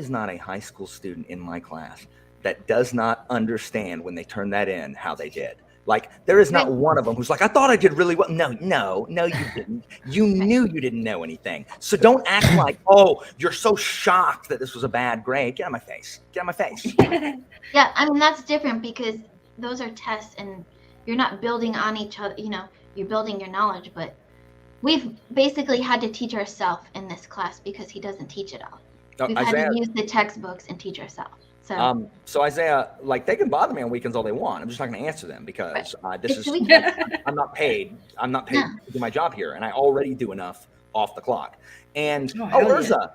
not a high school student in my class that does not understand when they turn that in how they did. Like, there is not one of them who's like, I thought I did really well. No, you didn't. You knew you didn't know anything. So don't act like, oh, you're so shocked that this was a bad grade. Get out of my face. Yeah, I mean, that's different because those are tests and you're not building on each other. You know, you're building your knowledge, but we've basically had to teach ourselves in this class because he doesn't teach it all. We've had to use the textbooks and teach ourselves. So Isaiah, like they can bother me on weekends all they want. I'm just not going to answer them because I'm not paid. I'm not paid to do my job here, and I already do enough off the clock. And Urza,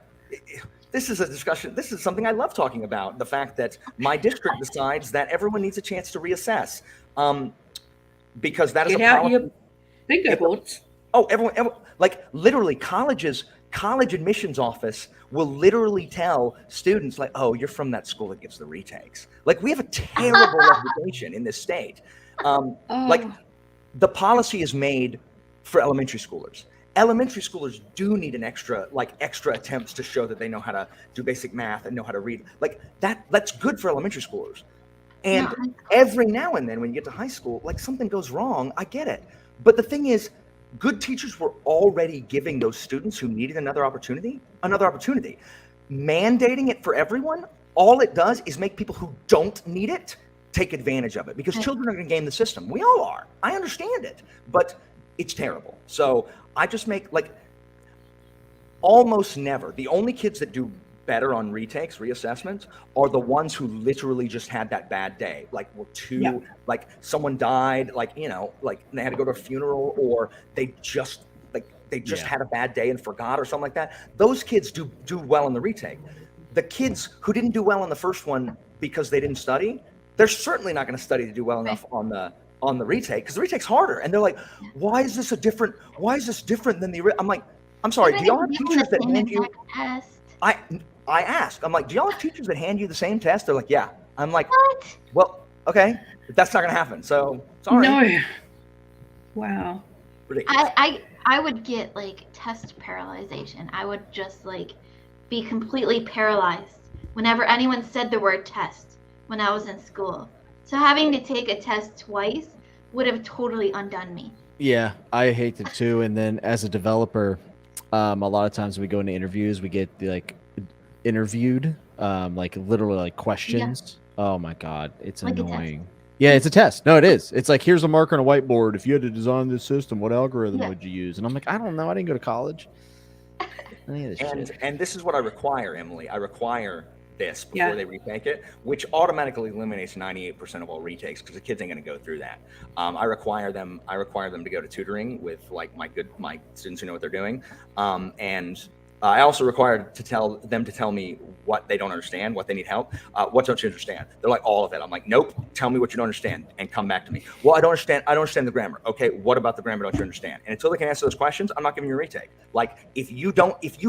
this is a discussion. This is something I love talking about. The fact that my district decides that everyone needs a chance to reassess, because that is a policy. Your bingo boards. Oh, everyone, like literally college admissions office will literally tell students like, oh, you're from that school that gives the retakes. Like, we have a terrible reputation in this state. Like, the policy is made for elementary schoolers. Elementary schoolers do need an extra attempts to show that they know how to do basic math and know how to read. Like, that's good for elementary schoolers. And every now and then when you get to high school, like something goes wrong, I get it. But the thing is, good teachers were already giving those students who needed another opportunity. Mandating it for everyone, all it does is make people who don't need it take advantage of it because children are going to game the system. We all are. I understand it, but it's terrible. So I just make almost never. The only kids that do better on reassessments are the ones who literally just had that bad day, like like someone died, like they had to go to a funeral, or they just had a bad day and forgot or something like that. Those kids do well in the retake. The kids who didn't do well in the first one because they didn't study, they're certainly not going to study to do well enough on the retake, because the retake's harder. And they're like, why is this different than the I'm like, I'm sorry, do y'all have teachers that hand you I ask, I'm like, do y'all have teachers that hand you the same test? They're like, yeah. I'm like, what? Well, okay, but that's not going to happen. So sorry. No. Wow. Ridiculous. I would get like test paralyzation. I would just like be completely paralyzed whenever anyone said the word test when I was in school. So having to take a test twice would have totally undone me. Yeah, I hate it too. And then as a developer, A lot of times when we go into interviews, we get interviewed, literally questions. Yeah. Oh my God, it's annoying. Yeah, it's a test. No, it is. It's like, here's a marker on a whiteboard. If you had to design this system, what algorithm would you use? And I'm like, I don't know. I didn't go to college. And this is what I require, Emily. I require this before they retake it, which automatically eliminates 98% of all retakes because the kids ain't going to go through that. I require them to go to tutoring with my students who know what they're doing, and I also require them to tell me what they don't understand, what they need help. What don't you understand? They're like, all of it. I'm like, nope. Tell me what you don't understand and come back to me. Well, I don't understand the grammar. Okay, what about the grammar don't you understand? And until they can answer those questions, I'm not giving you a retake. Like, if you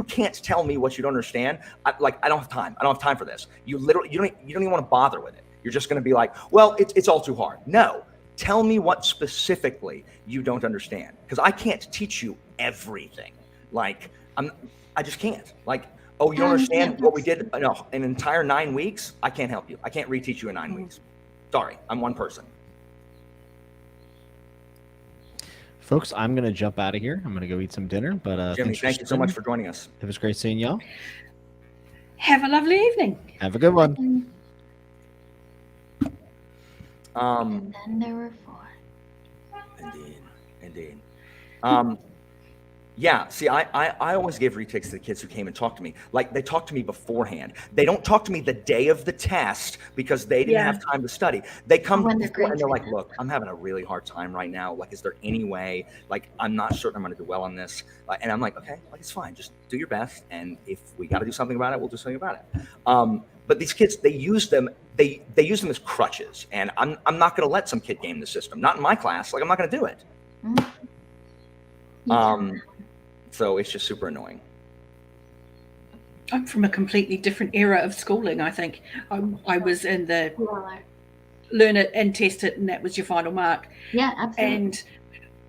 can't tell me what you don't understand, I don't have time. I don't have time for this. You don't even want to bother with it. You're just going to be like, well, it's all too hard. No, tell me what specifically you don't understand, because I can't teach you everything. I just can't. Oh, you don't understand what we did? No, an entire 9 weeks? I can't help you. I can't reteach you in 9 weeks. Sorry, I'm one person. Folks, I'm going to jump out of here. I'm going to go eat some dinner. But Jimmy, thank you so much for joining us. It was great seeing y'all. Have a lovely evening. Have a good one. And then there were 4. Indeed. Yeah, see, I always give retakes to the kids who came and talked to me. They talk to me beforehand. They don't talk to me the day of the test because they didn't have time to study. They come before and they're like, look, I'm having a really hard time right now. Is there any way? I'm not certain I'm going to do well on this. And I'm like, okay, it's fine. Just do your best. And if we got to do something about it, we'll do something about it. But these kids, they use them as crutches. And I'm not going to let some kid game the system. Not in my class. I'm not going to do it. So it's just super annoying. I'm from a completely different era of schooling, I think. I was in the learn it and test it, and that was your final mark. Yeah, absolutely.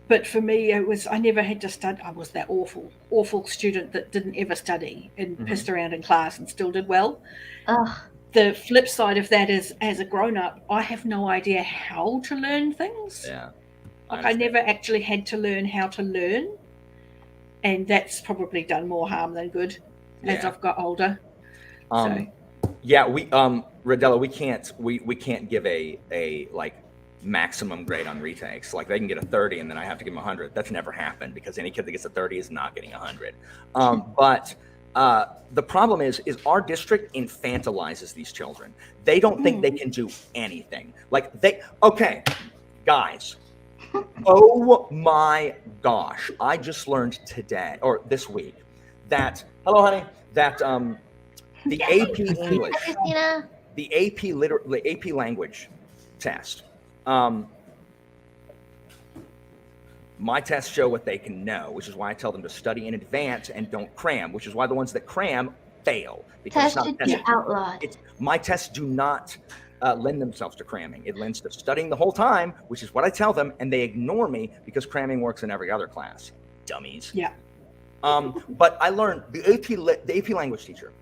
But for me, I never had to study. I was that awful student that didn't ever study and pissed around in class and still did well. Ugh. The flip side of that is, as a grown-up, I have no idea how to learn things. Yeah. I never actually had to learn how to learn. And that's probably done more harm than good as I've got older. Yeah, we Rodella, we can't give a maximum grade on retakes. They can get a 30 and then I have to give them 100. That's never happened because any kid that gets a 30 is not getting 100. But the problem is our district infantilizes these children. They don't think they can do anything. Okay, guys. Oh my gosh. I just learned today or this week that, hello honey, that the AP English, the AP language test, my tests show what they can know, which is why I tell them to study in advance and don't cram, which is why the ones that cram fail. Because tests should be outlawed. My tests do not lend themselves to cramming. It lends to studying the whole time, which is what I tell them, and they ignore me because cramming works in every other class. Dummies. Yeah. But I learned the AP language teacher,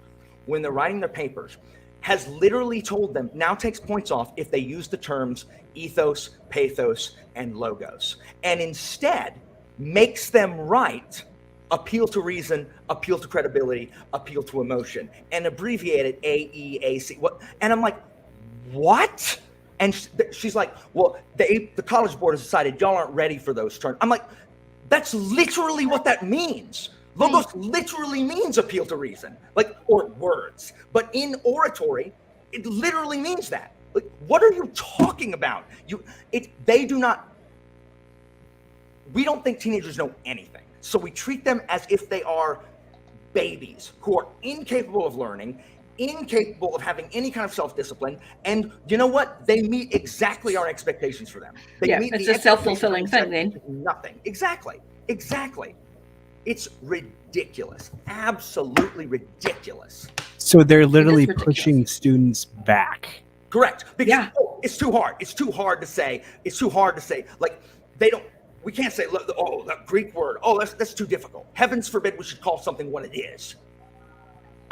when they're writing their papers, has literally told them now takes points off if they use the terms ethos, pathos, and logos, and instead makes them write appeal to reason, appeal to credibility, appeal to emotion, and abbreviate it AEAC. What? And I'm like, what? And she's like, well, the College Board has decided y'all aren't ready for those terms. I'm like, that's literally what that means. Logos literally means appeal to reason, or words. But in oratory, it literally means that. What are you talking about? We don't think teenagers know anything. So we treat them as if they are babies who are incapable of learning, incapable of having any kind of self-discipline, and you know what? They meet exactly our expectations for them. It's a self-fulfilling thing then. Nothing. Exactly. It's ridiculous. Absolutely ridiculous. So they're literally pushing students back. Correct. Because it's too hard. It's too hard to say. We can't say, that Greek word. Oh, that's too difficult. Heavens forbid we should call something what it is.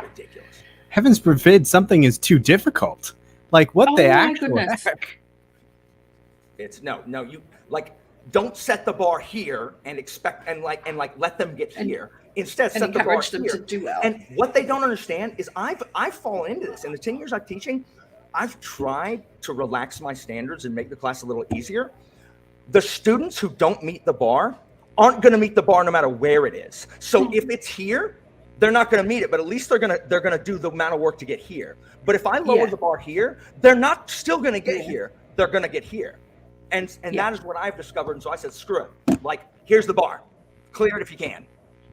Ridiculous. Heavens forbid something is too difficult. What the actual heck? It's you don't set the bar here and expect and let them get here. Instead, And set the bar encourage them here. to do well. And what they don't understand is I've fallen into this. In the 10 years I'm teaching, I've tried to relax my standards and make the class a little easier. The students who don't meet the bar aren't going to meet the bar no matter where it is. So if it's here, they're not going to meet it, but at least they're going to do the amount of work to get here. But if I lower the bar here, they're not still going to get here. They're going to get here. And that is what I've discovered. And so I said, screw it. Like, here's the bar. Clear it if you can.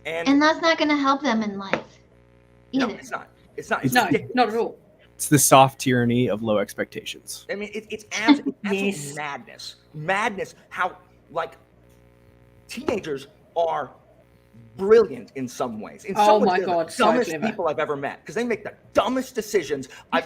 And that's not going to help them in life either. No, it's not. It's not. It's No, ridiculous. not at all. It's the soft tyranny of low expectations. I mean, it's absolute Yes. madness. Madness. How, like, teenagers are brilliant in some ways. In some ways, they're God, the so dumbest clever. people I've ever met because they make the dumbest decisions. Like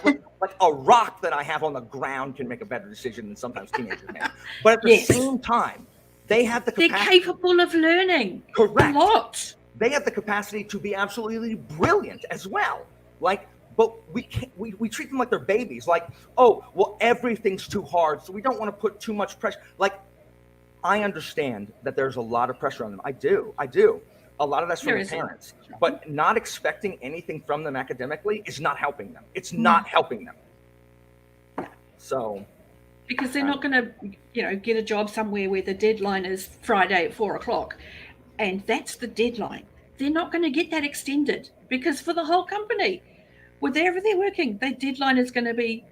a rock that I have on the ground can make a better decision than sometimes teenagers make. But at the same time, they have the They're capacity. capable of learning. Correct. A lot. They have the capacity to be absolutely brilliant as well. Like, but we can't, we treat them like they're babies. Like, oh, well, everything's too hard, so we don't want to put too much pressure. Like, I understand that there's a lot of pressure on them. I do. A lot of that's from There the is. parents. But not expecting anything from them academically is not helping them. It's not helping them. So. Because they're not going to, get a job somewhere where the deadline is Friday at 4:00, and that's the deadline. They're not going to get that extended because for the whole company, wherever they're working, their deadline is going to be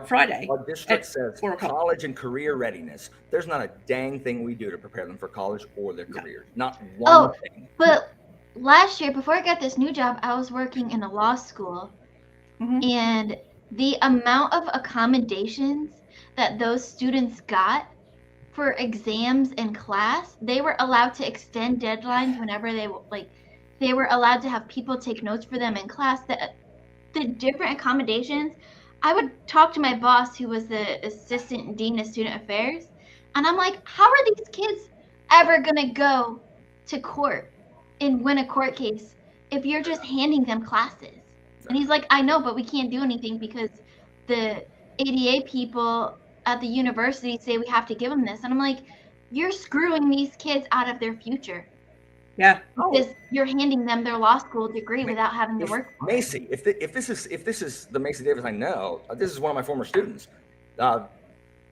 Friday. Our district at says 4:00. college and career readiness. There's not a dang thing we do to prepare them for college or their careers. Not one thing. But last year, before I got this new job, I was working in a law school, and the amount of accommodations that those students got for exams in class, they were allowed to extend deadlines whenever they were allowed to have people take notes for them in class. The different accommodations, I would talk to my boss, who was the assistant dean of student affairs, and I'm like, how are these kids ever gonna go to court and win a court case if you're just handing them classes? And he's like, I know, but we can't do anything because the ADA people at the university say we have to give them this. And I'm like, you're screwing these kids out of their future. Yeah. Because you're handing them their law school degree without having to work for it. Macy, if this is the Macy Davis I know, this is one of my former students.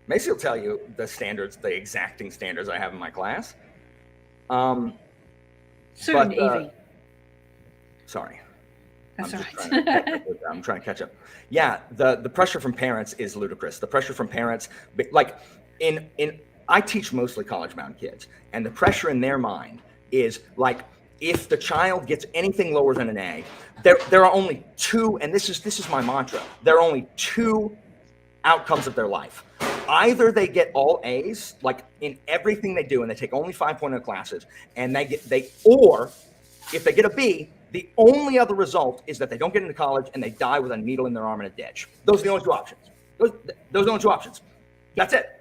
Macy will tell you the standards, the exacting standards I have in my class. Soon, Evie. Sorry. That's I'm right. I'm trying to catch up. Yeah, the pressure from parents is ludicrous. The pressure from parents, like I teach mostly college-bound kids, and the pressure in their mind is like, if the child gets anything lower than an A, there are only two, and this is my mantra. There are only two outcomes of their life. Either they get all A's, like in everything they do, and they take only 5.0 classes, and or if they get a B, the only other result is that they don't get into college and they die with a needle in their arm in a ditch. Those are the only two options. Those are the only two options. That's it.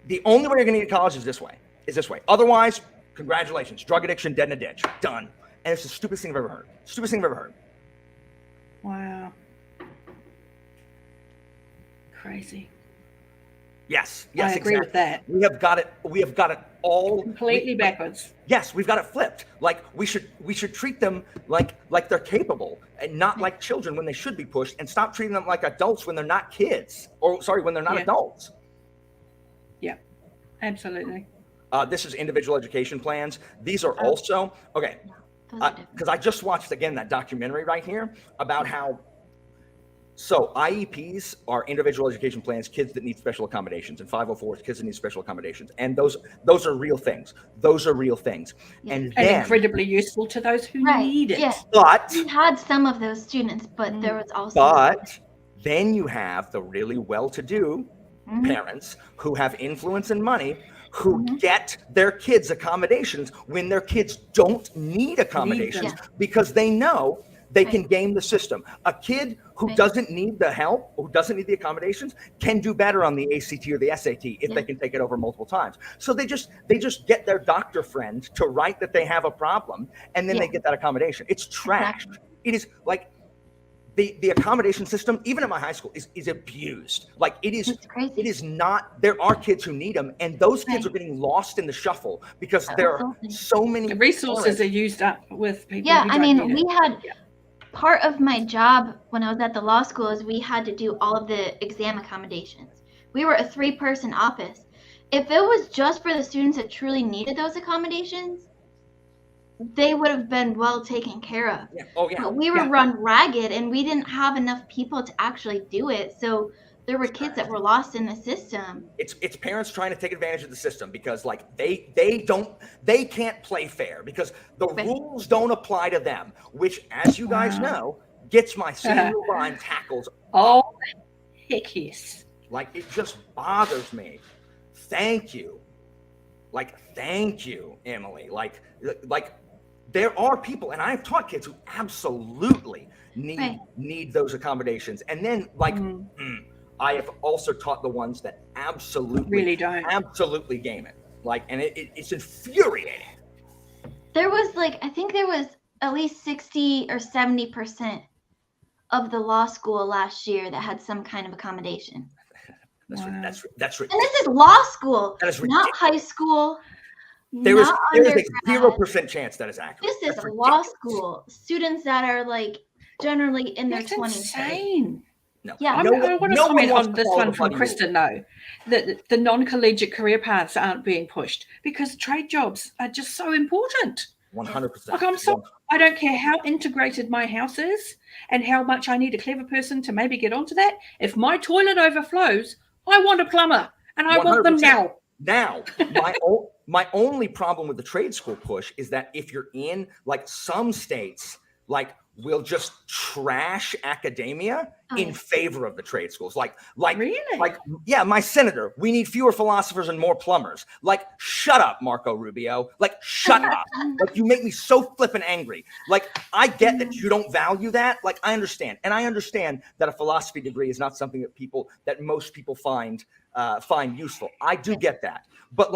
The only way you're going to get into college is this way. Otherwise, congratulations. Drug addiction, dead in a ditch. Done. And it's the stupidest thing I've ever heard. Stupidest thing I've ever heard. Wow. Crazy. Yes, I agree with that. We have got it all Completely backwards. Yes, we've got it flipped. Like we should treat them like they're capable and not like children when they should be pushed, and stop treating them like adults when they're not kids, when they're not adults. Yeah, absolutely. This is individual education plans. These are also okay. Because I just watched again that documentary right here about how. So IEPs are individual education plans, kids that need special accommodations, and 504s, kids that need special accommodations. And those are real things. Those are real things. Yeah. And incredibly useful to those who need it. Yeah. But we had some of those students, but there was also. But then you have the really well-to-do parents who have influence and money who get their kids accommodations when their kids don't need accommodations because they know they can game the system. A kid who doesn't need the help, who doesn't need the accommodations, can do better on the ACT or the SAT if they can take it over multiple times. So they just get their doctor friend to write that they have a problem, and then they get that accommodation. It's trash. It is like the accommodation system, even at my high school, is abused. Like it is. It's crazy. It is not. There are kids who need them, and those kids Right. are getting lost in the shuffle because there are Absolutely. so many The resources are used up with people. Yeah, who I don't mean, need we it. had part of my job when I was at the law school is we had to do all of the exam accommodations. We were a 3-person office. If it was just for the students that truly needed those accommodations, they would have been well taken care of. Yeah. Oh yeah. But we were Yeah. run ragged and we didn't have enough people to actually do it. So there were kids that were lost in the system. It's parents trying to take advantage of the system because like they can't play fair because the Right. rules don't apply to them, which, as you guys know, gets my senior line tackles. Oh, heck yes. Like it just bothers me. Thank you. Thank you, Emily. Like there are people, and I've taught kids who absolutely need those accommodations. And then I have also taught the ones that absolutely Really don't. absolutely game it. And it's infuriating. There was I think there was at least 60 or 70% of the law school last year that had some kind of accommodation. That's Wow. that's And this is law school, That is not ridiculous. high school. There is not a undergrad. 0% chance that is accurate. This is That's law ridiculous. school. Students that are generally in their That's 20s. insane. No. Yeah. I No want one- to no one comment wants on to this follow one the from bloody Kristen, though, that the non-collegiate career paths aren't being pushed because trade jobs are just so important. 100%. Like, I'm sorry, I don't care how integrated my house is and how much I need a clever person to maybe get onto that. If my toilet overflows, I want a plumber, and I want them 100%. now. Now, my only problem with the trade school push is that if you're in some states will just trash academia in favor of the trade schools. Really? Yeah, my senator, we need fewer philosophers and more plumbers. Shut up, Marco Rubio. Shut up. You make me so flippin' angry. I get that you don't value that. I understand. And I understand that a philosophy degree is not something that most people find useful. I do get that. But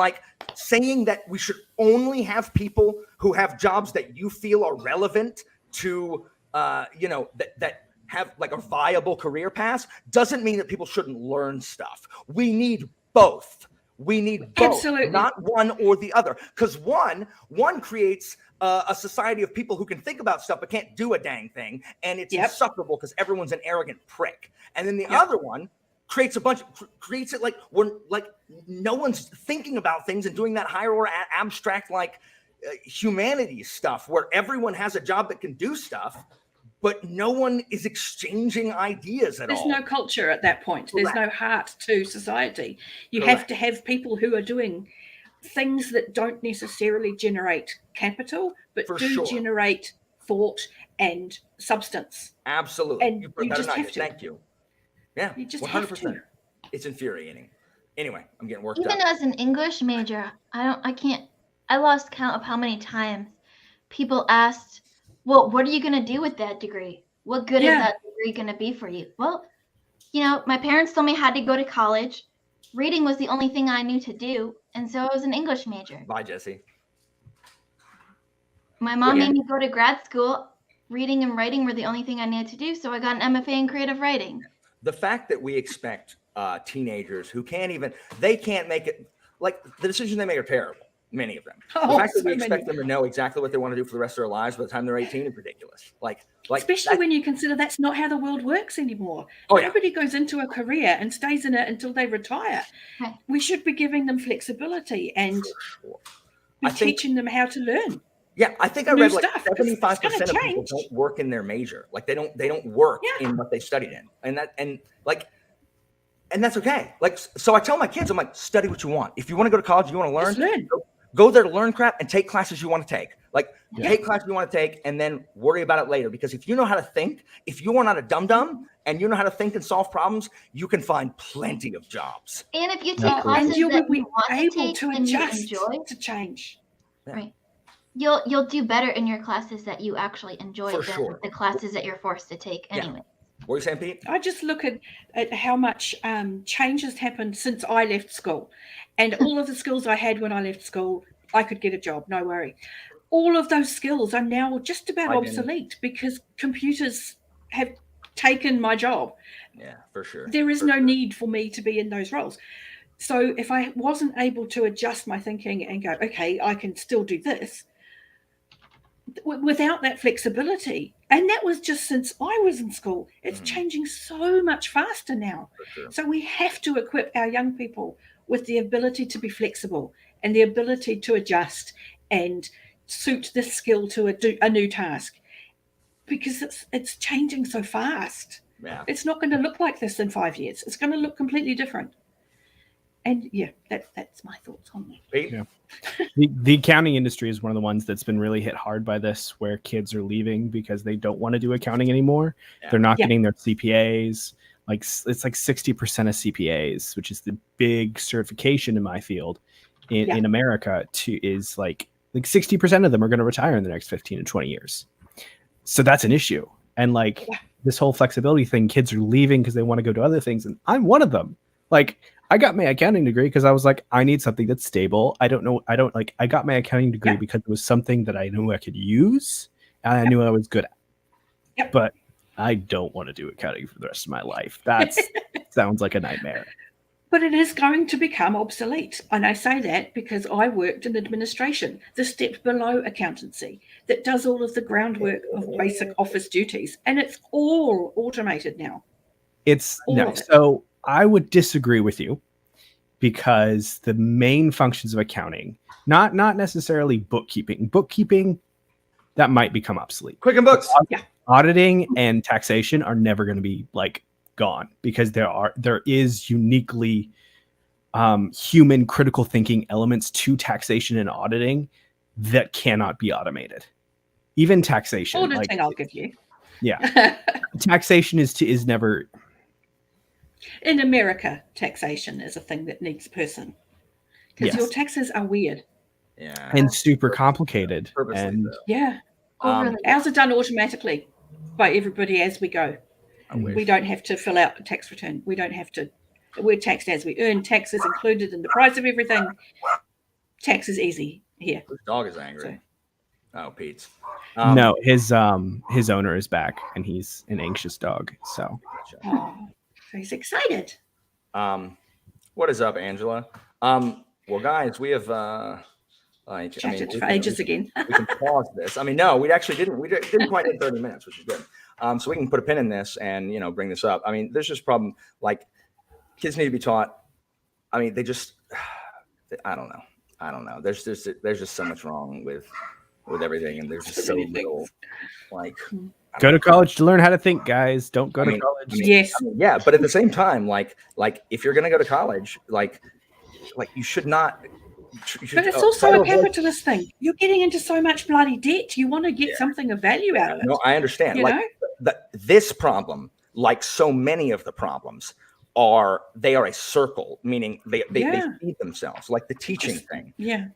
saying that we should only have people who have jobs that you feel are relevant to that have a viable career path doesn't mean that people shouldn't learn stuff. We need both. Absolutely. Not one or the other, because one creates a society of people who can think about stuff but can't do a dang thing, and it's insufferable because everyone's an arrogant prick. And then the other one creates it when no one's thinking about things and doing that higher or abstract humanities stuff where everyone has a job that can do stuff, but no one is exchanging ideas at all. There's no culture at that point. Correct. There's no heart to society. You Correct. have to have people who are doing things that don't necessarily generate capital, but generate thought and substance. Absolutely. And you put you that just in have idea. to. Thank you. Yeah, You just 100%. have to. It's infuriating. Anyway, I'm getting worked Even up. as an English major, I lost count of how many times people asked, well, what are you going to do with that degree? What good is that degree going to be for you? Well, my parents told me I had to go to college. Reading was the only thing I knew to do. And so I was an English major. Bye, Jesse. My mom made me go to grad school. Reading and writing were the only thing I needed to do. So I got an MFA in creative writing. The fact that we expect teenagers who can't make it, the decisions they make are terrible. Many of them. The fact that we expect them to know exactly what they want to do for the rest of their lives by the time they're 18 is ridiculous. Especially when you consider that's not how the world works anymore. Nobody goes into a career and stays in it until they retire. Right. We should be giving them flexibility and teaching them how to learn. Yeah, I think I read 75% 75% of people don't work in their major. They don't work in what they studied in, and that's okay. So I tell my kids, I'm study what you want. If you want to go to college, you want to learn. Go there to learn crap and take classes you want to take. Take classes you want to take and then worry about it later. Because if you know how to think, if you are not a dum-dum and you know how to think and solve problems, you can find plenty of jobs. And if you take classes you that will you be want to able take to and you adjust enjoy, to change. right? You'll do better in your classes that you actually enjoy than the classes that you're forced to take anyway. What are you saying, Pete? I just look at how much change has happened since I left school, and all of the skills I had when I left school, I could get a job, no worry. All of those skills are now just about obsolete because computers have taken my job. Yeah, for sure. There is no need for me to be in those roles. So if I wasn't able to adjust my thinking and go, okay, I can still do this, without that flexibility, and that was just since I was in school, it's changing so much faster now. Sure. So we have to equip our young people with the ability to be flexible and the ability to adjust and suit this skill to a new task, because it's changing so fast. Yeah. It's not going to look like this in 5 years. It's going to look completely different. And yeah, that's my thoughts on that. Yeah. The accounting industry is one of the ones that's been really hit hard by this, where kids are leaving because they don't want to do accounting anymore. Yeah. They're not getting their CPAs. Like it's like 60% of CPAs, which is the big certification in my field in America, is like 60% of them are going to retire in the next 15 to 20 years. So that's an issue. And this whole flexibility thing, kids are leaving because they want to go to other things. And I'm one of them. Like, I got my accounting degree because I was like, I need something that's stable. I got my accounting degree because it was something that I knew I could use and I knew I was good at. Yep. But I don't want to do accounting for the rest of my life. That sounds like a nightmare. But it is going to become obsolete. And I say that because I worked in administration, the step below accountancy, that does all of the groundwork of basic office duties. And it's all automated now. So I would disagree with you, because the main functions of accounting, not necessarily bookkeeping, that might become obsolete. Quicken books. Auditing and taxation are never going to be gone, because there is uniquely human critical thinking elements to taxation and auditing that cannot be automated. Even taxation. Auditing, I'll give you. Yeah. Taxation is never. In America, taxation is a thing that needs a person, because your taxes are weird. Yeah. And super complicated. And ours are done automatically by everybody as we go. We don't have to fill out a tax return. We don't have to. We're taxed as we earn. Taxes included in the price of everything. Tax is easy here. This dog is angry. Oh, Pete's. No, his owner is back, and he's an anxious dog. So. He's excited. What is up, Angela? Well, guys, we have chatted for ages again. We can pause this. No, we actually didn't. We didn't quite hit 30 minutes, which is good. So we can put a pin in this and bring this up. There's just problem. Kids need to be taught. They just. I don't know. There's just so much wrong with everything, and there's just so little Go to college to learn how to think, guys. Don't go to college. Yes. Yeah, but at the same time, if you're going to go to college, you should not. But it's also a capitalist thing. You're getting into so much bloody debt. You want to get something of value out of it. No, I understand. This problem, like so many of the problems, are a circle, meaning they feed themselves. Like the teaching thing. Yeah.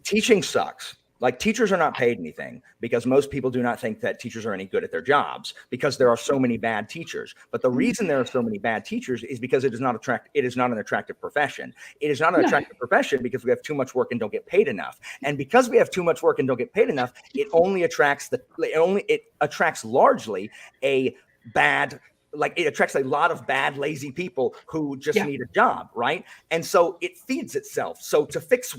Teaching sucks. Teachers are not paid anything, because most people do not think that teachers are any good at their jobs, because there are so many bad teachers. But the reason there are so many bad teachers is because it is not an attractive profession. It is not an attractive profession because we have too much work and don't get paid enough. And because we have too much work and don't get paid enough, it attracts largely a bad. It attracts a lot of bad, lazy people who just need a job, right? And so it feeds itself. So to fix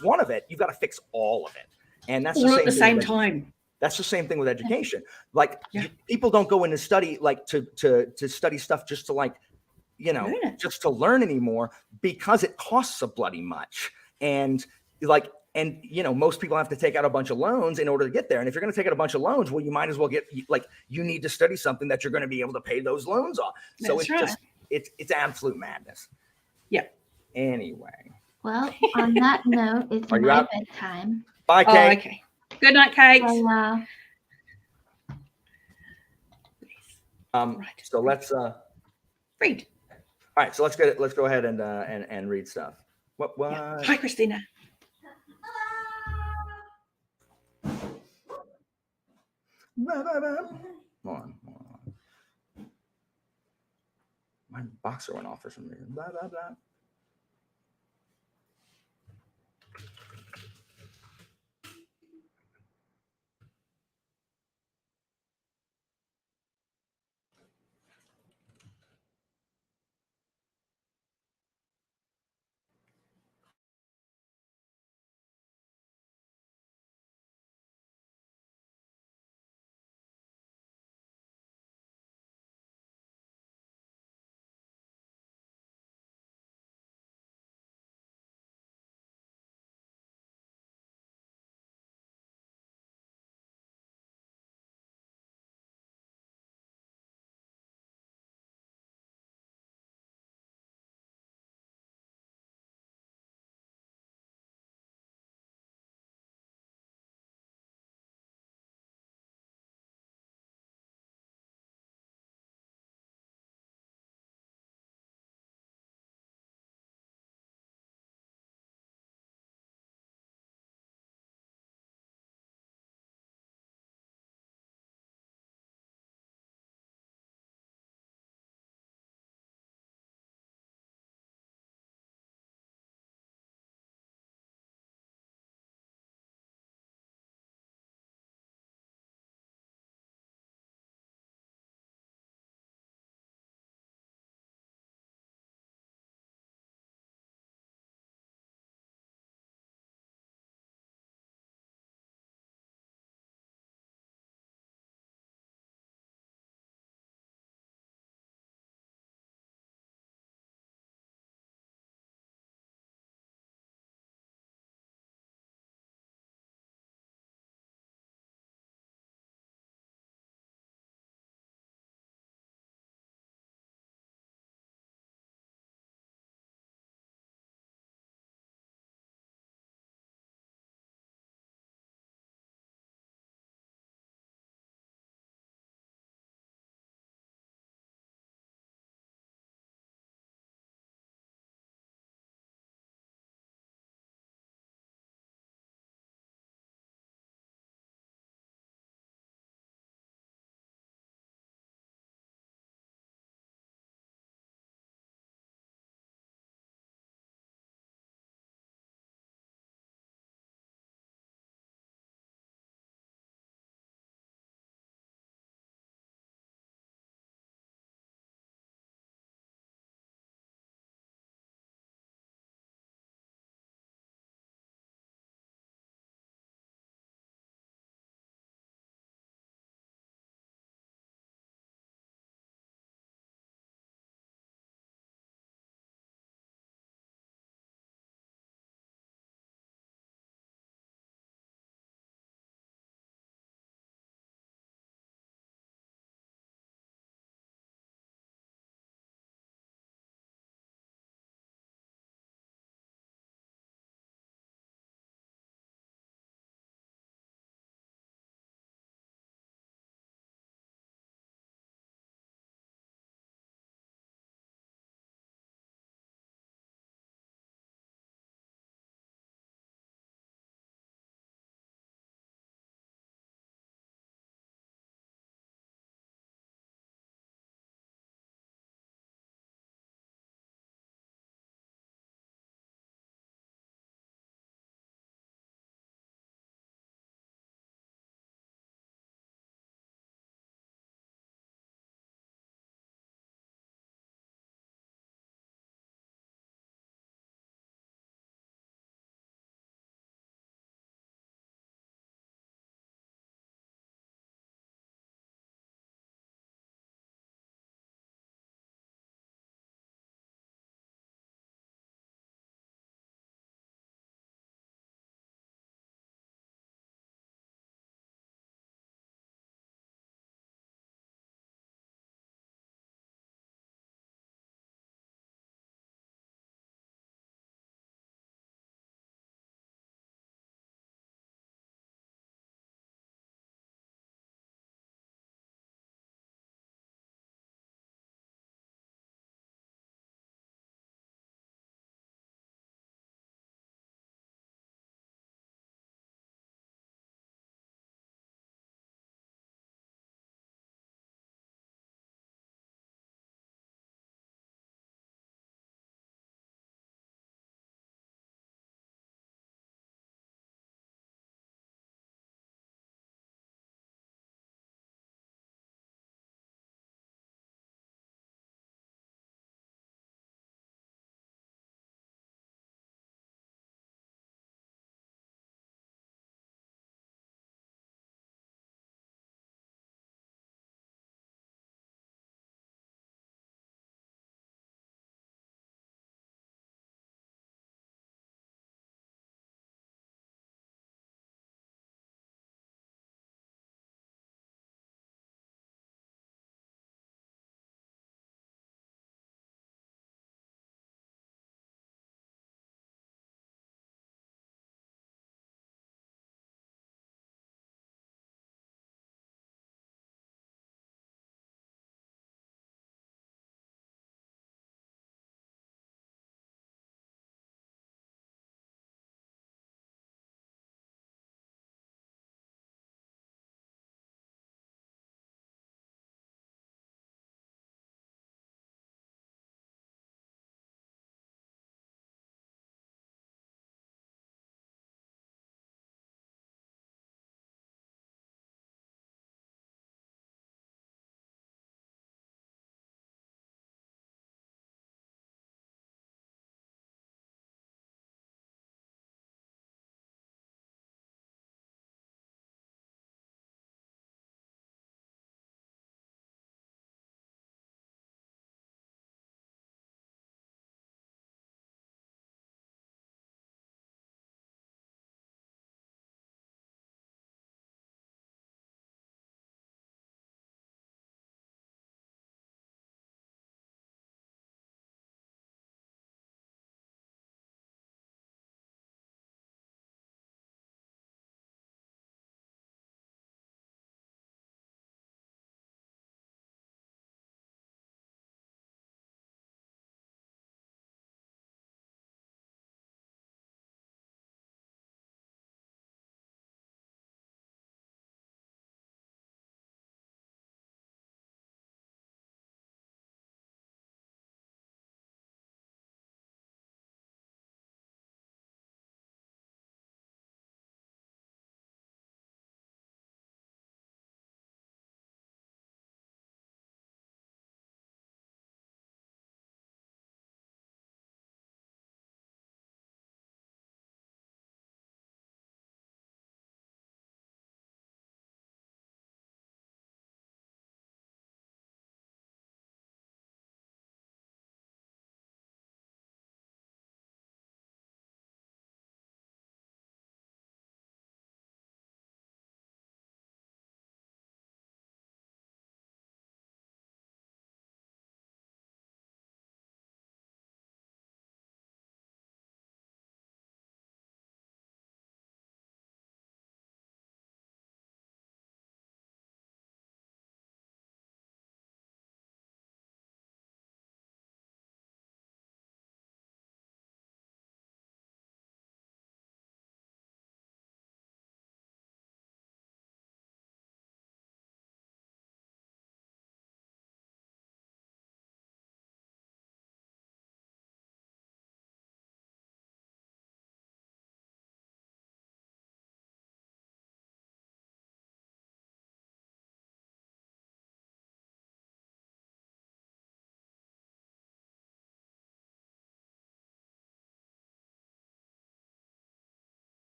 one of it, you've got to fix all of it, and that's all at the same time. That's the same thing with education. People don't go into study to study stuff just to just to learn anymore, because it costs a bloody much, and most people have to take out a bunch of loans in order to get there. And if you're going to take out a bunch of loans, well, you might as well you need to study something that you're going to be able to pay those loans off. So it's absolute madness. Yeah. Anyway. Well, on that note, it's my bedtime. Bye, Kate. Oh, okay. Good night, Kate. Bye. So let's read. All right, so let's go ahead and read stuff. What? Yeah. Hi, Christina. Hold on. My boxer went off for some reason. Blah, blah, blah.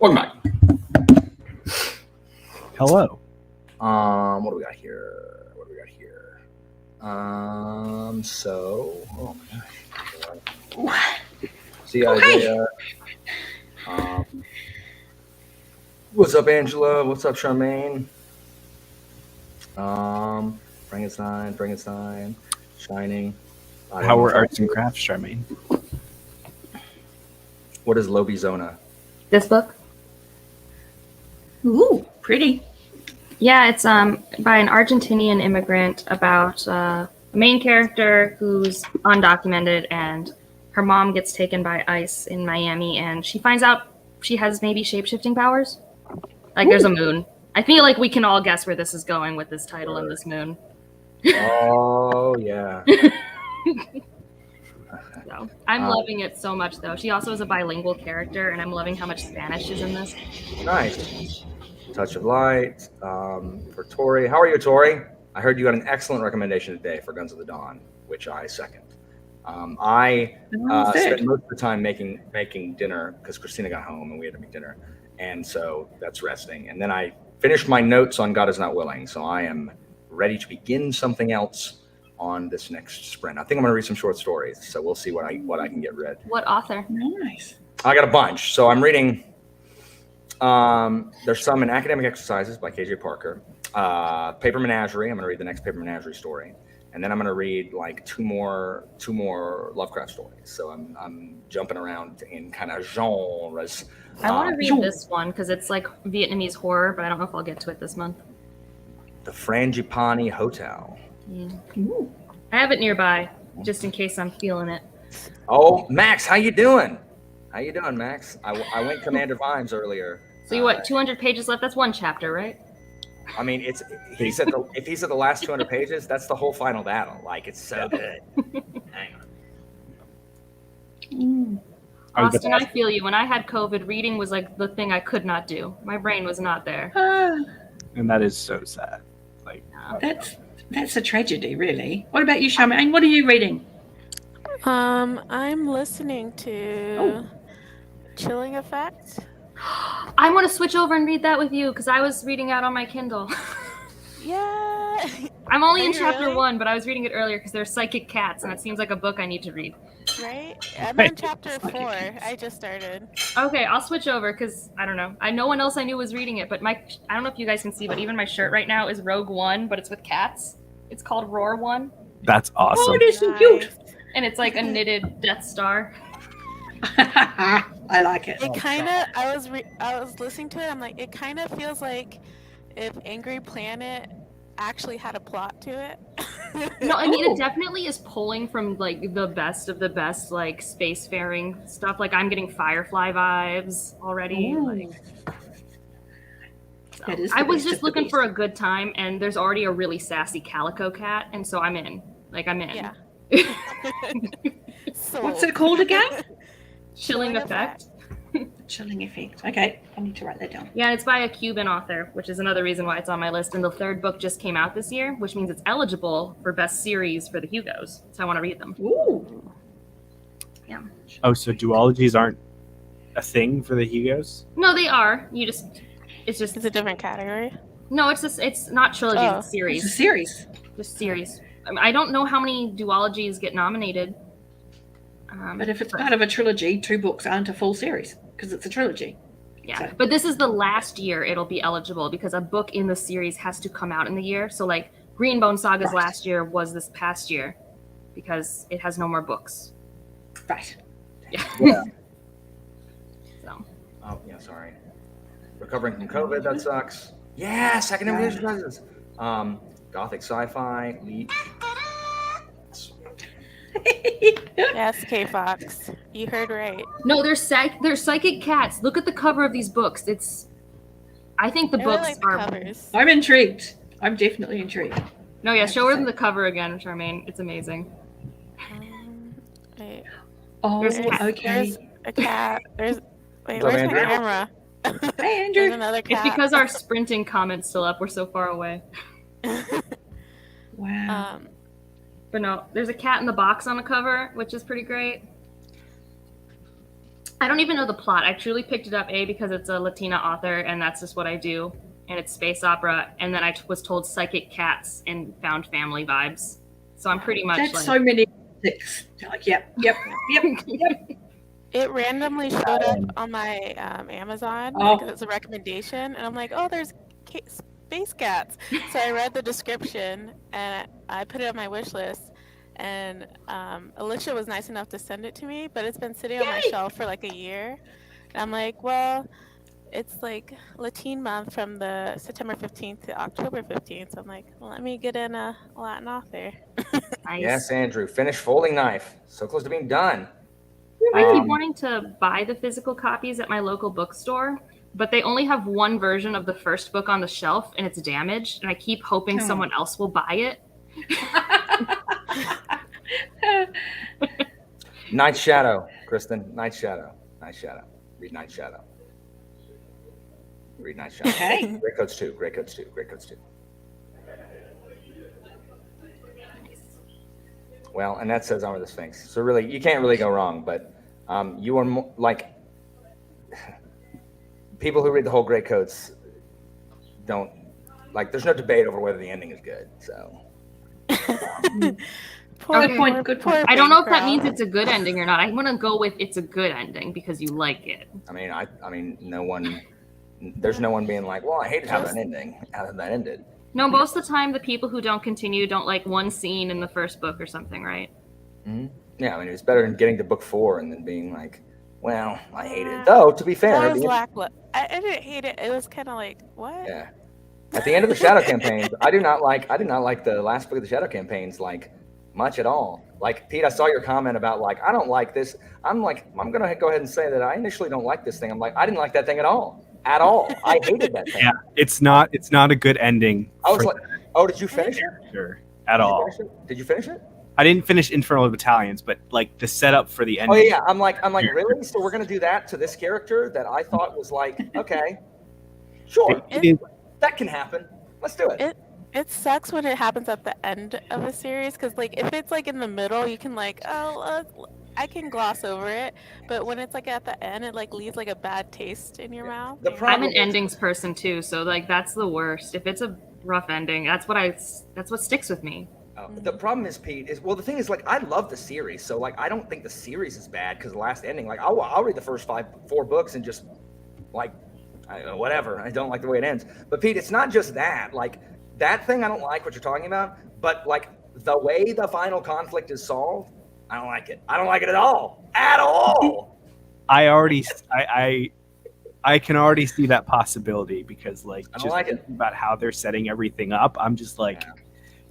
Welcome back. Hello. What do we got here? So, oh my gosh. See Isaiah. What's up, Angela? What's up, Charmaine? Frankenstein, Shining. How were arts and crafts, Charmaine? What is Lobizona? This book? Ooh, pretty. Yeah, it's by an Argentinian immigrant about a main character who's undocumented, and her mom gets taken by ICE in Miami, and she finds out she has maybe shape-shifting powers. Like, there's a moon. I feel like we can all guess where this is going with this title and this moon. Oh, yeah. So, I'm loving it so much, though. She also is a bilingual character, and I'm loving how much Spanish is in this. Nice. Touch of Light. For Tori. How are you, Tori? I heard you got an excellent recommendation today for Guns of the Dawn, which I second. I spent most of the time making dinner because Christina got home and we had to make dinner. And so that's resting. And then I finished my notes on God is Not Willing. So I am ready to begin something else on this next sprint. I think I'm going to read some short stories. So we'll see what I can get read. What author? Nice. I got a bunch. So I'm reading. There's some in Academic Exercises by KJ Parker. Paper Menagerie. I'm going to read the next Paper Menagerie story. And then I'm going to read like two more Lovecraft stories. So I'm jumping around in kind of genres. I want to read this one because it's like Vietnamese horror, but I don't know if I'll get to it this month. The Frangipani Hotel. Yeah. I have it nearby just in case I'm feeling it. Oh, Max, how you doing? Max? I went Commander Vimes earlier. So you what? 200 pages left. That's one chapter, right? I mean, if he's at the last 200 pages, that's the whole final battle. Like, it's so good. Hang on. Austin, I feel you. When I had COVID, reading was like the thing I could not do. My brain was not there. And that is so sad. Like, That's a tragedy, really. What about you, Charmaine? What are you reading? I'm listening to Chilling Effect. I want to switch over and read that with you because I was reading out on my Kindle. Yeah. I'm only in chapter 1, but I was reading it earlier because there's psychic cats, and it seems like a book I need to read. Right? I'm on chapter 4. I just started. Okay, I'll switch over because I don't know. No one else I knew was reading it, but I don't know if you guys can see, but even my shirt right now is Rogue One, but it's with cats. It's called Roar One. That's awesome. Oh, it is so cute. And it's like a knitted Death Star. I like it. It kind of. I was listening to it. I'm like, it kind of feels like if Angry Planet actually had a plot to it. No, I mean, it definitely is pulling from like the best of the best, like spacefaring stuff. Like I'm getting Firefly vibes already. That is I was just looking for a good time, and there's already a really sassy calico cat, and so I'm in. Yeah. What's it called again? Chilling Effect. Chilling Effect. Okay, I need to write that down. Yeah, it's by a Cuban author, which is another reason why it's on my list. And the third book just came out this year, which means it's eligible for Best Series for the Hugos. So I want to read them. Ooh. Yeah. Oh, so duologies aren't a thing for the Hugos? No, they are. It's a different category. No, it's not trilogy. It's a series. It's a series. Just series. I don't know how many duologies get nominated. But if it's part of a trilogy, 2 books aren't a full series because it's a trilogy. Yeah, So. but this is the last year it'll be eligible because a book in the series has to come out in the year. So like Greenbone Saga's last year was this past year because it has no more books. Right. Yeah. So. Oh yeah, sorry. Recovering from COVID, that sucks. Yeah, second invitation prizes. Gothic sci-fi, Leech. Yes, K-Fox. You heard right. No, they're psychic cats. Look at the cover of these books. I think the books like the are. covers. I'm intrigued. I'm definitely intrigued. No, yeah, show her the cover again, Charmaine. It's amazing. Wait. Oh, There's a cat. okay. There's a cat. Where's my Andrew? camera? Hey, Andrew. There's another cat. It's because our sprinting comment's still up. We're so far away. Wow. But no, there's a cat in the box on the cover, which is pretty great. I don't even know the plot. I truly picked it up because it's a Latina author, and that's just what I do. And it's space opera. And then I was told psychic cats and found family vibes. So I'm pretty much That's like... so many things. Like, yep. It randomly showed up on my Amazon because it's a recommendation, and I'm like, oh, there's space cats. So I read the description and I put it on my wish list. And Alicia was nice enough to send it to me, but it's been sitting on my shelf for like a year. And I'm like, well, it's like Latin month from the September 15th to October 15th. So I'm like, well, let me get in a Latin author. Nice. Yes, Andrew, finish folding knife. So close to being done. I keep wanting to buy the physical copies at my local bookstore, but they only have one version of the first book on the shelf, and it's damaged. And I keep hoping someone else will buy it. Night Shadow, Kristen. Night Shadow. Night Shadow. Read Night Shadow. Read Night Shadow. Okay. Grey Coats 2. Grey Coats 2. Grey Coats 2. Well, and that says Honor the Sphinx. So really, you can't really go wrong. But you are more, like, people who read the whole Grey Coats don't, like, there's no debate over whether the ending is good. So. Good point. I don't know if that means it's a good ending or not. I want to go with it's a good ending because you like it. I mean, no one. There's no one being like, well, I hated how that ended. No, most of the time, the people who don't continue don't like one scene in the first book or something, right? Mm-hmm. Yeah, I mean, it's better than getting to book 4 and then being like, well, I hate it. Though, to be fair, I didn't hate it. It was kind of like, what? Yeah. At the end of the Shadow campaigns, I did not like the last book of the Shadow campaigns like much at all. Like, Pete, I saw your comment about like, I don't like this. I'm like, I'm gonna go ahead and say that I initially don't like this thing. I'm like, I didn't like that thing at all. At all. I hated that thing. Yeah, it's not a good ending. I was like, oh, did you finish it? Sure. At all. Did you finish it? I didn't finish Infernal Battalions, but like the setup for the ending. Oh yeah, I'm like, really? So we're gonna do that to this character that I thought was like, okay, sure, that can happen. Let's do it. It sucks when it happens at the end of a series because, like, if it's like in the middle, you can like, I can gloss over it. But when it's like at the end, it like leaves like a bad taste in your mouth. I'm an endings person too, so like that's the worst. If it's a rough ending, that's what sticks with me. The problem is, Pete, the thing is, like, I love the series, so like I don't think the series is bad because the last ending, like, I'll read the first 4 books and just like, whatever. I don't like the way it ends. But Pete, it's not just that. Like, that thing I don't like what you're talking about, but like the way the final conflict is solved, I don't like it. I don't like it at all. At all. I can already see that possibility because like just thinking about how they're setting everything up, I'm just like,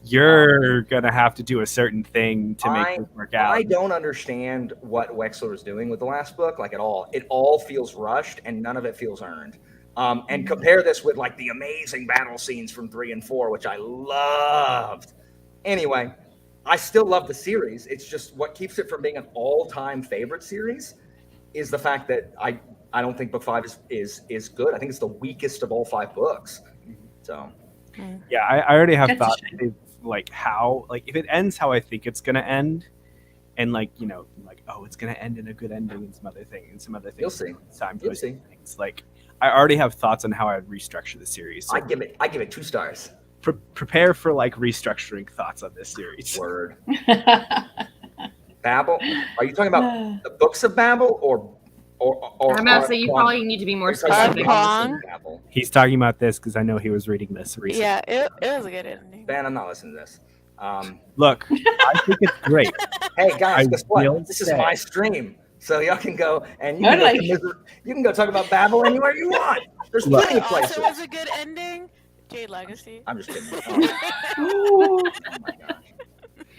you're gonna have to do a certain thing to make it work out. I don't understand what Wexler is doing with the last book, like, at all. It all feels rushed and none of it feels earned. And compare this with like the amazing battle scenes from 3 and 4, which I loved. Anyway, I still love the series. It's just what keeps it from being an all-time favorite series is the fact that I don't think book 5 is good. I think it's the weakest of all 5 books. So yeah, I already have thoughts like how, like, if it ends how I think it's gonna end, and like, you know, like, oh, it's gonna end in a good ending and some other things. You'll see. You'll see. Things. Like, I already have thoughts on how I'd restructure the series. So I give it 2 stars. Prepare for like restructuring thoughts on this series. Word. Babel? Are you talking about the books of Babel or I'm about to say you probably need to be more specific. He's talking about this because I know he was reading this recently. Yeah, it was a good ending. Ben, I'm not listening to this. Look, I think it's great. Hey guys, guess what? This is my stream. So y'all can go and you can go talk about Babel anywhere you want. There's plenty of places. Also, was a good ending. Jade Legacy. I'm just kidding. Oh my gosh.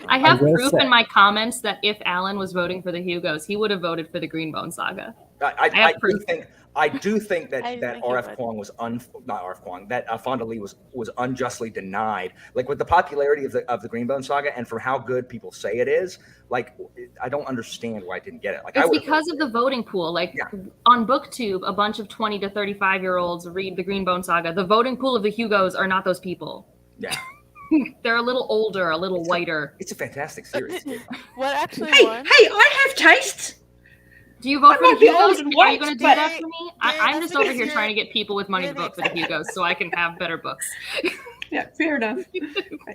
I have proof in my comments that if Alan was voting for the Hugos, he would have voted for the Greenbone Saga. I do think that R.F. Kuang was not R.F. Kuang, that Fonda Lee was unjustly denied. Like, with the popularity of the Greenbone Saga and for how good people say it is, like, I don't understand why I didn't get it. Like, it's because of the voting pool. Like, on BookTube, a bunch of 20 to 35-year-olds read the Greenbone Saga. The voting pool of the Hugos are not those people. Yeah. They're a little older, a little whiter. It's a fantastic series. What actually Hey, won? I have tastes. Do you vote I for might the be old Hugos? and Are you white, going to do but- that for me? I'm just over here trying to get people with money to vote for the Hugos so I can have better books. Yeah, fair enough.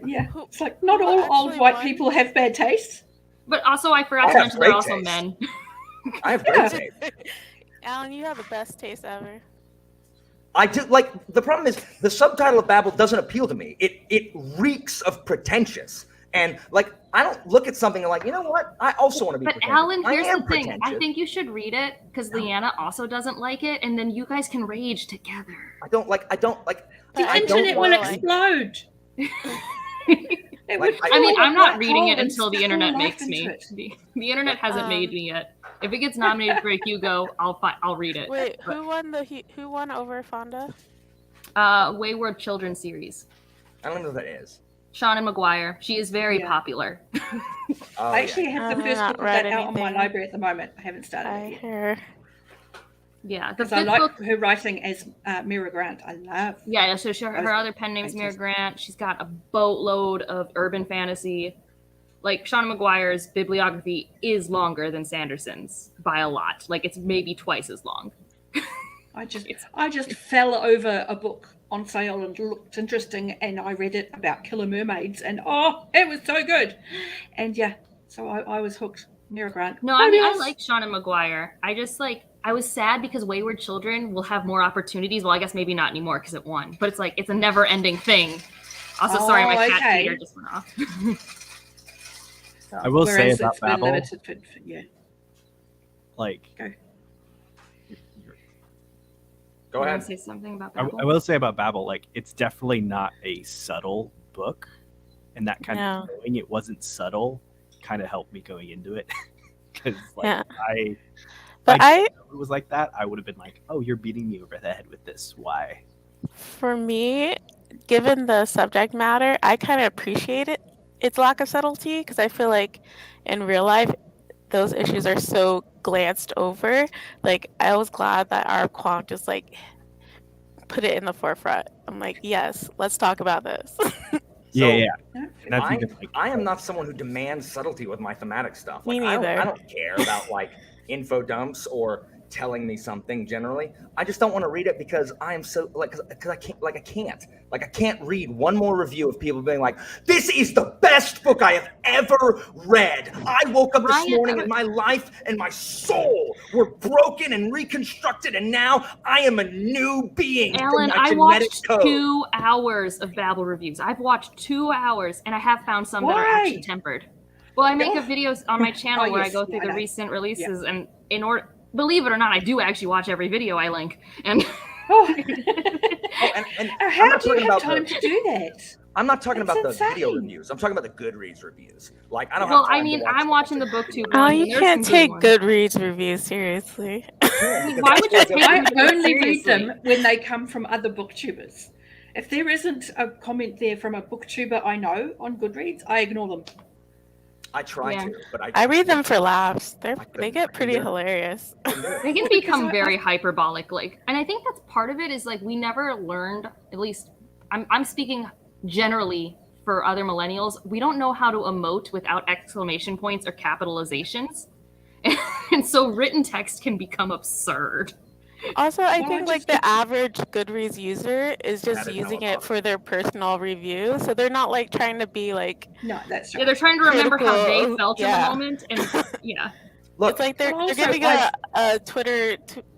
Yeah, it's like not all old white people have bad taste. But also, I forgot I to have mention they're great also taste. men. I have great taste. Alan, you have the best taste ever. I do like the problem is the subtitle of Babel doesn't appeal to me. It reeks of pretentious. And like I don't look at something and like, you know what? I also want to be But pretentious. Alan, I here's am the thing. I pretentious. think you should read it because Leanna also doesn't like it, and then you guys can rage together. I don't like The I don't internet will like- explode. I mean, I'm not reading it and until the stuff internet all makes life me. into it. The internet hasn't made me yet. If it gets nominated for a Hugo, I'll read it. Wait, who won over Fonda? Wayward Children series. I don't know what that is. Shauna Maguire. She is very popular. Oh, I actually have the I've first not book of read that out on my anything. library at the moment. I haven't started it yet. Yeah, the Because I fifth like book. her writing as Mira Grant. I love. Yeah, so her other pen name is Mira Grant. She's got a boatload of urban fantasy. Like Shauna Maguire's bibliography is longer than Sanderson's by a lot. Like it's maybe twice as long. I just fell over a book on sale and looked interesting, and I read it about killer mermaids, and it was so good. And yeah, so I was hooked. Mira Grant. No, I mean I like Shauna Maguire. I was sad because Wayward Children will have more opportunities. Well, I guess maybe not anymore because it won. But it's like it's a never-ending thing. Also, sorry, my cat feeder just went off. I will say Whereas about it's been Babel, limited for yeah. like Go. Go You wanna ahead. say something about I Babel? will say about Babel, like it's definitely not a subtle book, and that kind No. of knowing it wasn't subtle kind of helped me going into it. Because like Yeah. if I it was like that, I would have been like, "Oh, you're beating me over the head with this. Why?" For me, given the subject matter, I kind of appreciate its lack of subtlety because I feel like in real life, those issues are so glanced over. Like I was glad that our Kwong just like put it in the forefront. I'm like, yes, let's talk about this. Yeah. And that's I, even like I am not someone who demands subtlety with my thematic stuff. Me Like, neither. I don't care about like info dumps or telling me something generally. I just don't want to read it because I am so like because I can't read one more review of people being like, this is the best book I have ever read. I woke up this morning and my life and my soul were broken and reconstructed, and now I am a new being. Alan, from my I genetic watched code. 2 hours of Babel reviews. I've watched 2 hours, and I have found some that are Why? actually tempered. Well, I make a videos on my channel Oh, where I yes. go through Yeah, I the know. recent releases, and in order, believe it or not, I do actually watch every video I link. And And How I'm not do you talking have about time the- to do that? I'm not talking That's about the video insane. reviews. I'm talking about the Goodreads reviews. Like I don't well, have time I mean, to watch I'm watching the booktube. Oh, one, you and there's can't some good take ones. Goodreads reviews seriously. Why would you take I them only read seriously? them when they come from other booktubers. If there isn't a comment there from a booktuber I know on Goodreads, I ignore them. I try Yeah. to, but I read them for laughs. They couldn't- get I pretty couldn't do hilarious. They can become very hyperbolic, like, and I think that's part of it is like we never learned, at least I'm speaking generally for other millennials, we don't know how to emote without exclamation points or capitalizations. And so written text can become absurd. Also, I Well, think I like just- the average Goodreads user is just That is using how it for their personal review, so they're not like trying to be like. No, that's Yeah, right. they're trying to remember how they Critical, felt in yeah. the moment, and yeah. Look, It's like they're also, giving I- a Twitter.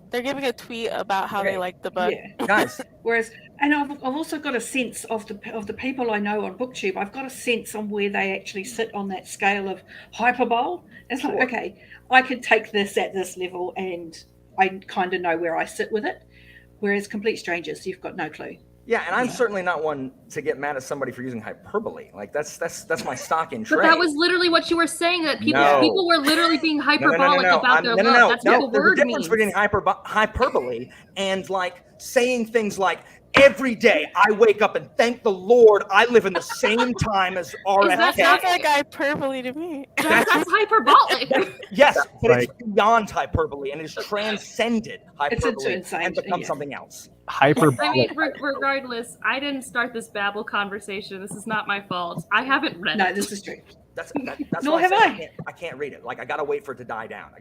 They're giving a tweet about how Okay. they like the book. Yeah. guys, Whereas, and I've also got a sense of the people I know on BookTube. I've got a sense on where they actually sit on that scale of hyperbole. It's like, Sure. okay, I can take this at this level, and I kind of know where I sit with it. Whereas complete strangers, you've got no clue. yeah, and I'm certainly not one to get mad at somebody for using hyperbole. Like that's my stock in trade. But that was literally what you were saying, that people No. people were literally being no, hyperbolic about their love. That's what the There's word a difference means. between hyperbole and like saying things like, every day I wake up and thank the Lord I live in the same time as RFK. Sounds like hyperbole to me. That's hyperbolic. Yes, but Like- it's beyond hyperbole and it's transcended hyperbole insane, and become yeah. something else. Hyperbole. I mean, regardless, I didn't start this Babel conversation. This is not my fault. I haven't read No, it. this is true. That's Nor why have I can't read it. Like I gotta wait for it to die down.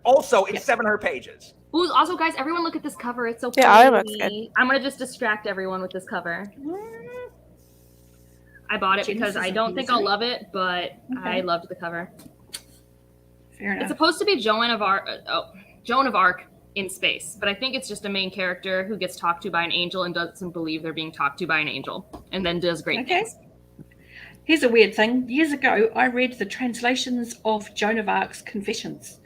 Also, it's 700 pages. Ooh, also, guys, everyone look at this cover. It's so pretty. Yeah, looks good. I'm gonna just distract everyone with this cover. I bought it because I don't think I'll love it, but I loved the cover. Fair enough. It's supposed to be Joan of Arc in space, but I think it's just a main character who gets talked to by an angel and doesn't believe they're being talked to by an angel, and then does great things. Here's a weird thing. Years ago, I read the translations of Joan of Arc's Confessions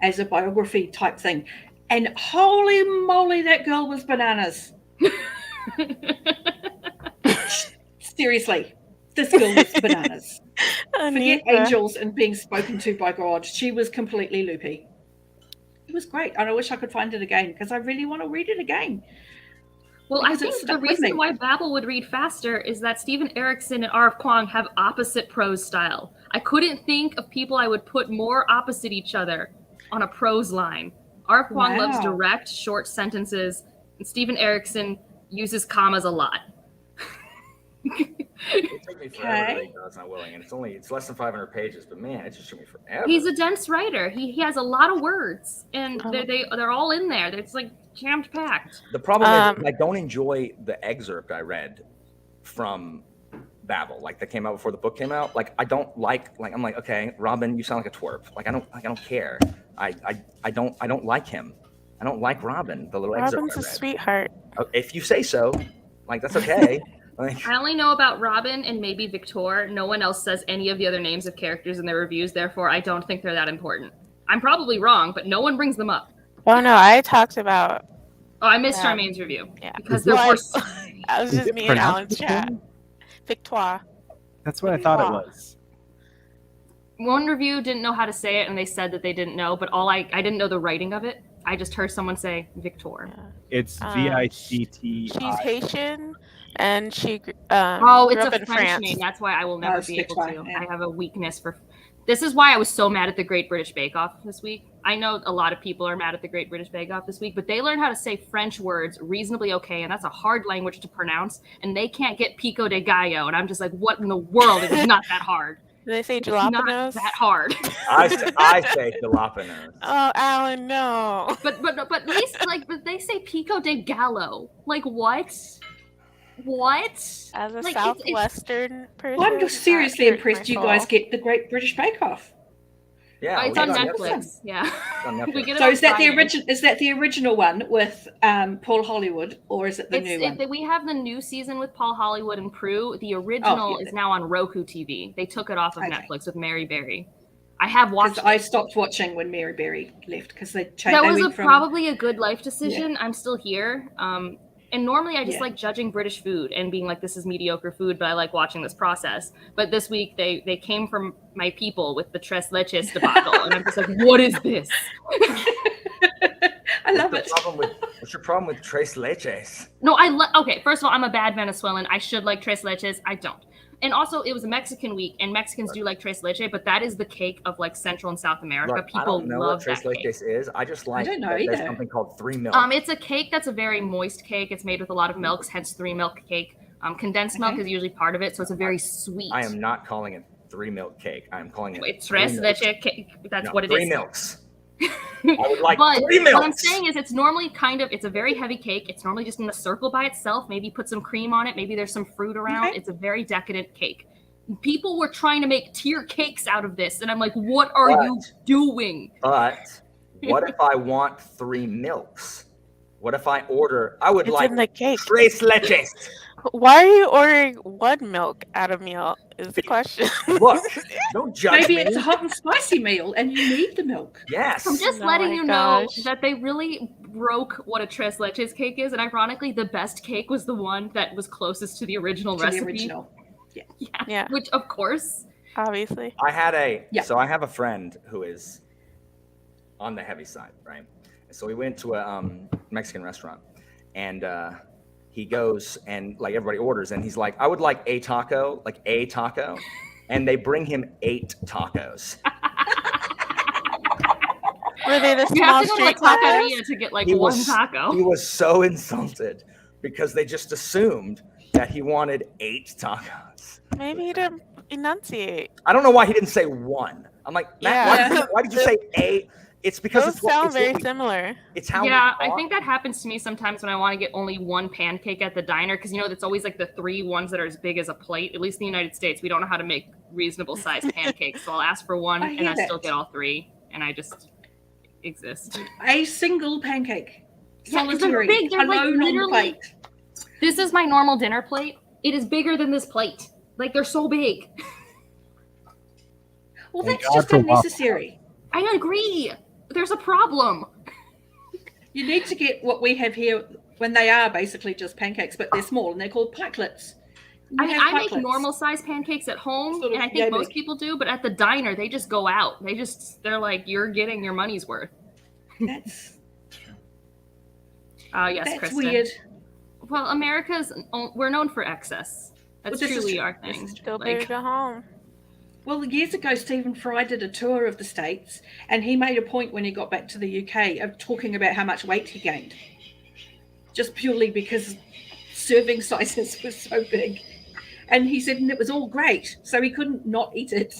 as a biography type thing, and holy moly, that girl was bananas. Seriously, this girl was bananas. Forget angels and being spoken to by God. She was completely loopy. It was great, and I wish I could find it again because I really want to read it again. Well, I think the reason why Babel would read faster is that Stephen Erickson and R.F. Kuang have opposite prose style. I couldn't think of people I would put more opposite each other on a prose line. R.F. Kuang loves direct, short sentences, and Stephen Erickson uses commas a lot. It took me forever to read God's Not Willing, and it's less than 500 pages, but man, it just took me forever. He's a dense writer. He has a lot of words, and they're all in there. It's like jammed packed. The problem is I don't enjoy the excerpt I read from Babel, like that came out before the book came out. Like I don't like I'm like, okay, Robin, you sound like a twerp. Like I don't care. I don't like him. I don't like Robin. The little excerpt. Robin's a sweetheart. If you say so, like that's okay. I only know about Robin and maybe Victor. No one else says any of the other names of characters in their reviews. Therefore, I don't think they're that important. I'm probably wrong, but no one brings them up. Oh no, I talked about. Oh, I missed Charmaine's review. Yeah, because there were. That was just me and Alan's chat. Victoire. That's what I thought it was. One review didn't know how to say it, and they said that they didn't know. But I didn't know the writing of it. I just heard someone say Victor. Yeah. It's Victi. She's Haitian, and she it's grew a up in French France. name. That's why I will never be able to. Yeah. I have a weakness for. This is why I was so mad at the Great British Bake Off this week. I know a lot of people are mad at the Great British Bake Off this week, but they learned how to say French words reasonably okay, and that's a hard language to pronounce, and they can't get pico de gallo, and I'm just like, what in the world? It is not that hard. Do they say It's jalapenos? not that hard. I say jalapenos. Oh, Alan, no. But at least but they say pico de gallo. Like what? What? As a like, Southwestern person, I'm just seriously impressed you guys get the Great British Bake Off. Yeah, it's on Netflix. Yeah. We get it so on is that Friday. the original? Is that the original one with Paul Hollywood, or is it the new one? We have the new season with Paul Hollywood and Prue. The original is now on Roku TV. They took it off of Netflix with Mary Berry. I have watched. I stopped watching when Mary Berry left because they changed. That was probably a good life decision. I'm still here. And normally I just like judging British food and being like, this is mediocre food, but I like watching this process. But this week they came from my people with the tres leches debacle. And I'm just like, what is this? I love it. What's your problem with tres leches? No, okay, first of all, I'm a bad Venezuelan. I should like tres leches. I don't. And also, it was a Mexican week, and Mexicans do like tres leche, but that is the cake of like Central and South America. Look, people I don't know love what tres that cake. leches is. I just like I don't know there's either. something called 3 milk. It's a cake that's a very moist cake. It's made with a lot of milks, hence 3 milk cake. Condensed milk is usually part of it, so it's a very sweet. I am not calling it 3 milk cake. I am calling it It's tres leche cake. That's what it is. 3 milks. I would like but 3 milks. What I'm saying is it's normally it's a very heavy cake. It's normally just in a circle by itself. Maybe put some cream on it. Maybe there's some fruit around. Okay. It's a very decadent cake. People were trying to make tier cakes out of this. And I'm like, what are you doing? But what if I want 3 milks? What if I order, I would like in the cake. Tres leches. Why are you ordering 1 milk at a meal is the question. Look, don't judge Maybe me. it's a hot and spicy meal and you need the milk. Yes. I'm just Oh letting my you know gosh. that they really broke what a tres leches cake is. And ironically, the best cake was the one that was closest to the original To the recipe. original. Yeah, Which, of course. obviously. I have a friend who is on the heavy side, right? So we went to a Mexican restaurant, and he goes and like everybody orders, and he's like, I would like a taco, and they bring him 8 tacos. Were they the You have small to go to street like tacos? taqueria to get like He one was- taco. He was so insulted because they just assumed that he wanted 8 tacos. Maybe he didn't enunciate. I don't know why he didn't say one. I'm like, Matt, Yeah. why did you say a? It's because Those it's what, sound it's very what we, similar. it's how Yeah, we I talk. think that happens to me sometimes when I want to get only one pancake at the diner because it's always like the 3 ones that are as big as a plate. At least in the United States, we don't know how to make reasonable sized pancakes. So I'll ask for one I and hear I still that. get all 3, and I just exist. A single pancake. Yeah, 'cause Solitary. they're big. They're like alone on the literally. plate. This is my normal dinner plate. It is bigger than this plate. Like they're so big. Well, Thank that's God just for waffle. unnecessary. I agree. There's a problem. You need to get what we have here when they are basically just pancakes, but they're small and they're called pikelets. I mean, I make pikelets. normal size pancakes at home, Sort of and I think yay most big. people do, but at the diner, they just go out. They're like, you're getting your money's worth. That's Yes, that's Kristen. weird. Well, we're known for excess. That's Well, this is truly true. our This thing. is true. Go big, go home. Well, years ago, Stephen Fry did a tour of the States, and he made a point when he got back to the UK of talking about how much weight he gained, just purely because serving sizes were so big. And he said, and it was all great, so he couldn't not eat it.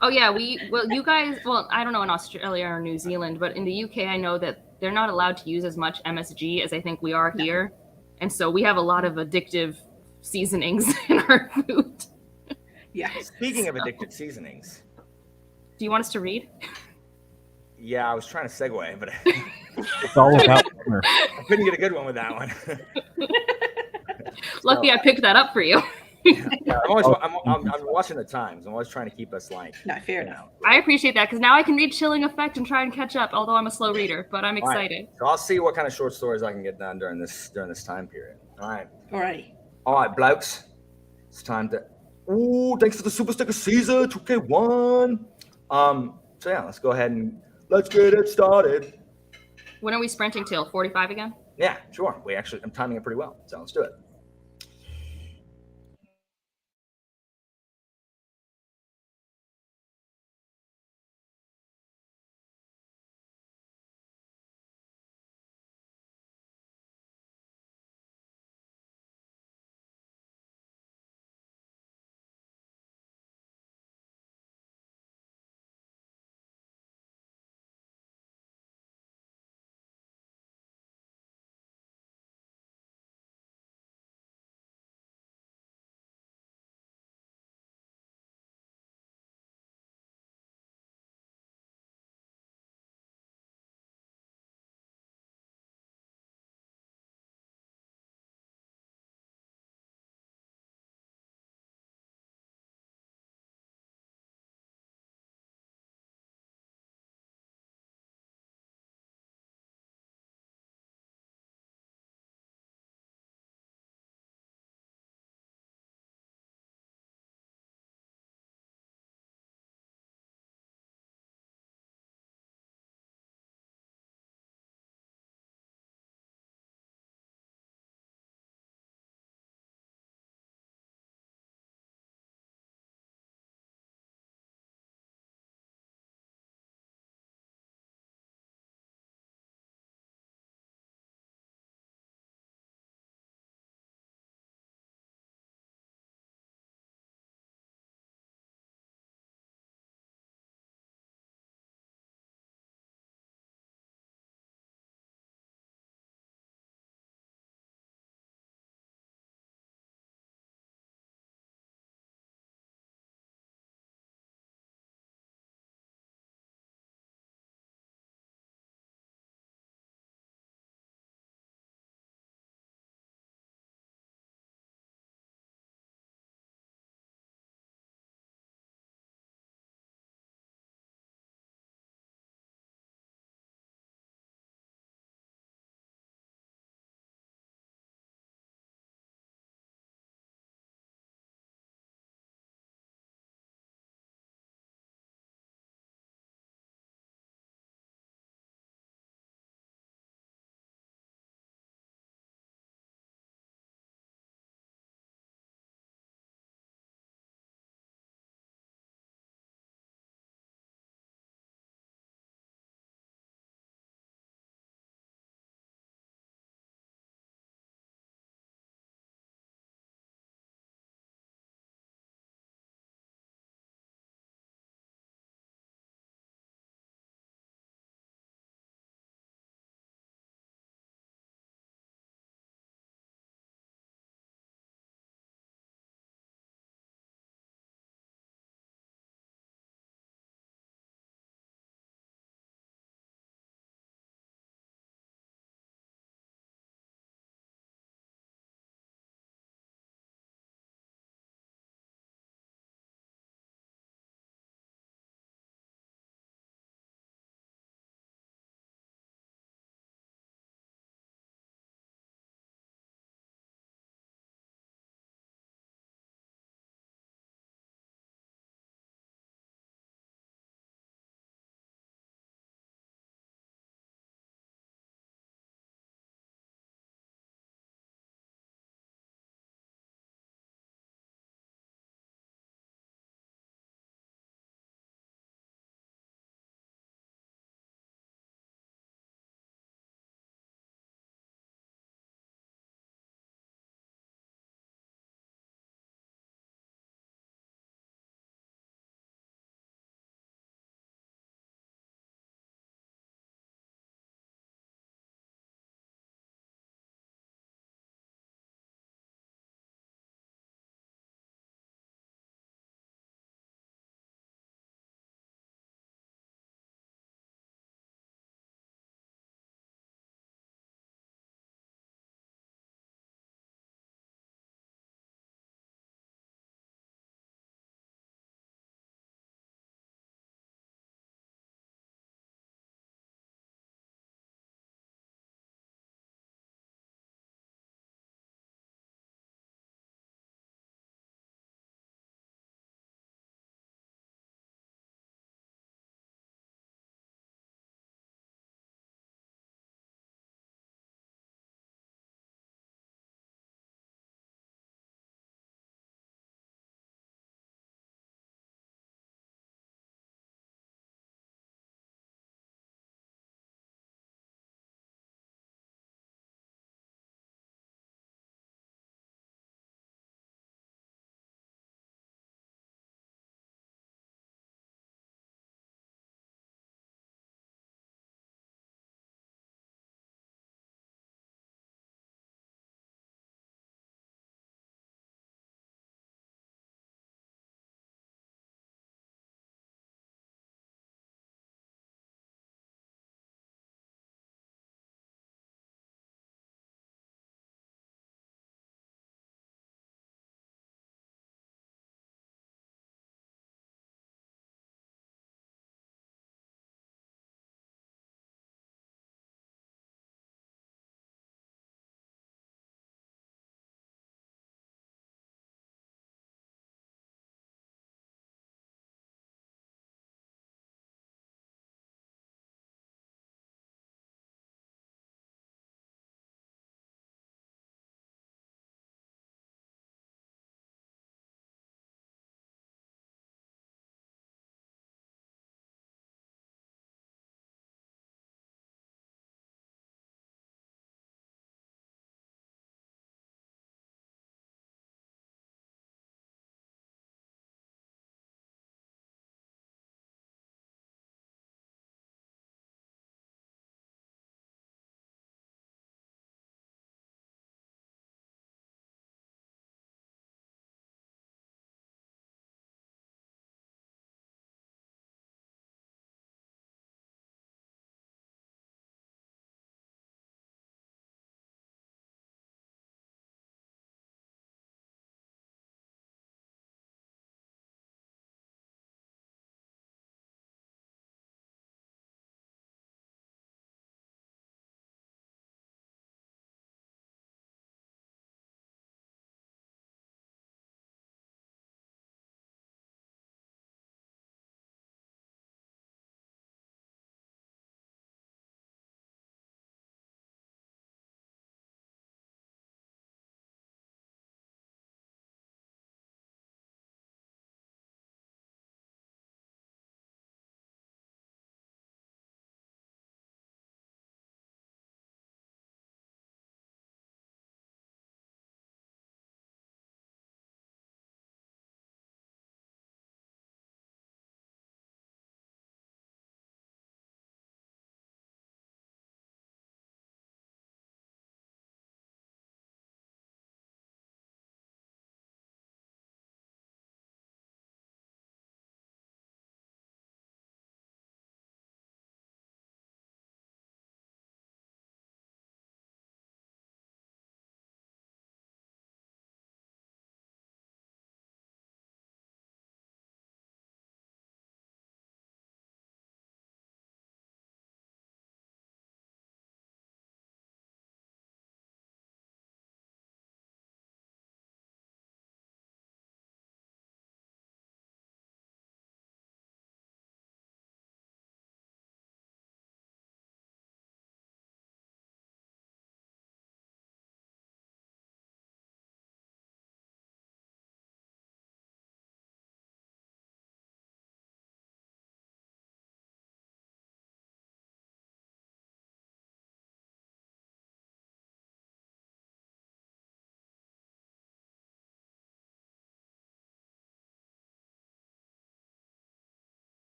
Oh yeah, you guys, I don't know in Australia or New Zealand, but in the UK, I know that they're not allowed to use as much MSG as I think we are here, and so we have a lot of addictive seasonings in our food. Yeah. Speaking of addictive seasonings. Do you want us to read? Yeah, I was trying to segue, but It's all about humor. I couldn't get a good one with that one. Lucky I picked that up for you. Yeah, I'm watching the times. I'm always trying to keep us like. No, fair enough. I appreciate that because now I can read Chilling Effect and try and catch up. Although I'm a slow reader, but I'm excited. Right. So I'll see what kind of short stories I can get done during this time period. All right. All right, blokes. It's time to. Ooh, thanks for the super sticker, Caesar 2K1. So yeah, let's go ahead and let's get it started. When are we sprinting till 45 again? Yeah, sure. I'm timing it pretty well. So let's do it.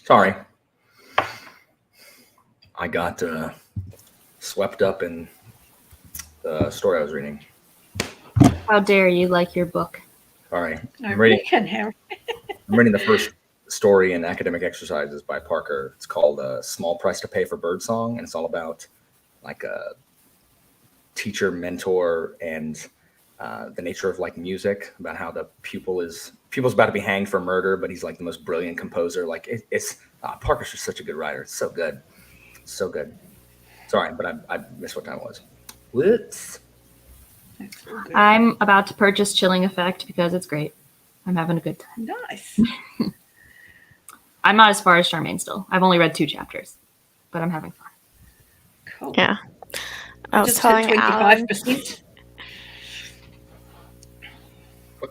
Sorry. I got swept up in the story I was reading. How dare you like your book? Sorry. I'm reading the first story in Academic Exercises by Parker. It's called Small Price to Pay for Birdsong, and it's all about like a teacher, mentor, and the nature of like music, about how the pupil's about to be hanged for murder, but he's like the most brilliant composer. Like it's Parker's just such a good writer. It's so good. So good. Sorry, but I missed what time it was. Whoops. I'm about to purchase Chilling Effect because it's great. I'm having a good time. Nice. I'm not as far as Charmaine still. I've only read 2 chapters, but I'm having fun. Cool. Yeah. I was just telling hit Alan, 25%.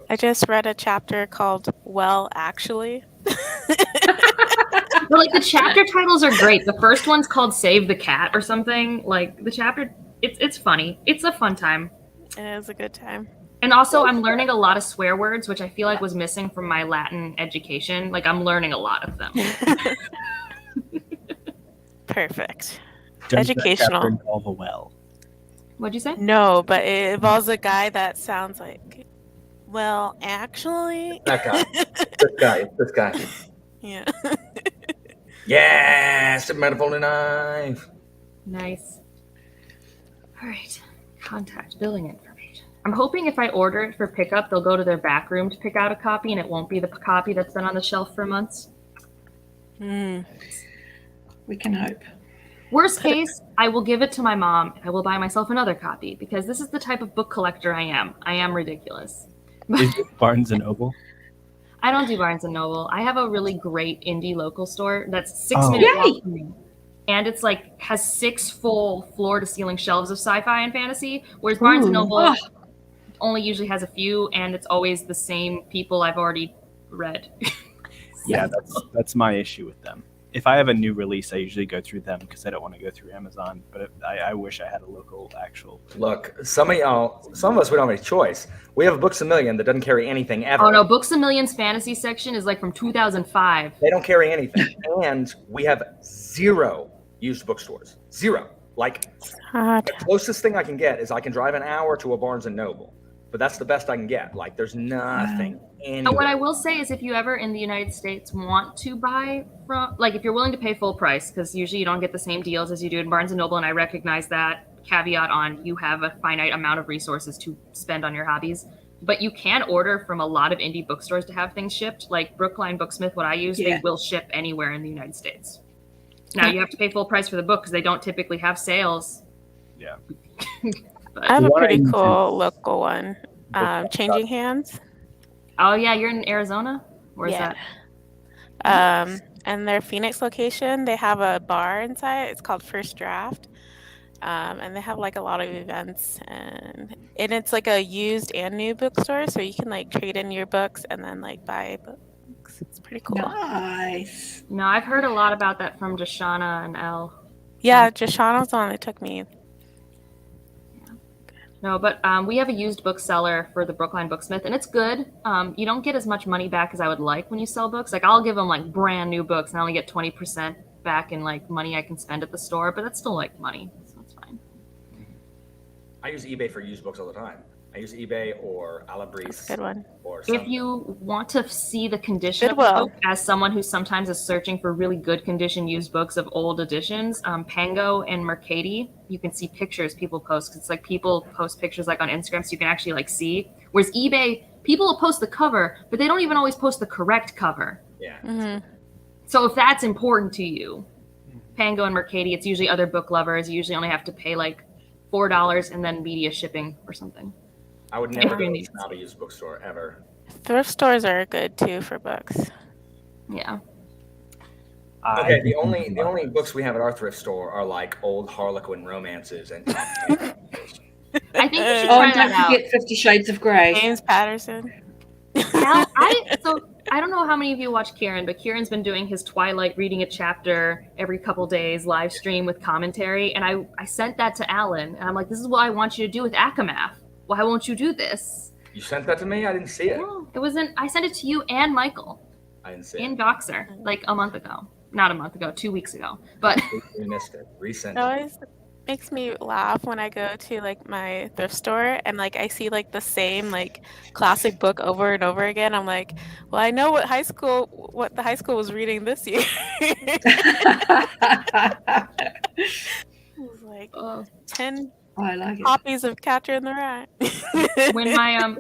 I just read a chapter called Well, Actually. But like the chapter titles are great. The first one's called Save the Cat or something. Like the chapter, it's funny. It's a fun time. It is a good time. And also I'm learning a lot of swear words, which I feel like was missing from my Latin education. Like I'm learning a lot of them. Perfect. Does Educational. That chapter involve a well? What'd you say? No, but it involves a guy that sounds like, well, actually. That guy. This guy. Yeah. Yes, a metaphor knife. Nice. All right. Contact billing information. I'm hoping if I order it for pickup, they'll go to their back room to pick out a copy, and it won't be the copy that's been on the shelf for months. We can hope. Worst case, I will give it to my mom. I will buy myself another copy because this is the type of book collector I am. I am ridiculous. Is it Barnes and Noble? I don't do Barnes and Noble. I have a really great indie local store that's 6 minutes walk from me. And it's like has 6 full floor to ceiling shelves of sci-fi and fantasy, whereas Barnes and Noble only usually has a few, and it's always the same people I've already read. Yeah, that's my issue with them. If I have a new release, I usually go through them because I don't want to go through Amazon. But I wish I had a local actual. Look, some of us, we don't have any choice. We have a Books A Million that doesn't carry anything ever. Oh no, Books A Million's fantasy section is like from 2005. They don't carry anything. And we have 0 used bookstores. 0. Like, the closest thing I can get is I can drive an hour to a Barnes and Noble. But that's the best I can get. Like, there's nothing anywhere. What I will say is if you ever in the United States want to buy from, like if you're willing to pay full price, because usually you don't get the same deals as you do in Barnes & Noble, and I recognize that caveat on you have a finite amount of resources to spend on your hobbies, but you can order from a lot of indie bookstores to have things shipped. Like Brookline Booksmith, what I use, they will ship anywhere in the United States. Now you have to pay full price for the book because they don't typically have sales. Yeah. I have a pretty cool local one. Changing Hands. Oh yeah, you're in Arizona? Where's that? And their Phoenix location, they have a bar inside. It's called First Draft. And they have like a lot of events, and it's like a used and new bookstore, so you can like trade in your books and then like buy books. It's pretty cool. Nice. No, I've heard a lot about that from Jashana and Elle. Yeah, Jashana's the one that took me. No, but we have a used bookseller for the Brookline Booksmith, and it's good. You don't get as much money back as I would like when you sell books. Like I'll give them like brand new books, and I only get 20% back in like money I can spend at the store, but that's still like money, so it's fine. I use eBay for used books all the time. I use eBay or Alabris. Good one. Or if you want to see the condition of the book, as someone who sometimes is searching for really good condition used books of old editions, Pango and Mercati, you can see pictures people post. It's like people post pictures like on Instagram, so you can actually like see. Whereas eBay, people will post the cover, but they don't even always post the correct cover. Yeah. Mm-hmm. So if that's important to you, Pango and Mercati, it's usually other book lovers. You usually only have to pay like $4 and then media shipping or something. I would never go to a used bookstore ever. Thrift stores are good too for books. Yeah. Okay, the only books we have at our thrift store are like old Harlequin romances and. I think you should try that out. Get 50 Shades of Grey. James Patterson. I don't know how many of you watch Kieran, but Kieran's been doing his Twilight reading a chapter every couple days live stream with commentary, and I sent that to Alan, and I'm like, this is what I want you to do with Akamath. Why won't you do this? You sent that to me? I didn't see it. No, it wasn't. I sent it to you and Michael. I didn't see it. And Doxer like a month ago. not a month ago, 2 weeks ago. But we missed it. Recent. It always makes me laugh when I go to like my thrift store and like I see like the same like classic book over and over again. I'm like, well, I know what the high school was reading this year. It was like 10 I like it. copies of Catcher in the Rye. When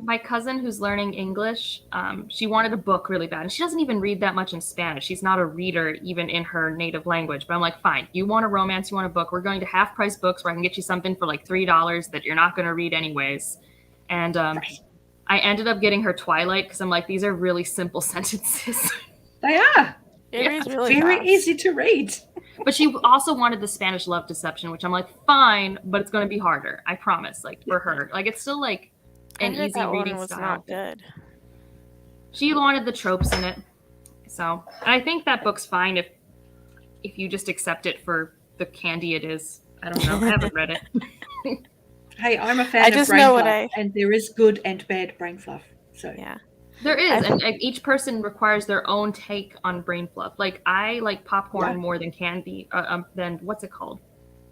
my cousin who's learning English, she wanted a book really bad, and she doesn't even read that much in Spanish. She's not a reader even in her native language. But I'm like, fine, you want a romance, you want a book, we're going to half price books where I can get you something for like $3 that you're not going to read anyways. And I ended up getting her Twilight because I'm like, these are really simple sentences. They are. It's really very fast. easy to read. But she also wanted the Spanish love deception, which I'm like, fine, but it's going to be harder. I promise. Like for her, like it's still like an I heard easy that reading one was style. not good. She wanted the tropes in it, so and I think that book's fine if you just accept it for the candy it is. I don't know. I haven't read it. Hey, I'm a fan I of just brain know fluff, what and there is good and bad brain fluff. So Yeah. There is, and each person requires their own take on brain fluff. Like I like popcorn more than candy, than what's it called,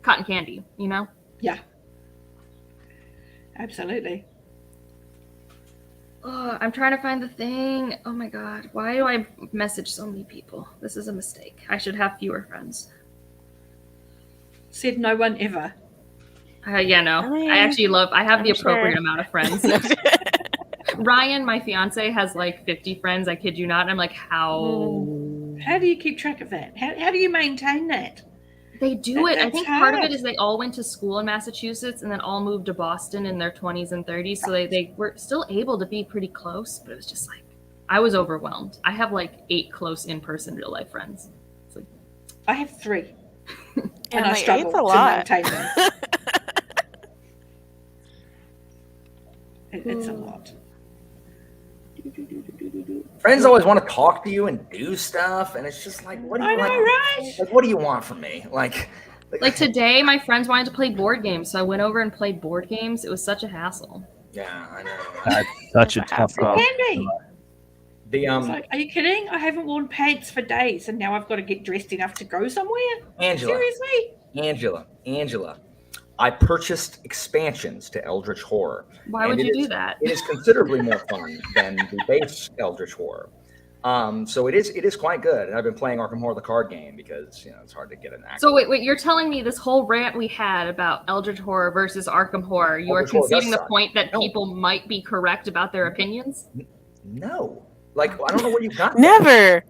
cotton candy. You know? Yeah. Absolutely. Oh, I'm trying to find the thing. Oh my god, why do I message so many people? This is a mistake. I should have fewer friends. Said no one ever. Yeah, no. I actually I have the appropriate amount of friends. Ryan, my fiance, has like 50 friends. I kid you not. And I'm like, how? How do you keep track of that? How do you maintain that? They do it. I That's think part of hard. it is they all went to school in Massachusetts and then all moved to Boston in their 20s and 30s. So they were still able to be pretty close, but it was just like, I was overwhelmed. I have like 8 close in-person real life friends. It's like, I have 3. And I like struggle 8's a to lot. maintain them. It's a lot. Friends always want to talk to you and do stuff, and it's just like, what do you I know, want? right? Like, what do you want from me? Like today, my friends wanted to play board games, so I went over and played board games. It was such a hassle. Yeah, I know. That's such a tough It call. can be. The It's like, are you kidding? I haven't worn pants for days, and now I've got to get dressed enough to go somewhere. Angela, Seriously? Angela, I purchased expansions to Eldritch Horror. Why would you do that? It is considerably more fun than the base Eldritch Horror. So it is quite good. And I've been playing Arkham Horror the card game because it's hard to get an act. So wait, you're telling me this whole rant we had about Eldritch Horror versus Arkham Horror, you are Eldritch Horror conceding does the suck. point that No. people might be correct about their opinions? No. Like, I don't know where you got that. Never.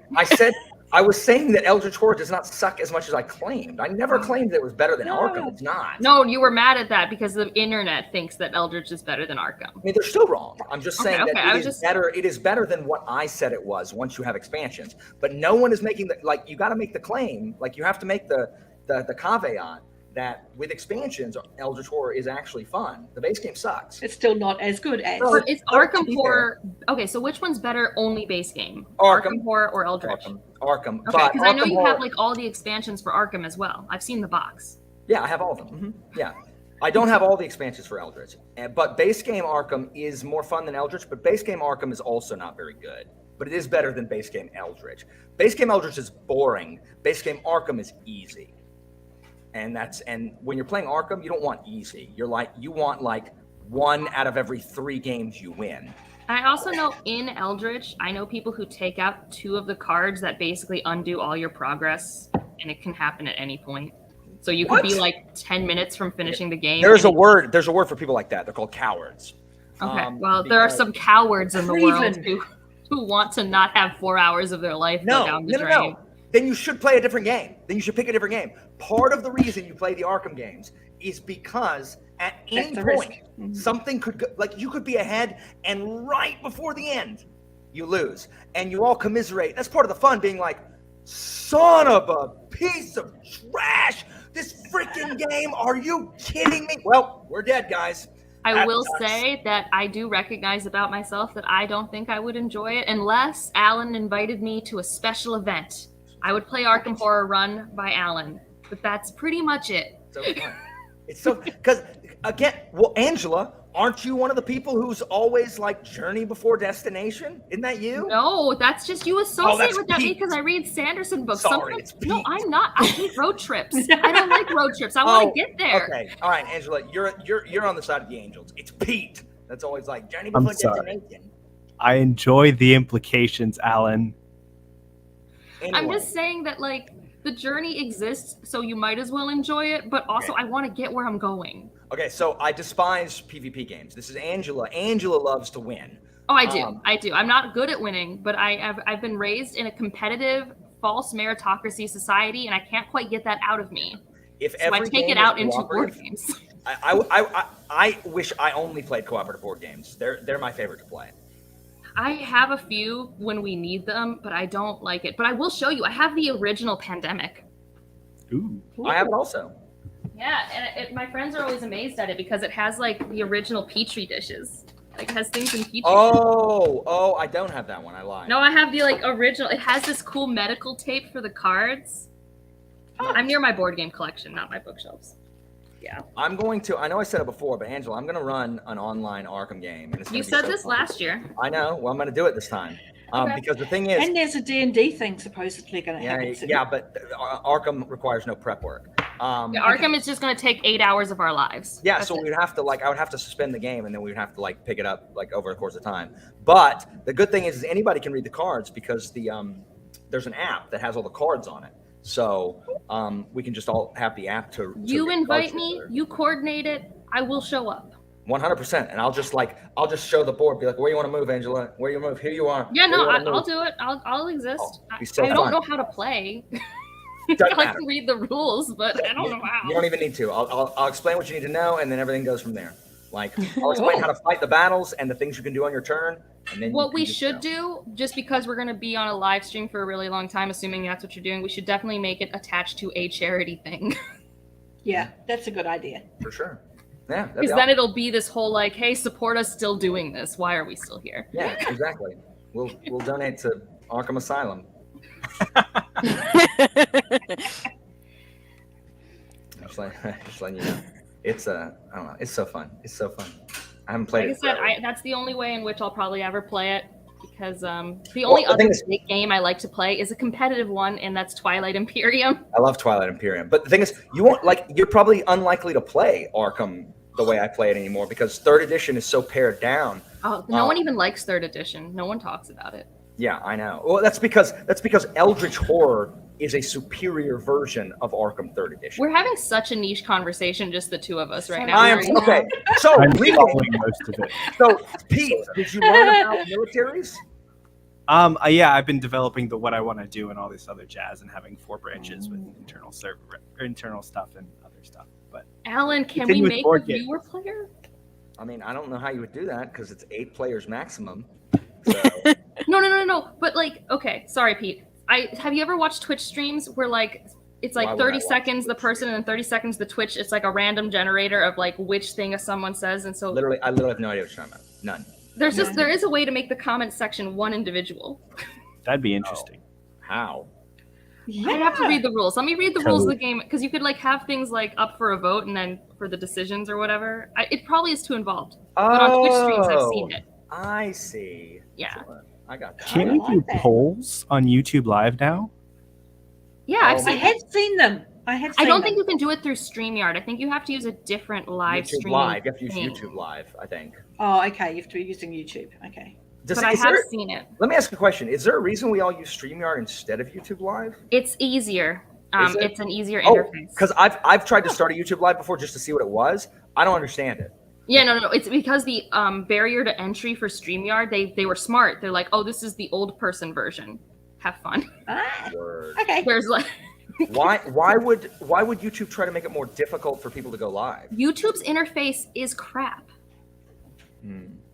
I was saying that Eldritch Horror does not suck as much as I claimed. I never claimed that it was better than Arkham. It's not. No, you were mad at that because the internet thinks that Eldritch is better than Arkham. I mean, they're still wrong. I'm just saying Okay, that better. It is better than what I said it was once you have expansions. But no one is making you got to make the claim. Like, you have to make the caveat that with expansions, Eldritch Horror is actually fun. The base game sucks. It's still not as good as. But is Arkham Horror okay? So which one's better? Only base game, Arkham Horror or Eldritch? Arkham. Okay, because I know Arkham you Horror, have like all the expansions for Arkham as well. I've seen the box. Yeah, I have all of them. Yeah. I don't have all the expansions for Eldritch, but base game Arkham is more fun than Eldritch, but base game Arkham is also not very good. But it is better than base game Eldritch. Base game Eldritch is boring. Base game Arkham is easy. And when you're playing Arkham, you don't want easy. You want 1 out of every 3 games you win. I also know in Eldritch, I know people who take out 2 of the cards that basically undo all your progress, and it can happen at any point. So you could be like 10 minutes from finishing the game. There's a word for people like that. They're called cowards. Okay. Well, there are some cowards in the world who want to not have 4 hours of their life go down the drain. No. Then you should play a different game. Then you should pick a different game. Part of the reason you play the Arkham games is because at any point, something could go, you could be ahead, and right before the end, you lose. And you all commiserate. That's part of the fun, being like, son of a piece of trash. This freaking game, are you kidding me? Well, we're dead, guys. I will say that I do recognize about myself that I don't think I would enjoy it unless Alan invited me to a special event. I would play Arkham Horror run by Alan, but that's pretty much it. It's so because again, Angela, Aren't you one of the people who's always like journey before destination? Isn't that you? No, that's just you associate that's with that Pete. because I read Sanderson books. Sorry, Sometimes, it's Pete. no, I'm not. I hate road trips. I don't like road trips. I want to get there. Okay, all right, Angela, you're on the side of the angels. It's Pete. That's always like journey I'm before sorry. destination. I enjoy the implications, Alan. Anyway. I'm just saying that like the journey exists, so you might as well enjoy it. But also, I want to get where I'm going. Okay, so I despise PvP games. This is Angela. Angela loves to win. Oh, I do. I do. I'm not good at winning, but I've been raised in a competitive, false meritocracy society, and I can't quite get that out of me. If so I take it out into board games. I wish I only played cooperative board games. They're my favorite to play. I have a few when we need them, but I don't like it. But I will show you. I have the original Pandemic. Ooh. I have it also. Yeah, and my friends are always amazed at it because it has like the original Petri dishes. Like it has things in Petri. Oh, I don't have that one. I lied. No, I have the like original. It has this cool medical tape for the cards. I'm near my board game collection, not my bookshelves. Yeah. I'm going to. I know I said it before, but Angela, I'm going to run an online Arkham game. And it's You said this last year. I know. Well, I'm going to do it this time. Okay. Because the thing is, and there's a D&D thing supposedly going to happen soon. Yeah, but Arkham requires no prep work. Arkham is just going to take 8 hours of our lives. Yeah, so we'd have to I would have to suspend the game, and then we'd have to pick it up over the course of time. But the good thing is anybody can read the cards because there's an app that has all the cards on it. So we can just all have the app to you invite me, you coordinate it, I will show up. 100%, and I'll just show the board, be like, where you want to move, Angela? Where you move? Here you are. Yeah, no, I'll do it. I'll exist. I don't know how to play. I can read the rules, but I don't know how. You don't even need to. I'll explain what you need to know, and then everything goes from there. I'll explain how to fight the battles and the things you can do on your turn. And then what we should do, just because we're going to be on a live stream for a really long time, assuming that's what you're doing, we should definitely make it attached to a charity thing. Yeah, that's a good idea. For sure. Yeah. Because then it'll be this whole hey, support us still doing this. Why are we still here? Yeah, exactly. We'll donate to Arkham Asylum. Just letting you know. It's I don't know. It's so fun. It's so fun. I haven't played it. Like I said, that's the only way in which I'll probably ever play it because the only other big game I like to play is a competitive one, and that's Twilight Imperium. I love Twilight Imperium, but the thing is, you won't you're probably unlikely to play Arkham the way I play it anymore because 3rd edition is so pared down. Oh, no one even likes 3rd edition. No one talks about it. Yeah, I know. Well, that's because Eldritch Horror is a superior version of Arkham 3rd edition. We're having such a niche conversation, just the two of us right now. I am okay. So I'm following most of it. So Pete, did you learn about militaries? Yeah, I've been developing what I want to do and all this other jazz, and having 4 branches with internal stuff and other stuff. But Alan, can we make a viewer player? I mean, I don't know how you would do that because it's 8 players maximum. So. No. But okay, sorry, Pete. Have you ever watched Twitch streams where it's 30 seconds the person and then 30 seconds the Twitch? It's like a random generator of which thing someone says, and so I literally have no idea what you're talking about. None. There is a way to make the comment section one individual. That'd be interesting. How? Yeah. I'd have to read the rules. Let me read the rules of the game because you could have things up for a vote and then for the decisions or whatever. It probably is too involved. But on Twitch streams, I've seen it. I see. Yeah. I got that. Can you do polls on YouTube Live now? Yeah, I've seen I have seen them. I don't think you can do it through StreamYard. I think you have to use a different live YouTube stream. Live. You have to use YouTube Live, I think. Oh, okay. You have to be using YouTube. Okay. But I have seen it. Let me ask a question. Is there a reason we all use StreamYard instead of YouTube Live? It's easier. It's an easier interface. Because I've tried to start a YouTube Live before just to see what it was. I don't understand it. Yeah, no. It's because the barrier to entry for StreamYard, they were smart. They're like, oh, this is the old person version. Have fun. Okay. There's why would YouTube try to make it more difficult for people to go live? YouTube's interface is crap.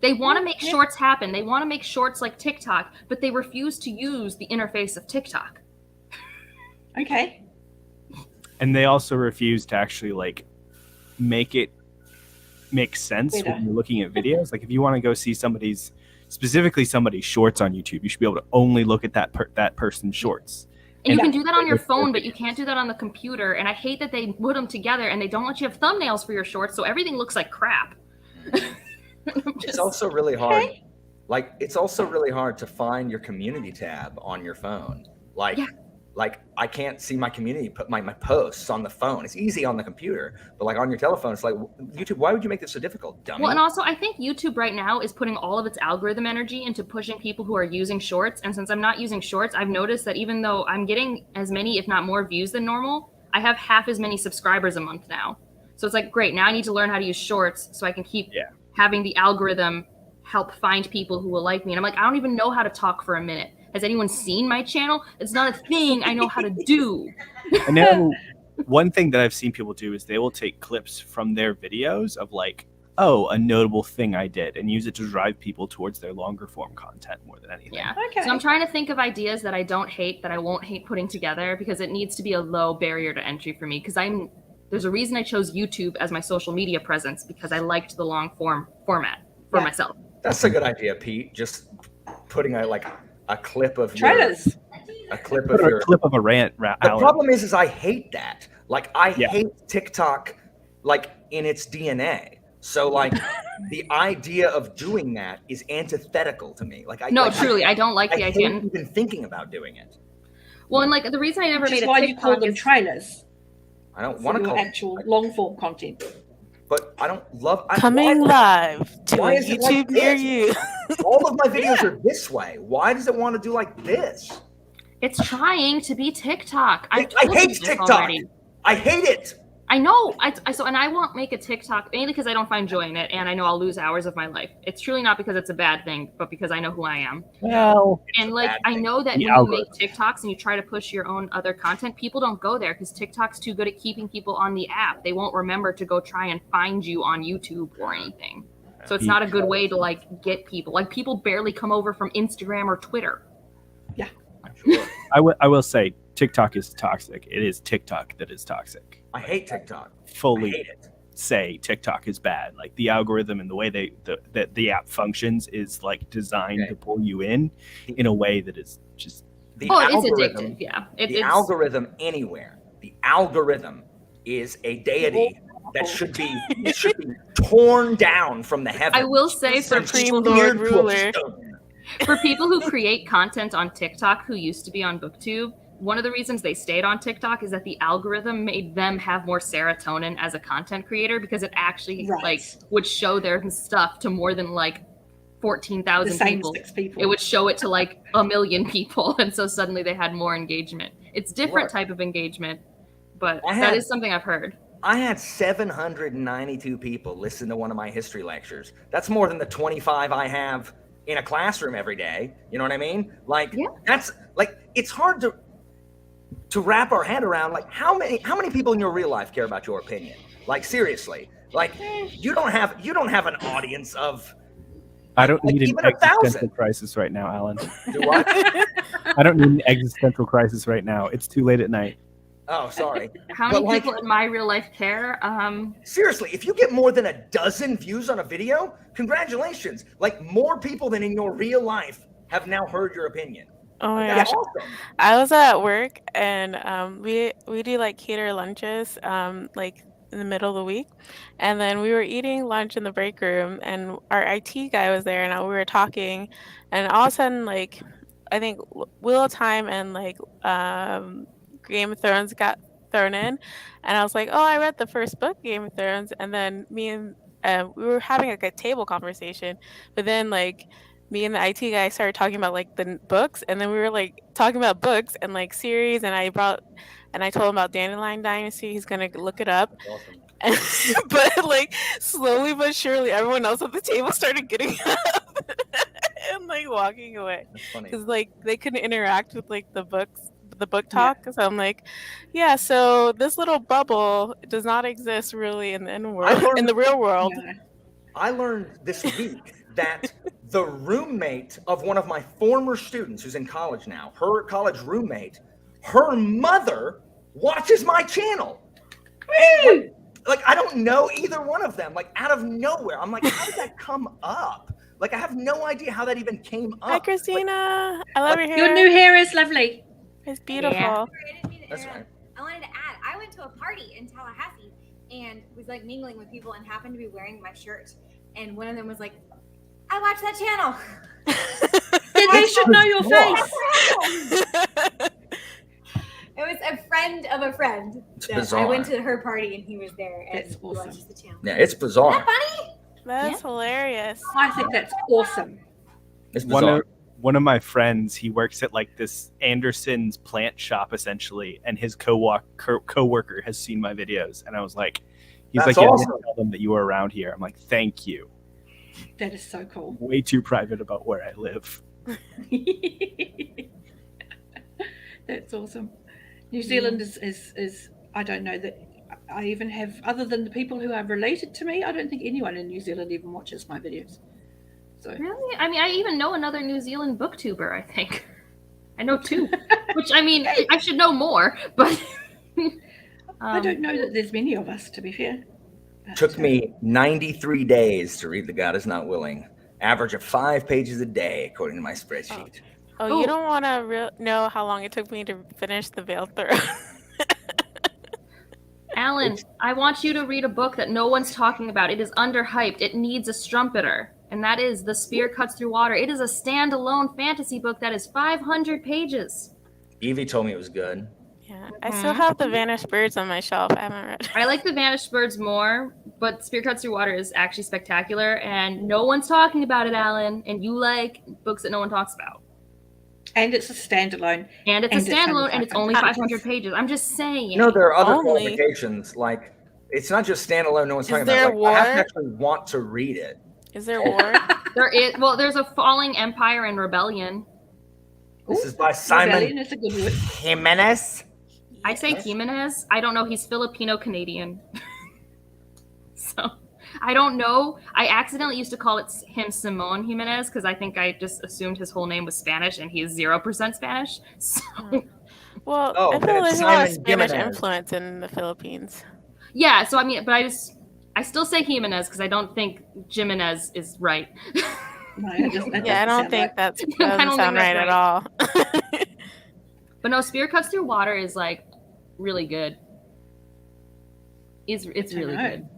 They want to make shorts happen. They want to make shorts like TikTok, but they refuse to use the interface of TikTok. Okay. And they also refuse to actually make it make sense when you're looking at videos. If you want to go see somebody's shorts on YouTube, you should be able to only look at that person's shorts. And you can do that on your phone, but you can't do that on the computer. And I hate that they put them together and they don't let you have thumbnails for your shorts, so everything looks like crap. It's also really hard. Like, it's also really hard to find your community tab on your phone. Like, I can't see my community, put my posts on the phone. It's easy on the computer, but like on your telephone, it's like, YouTube, why would you make this so difficult, dummy? Well, and also I think YouTube right now is putting all of its algorithm energy into pushing people who are using shorts. And since I'm not using shorts, I've noticed that even though I'm getting as many, if not more views than normal, I have half as many subscribers a month now. So it's like, great, now I need to learn how to use shorts so I can keep having the algorithm help find people who will like me. And I'm like, I don't even know how to talk for a minute. Has anyone seen my channel? It's not a thing I know how to do. I know one thing that I've seen people do is they will take clips from their videos of like, oh, a notable thing I did, and use it to drive people towards their longer form content more than anything. Yeah. Okay. So I'm trying to think of ideas that I don't hate, that I won't hate putting together, because it needs to be a low barrier to entry for me. Because there's a reason I chose YouTube as my social media presence, because I liked the long form format for myself. That's a good idea, Pete. Just putting a clip of trailers. A clip of a rant. The problem is I hate that. Like, I hate TikTok, like, in its DNA. So, like, the idea of doing that is antithetical to me. Like, truly, I don't like the idea. I hate even thinking about doing it. Well, and like the reason I never made a why TikTok you call them trailers. I don't want to call actual long form content. But I don't love coming live to why a YouTube near you. All of my videos are this way. Why does it want to do like this? It's trying to be TikTok. I hate TikTok. Already. I hate it. I know. And I won't make a TikTok mainly because I don't find joy in it, and I know I'll lose hours of my life. It's truly not because it's a bad thing, but because I know who I am. Well, and like I know that when you make TikToks and you try to push your own other content, people don't go there because TikTok's too good at keeping people on the app. They won't remember to go try and find you on YouTube or anything. So it's not a good way to like get people. Like, people barely come over from Instagram or Twitter. Yeah. I will say TikTok is toxic. It is TikTok that is toxic. I hate TikTok. Fully say TikTok is bad. Like, the algorithm and the way the app functions is like designed to pull you in a way that is just. It is addictive. Yeah. The algorithm anywhere. The algorithm is a deity that should be torn down from the heavens. I will say for people who create content on TikTok who used to be on BookTube, one of the reasons they stayed on TikTok is that the algorithm made them have more serotonin as a content creator, because it actually like would show their stuff to more than like 14,000 people. It would show it to like 1 million people, and so suddenly they had more engagement. It's different type of engagement, but that is something I've heard. I had 792 people listen to one of my history lectures. That's more than the 25 I have in a classroom every day. You know what I mean? Like, that's like, it's hard to wrap our head around, like, how many people in your real life care about your opinion? Like, seriously, like, you don't have an audience of. I don't need an existential crisis right now, Alan. Do what? I don't need an existential crisis right now. It's too late at night. Oh, sorry. How many people in my real life care? Seriously, if you get more than 12 views on a video, congratulations. Like, more people than in your real life have now heard your opinion. Oh my gosh. Awesome. I was at work, and we do like cater lunches like in the middle of the week, and then we were eating lunch in the break room, and our IT guy was there, and we were talking, and all of a sudden, like, I think Wheel of Time and like Game of Thrones got thrown in, and I was like, oh, I read the first book, Game of Thrones, and then me and we were having like a table conversation, but then like me and the IT guy started talking about like the books, and then we were like talking about books and like series, and I told him about Dandelion Dynasty. He's gonna look it up. Awesome. But like slowly but surely, everyone else at the table started getting up and like walking away, because like they couldn't interact with like the book talk. So I'm like, yeah, so this little bubble does not exist really in the real world. I learned this week that the roommate of one of my former students, who's in college now, her college roommate, her mother watches my channel. Like, I don't know either one of them. Like, out of nowhere, I'm like, how did that come up? Like, I have no idea how that even came up. Hi, Christina. I love your hair. Your new hair is lovely. It's beautiful. Sorry, I didn't mean to That's interrupt. I wanted to add, I went to a party in Tallahassee and was like mingling with people and happened to be wearing my shirt. and one of them was like, I watched that channel. Then they should know your face. It was a friend of a friend. It's that bizarre. I went to her party and he was there and That's he awesome. watched the channel. Yeah, it's Isn't bizarre. that funny? That's hilarious. I think that's awesome. It's bizarre. One of my friends, he works at like this Anderson's plant shop essentially, and his co-worker has seen my videos, and I was like, he's That's like, yeah, awesome. I didn't tell them that you were around here. I'm like, thank you. That is so cool. Way too private about where I live. That's awesome. New Zealand is I don't know that I even have, other than the people who are related to me, I don't think anyone in New Zealand even watches my videos. So Really? I mean, I even know another New Zealand booktuber, I think. I know two. Which, I mean, I should know more, but... I don't know that there's many of us, to be fair. But, Took me 93 days to read The God Is Not Willing. Average of 5 pages a day, according to my spreadsheet. Oh, you don't want to know how long it took me to finish The Veiled Throat. Alan, I want you to read a book that no one's talking about. It is underhyped. It needs a strumpeter. And that is The Spear Cuts Through Water. It is a standalone fantasy book that is 500 pages. Evie told me it was good. Yeah, I still have The Vanished Birds on my shelf. I haven't read it. I like The Vanished Birds more, but Spear Cuts Through Water is actually spectacular, and no one's talking about it, Alan, and you like books that no one talks about. And it's a standalone. And it's a standalone, and it's only 500 pages. I'm just saying. You know, there are other Only. qualifications. Like, it's not just standalone, no one's Is talking there about it. Like, I have to war? actually want to read it. Is there war? There is, well, there's a falling empire and rebellion. This is by Rebellion Simon is a good word. Jimenez. I say Jimenez. I don't know. He's Filipino-Canadian. So, I don't know. I accidentally used to call him Simon Jimenez because I think I just assumed his whole name was Spanish, and he is 0% Spanish. So, Well, Oh, I then feel it's there's a lot of Simon Spanish Jimenez. influence in the Philippines. yeah. So I mean, but I still say Jimenez because I don't think Jimenez is right. No, that doesn't Yeah, I don't sound think right. that I don't doesn't think sound that's right at right. all. But no, Spear Cuts Through Water is like really good. It's really know. good.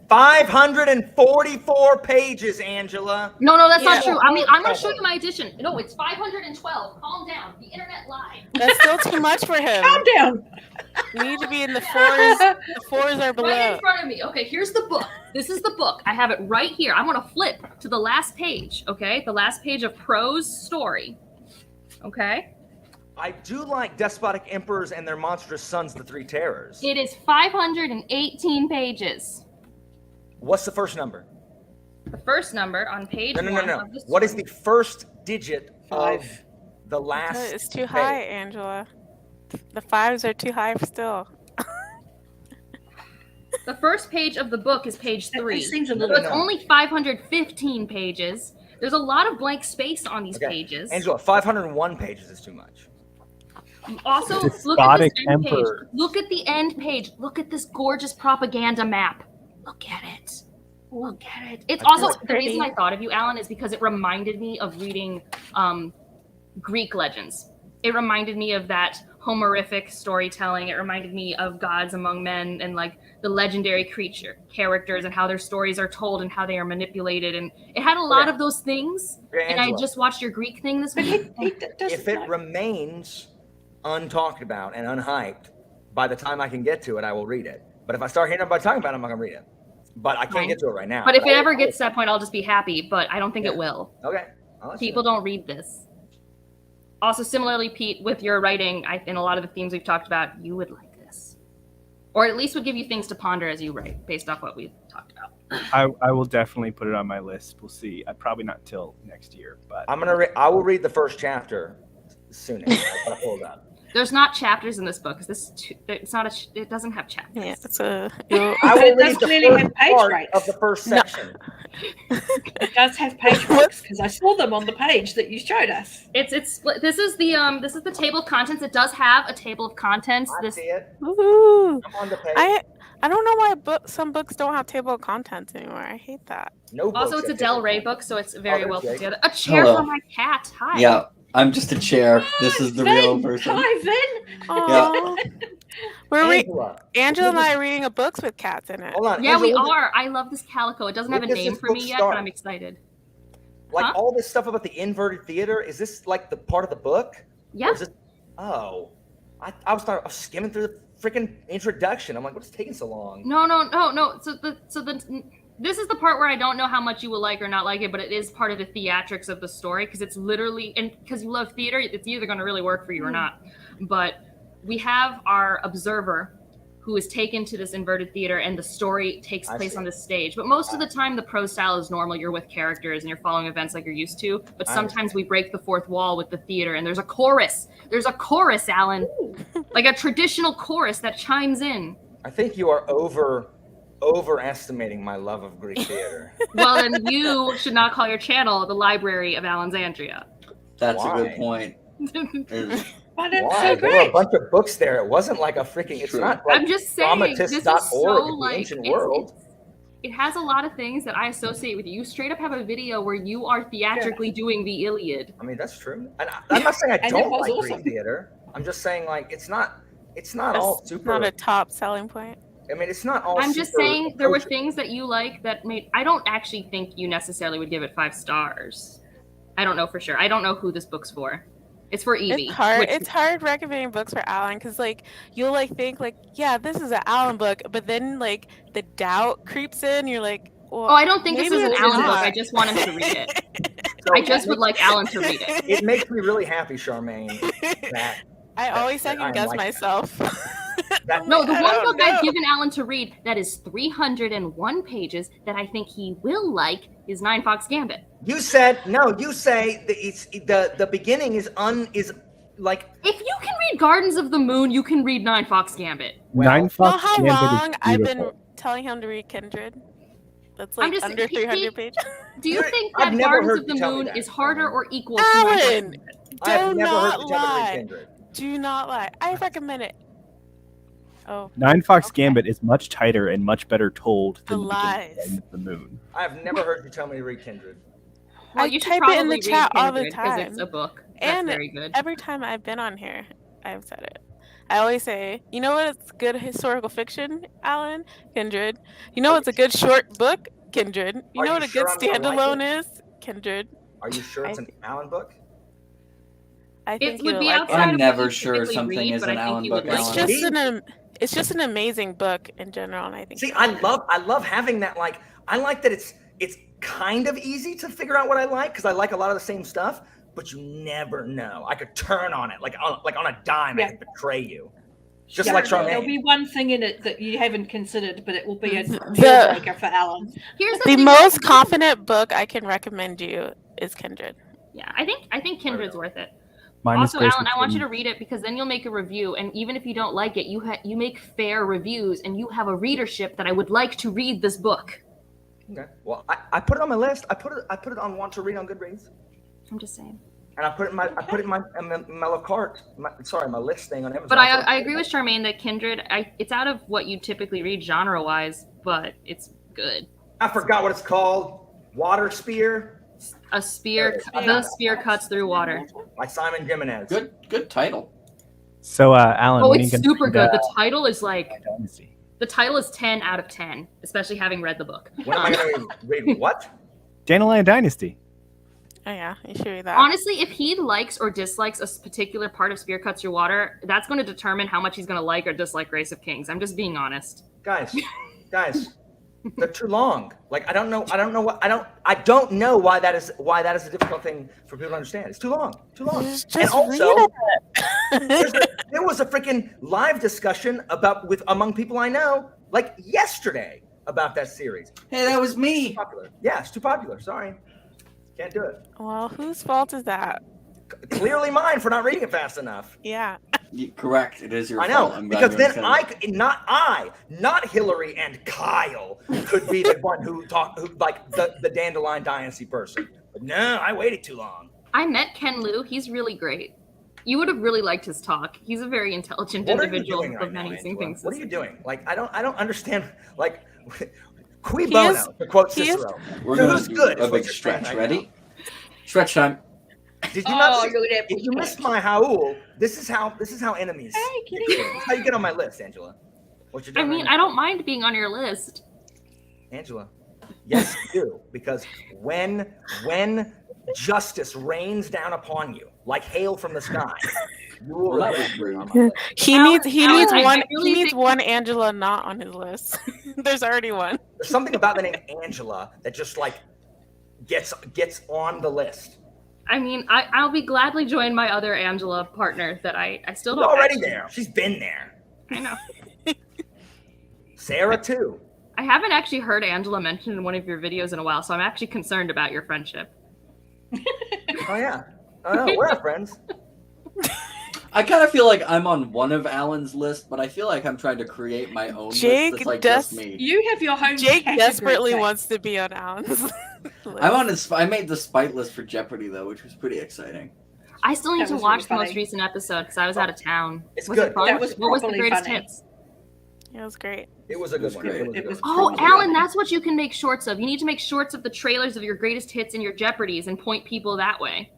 544 pages, Angela. No, that's not Yeah. true. I mean, I'm gonna show you my edition. No, it's 512. Calm down. The internet lied. That's still too much for him. Calm down. We need to be in the fours. The fours are Right below. in front of me. Okay, here's the book. This is the book. I have it right here. I'm gonna flip to the last page. Okay, the last page of prose story. Okay. I do like Despotic Emperors and Their Monstrous Sons, the Three Terrors. It is 518 pages. What's the first number? The first number on page No. 1 of the story. What is the first digit of 5. the last? It's too high, Angela. The fives are too high still. The first page of the book is page 3. It seems a So little. it's only 515 pages. There's a lot of blank space on these Okay. pages. Angela, 501 pages is too much. Also, look at this Despotic end page. Emperor. Look at the end page. Look at this gorgeous propaganda map. Look at it. Look at it. It's That's also gorgeous. the reason I thought of you, Alan, is because it reminded me of reading Greek legends. It reminded me of that Homerific storytelling. It reminded me of gods among men and like the legendary characters and how their stories are told and how they are manipulated. And it had a lot of those things. Okay, And I Angela, just watched your Greek thing this But week. he doesn't if it like- remains untalked about and unhyped, by the time I can get to it, I will read it. But if I start hearing everybody talking about it, I'm not going to read it. But I can't Fine. get to it right now. But if it I- ever gets to that point, I'll just be happy. But I don't think it will. Okay. I'll let you People know. don't read this. Also, similarly, Pete, with your writing, in a lot of the themes we've talked about, you would like this. Or at least would give you things to ponder as you write, based off what we've talked about. I will definitely put it on my list. We'll see. Probably not till next year, but I will read the first chapter soon. I'll pull it up. There's not chapters in this book. It doesn't have chapters. Yeah, it's a. I But will it read does the clearly first have page part breaks. of the first No. section. It does have page breaks because I saw them on the page that you showed us. It's split. This is the table of contents. It does have a table of contents. I see it. Ooh. I'm on the page. I don't know why some books don't have table of contents anymore. I hate that. No books Also, it's a have Del table Rey contents. book, so it's very there's well put Jake. together. A chair Hello. for my cat. Hi. Yeah, I'm just a chair. This is the real person. Hi, Vin. Aww. Angela and I are reading a books with cats in it. Hold on. Yeah, Angela, we are. I love this calico. It doesn't have a when does name this for book me yet, start? but I'm excited. Like Huh? all this stuff about the inverted theater, is this like the part of the book? Yeah. Or is it, I was skimming through the freaking introduction. I'm like, what's taking so long? No. This is the part where I don't know how much you will like or not like it, but it is part of the theatrics of the story because it's literally, and because you love theater, it's either going to really work for you or not. But we have our observer who is taken to this inverted theater, and the story takes place on the stage. But most of the time, the prose style is normal. You're with characters and you're following events like you're used to. But sometimes we break the fourth wall with the theater, and there's a chorus. There's a chorus, Alan, like a traditional chorus that chimes in. I think you are overestimating my love of Greek theater. Well, then you should not call your channel the Library of Alexandria. That's a good point. But it's Why? so There were great. a bunch of books there. It wasn't like a freaking. It's not like I'm just saying, this is dramatist.org so in the like ancient world. it has a lot of things that I associate with you. You straight up have a video where you are theatrically doing the Iliad. I mean, that's true. And I'm not saying I And don't it was like awesome. Greek theater. I'm just saying like it's not all super. Not a top selling point. I mean, it's not all. I'm just super saying there were kosher. things that you like that made. I don't actually think you necessarily would give it 5 stars. I don't know for sure. I don't know who this book's for. It's for Evie. It's hard. It's hard recommending books for Alan because like you'll like think like yeah this is an Alan book, but then like the doubt creeps in. You're like, well, Oh, I don't think this maybe is an it's Alan book. not. I just want him to read it. So I just would like Alan to read it. It makes me really happy, Charmaine. That I always that I am second guess like that. myself. That- No, the I one don't book I've know. given Alan to read that is 301 pages that I think he will like is Nine Fox Gambit. You said no. You say the beginning is like. If you can read Gardens of the Moon, you can read Nine Fox Gambit. Nine Know Fox how Gambit is long I've been beautiful. telling him to read Kindred? That's I'm like just- under he- 300 pages. Do you think I've that never Gardens heard of you the tell me Moon that. is harder or equal to Nine Fox Alan, Gambit? I've do never heard not you tell me to read lie. Kindred. Do not lie. I recommend it. Oh, Nine Fox Okay. Gambit is much tighter and much better told The than the lies. beginning of the moon. I've never heard you tell me to read Kindred. Well, I you should type probably it in the read chat all the Kindred because time. it's a book. That's And very good. every time I've been on here, I've said it. I always say, you know what's good historical fiction, Alan? Kindred. You know what's a good short book? Kindred. You Are know you what a sure good I'm gonna like standalone is? Kindred. Are you sure it's an Allen book? I think It would you'll be like outside it. I'm of what never you sure typically something read, is but an I think Allen you would book, like It's Alan. it. just an amazing book in general, and I think. See, you'll I like it. love having that. Like, I like that it's kind of easy to figure out what I like because I like a lot of the same stuff, but you never know. I could turn on it like on a dime. I Yeah. could betray you, just Yeah, like There'll Charmaine. be one thing in it that you haven't considered, but it will be a deal The- breaker for Alan. Here's the The thing, most confident book I can recommend you is Kindred. Yeah, I think Kindred's worth it. Mine is Also, Grace Alan, I want you to McKinney. read it because then you'll make a review, and even if you don't like it, you make fair reviews, and you have a readership that I would like to read this book. Okay. Well, I put it on my list. I put it on want to read on Goodreads, I'm just saying. and I put it in my little cart. My list thing on Amazon. But I agree with Charmaine that Kindred, it's out of what you typically read genre-wise, but it's good. I forgot what it's called. Water Spear A spear, There it is. the spear cuts through water. by Simon Jimenez. Good title. So, Alan, Oh, when are you it's gonna super read, good. The title is like, Dynasty? the title is 10 out of 10, especially having read the book. When am I going to read what? Dandelion Dynasty. Oh yeah, you should read that. Honestly, if he likes or dislikes a particular part of Spear Cuts Your Water, that's going to determine how much he's going to like or dislike Grace of Kings. I'm just being honest. Guys, they're too long. Like I don't know why that is a difficult thing for people to understand. It's too long. Just And also, read it. there was a freaking live discussion among people I know like yesterday about that series. Hey, that was It's me. too popular. Yeah, it's too popular. Sorry, can't do it. Well, whose fault is that? Clearly mine for not reading it fast enough. Yeah. Correct. It is your I fault. know I'm glad because you then understand. not Hillary and Kyle could be the one who like the Dandelion Dynasty person. But no, I waited too long. I met Ken Liu. He's really great. You would have really liked his talk. He's a very intelligent What are you individual doing with right now, many Angela? things. What are you doing? Like I don't understand. Like qui He bono is- to quote he is- Cicero. We're So going who's to do good is a what big you're saying stretch. right Ready? now. Stretch time. Did you not? Look at that If you missed my Howl, this is how enemies. Hey, kitty. This is how you get on my list, Angela. What you're I doing mean, right now. I don't mind being on your list. Angela. Yes, you do. Because when justice rains down upon you like hail from the sky, you will regret being on my list. He needs I really think- one Angela not on his list. There's already one. There's something about the name Angela that just like gets on the list. I mean, I'll be gladly join my other Angela partner that I still She's don't. already actually- there. She's been there. I know. Sarah too. I haven't actually heard Angela mentioned in one of your videos in a while, so I'm actually concerned about your friendship. Oh yeah. Oh no, we're not friends. I kind of feel like I'm on one of Alan's list, but I feel like I'm trying to create my own Jake list that's like does- just me. You have your home. Jake category desperately thing. wants to be on Alan's list. I'm on his. I made the spite list for Jeopardy though, which was pretty exciting. I still need That to was watch really the most funny. recent episode because I was out of town. It's Was good. it fun? That was What was the properly greatest funny. hits? It was great. It was a good was one. great. It was Oh, truly Alan, good. that's what you can make shorts of. You need to make shorts of the trailers of your greatest hits and your Jeopardies and point people that way.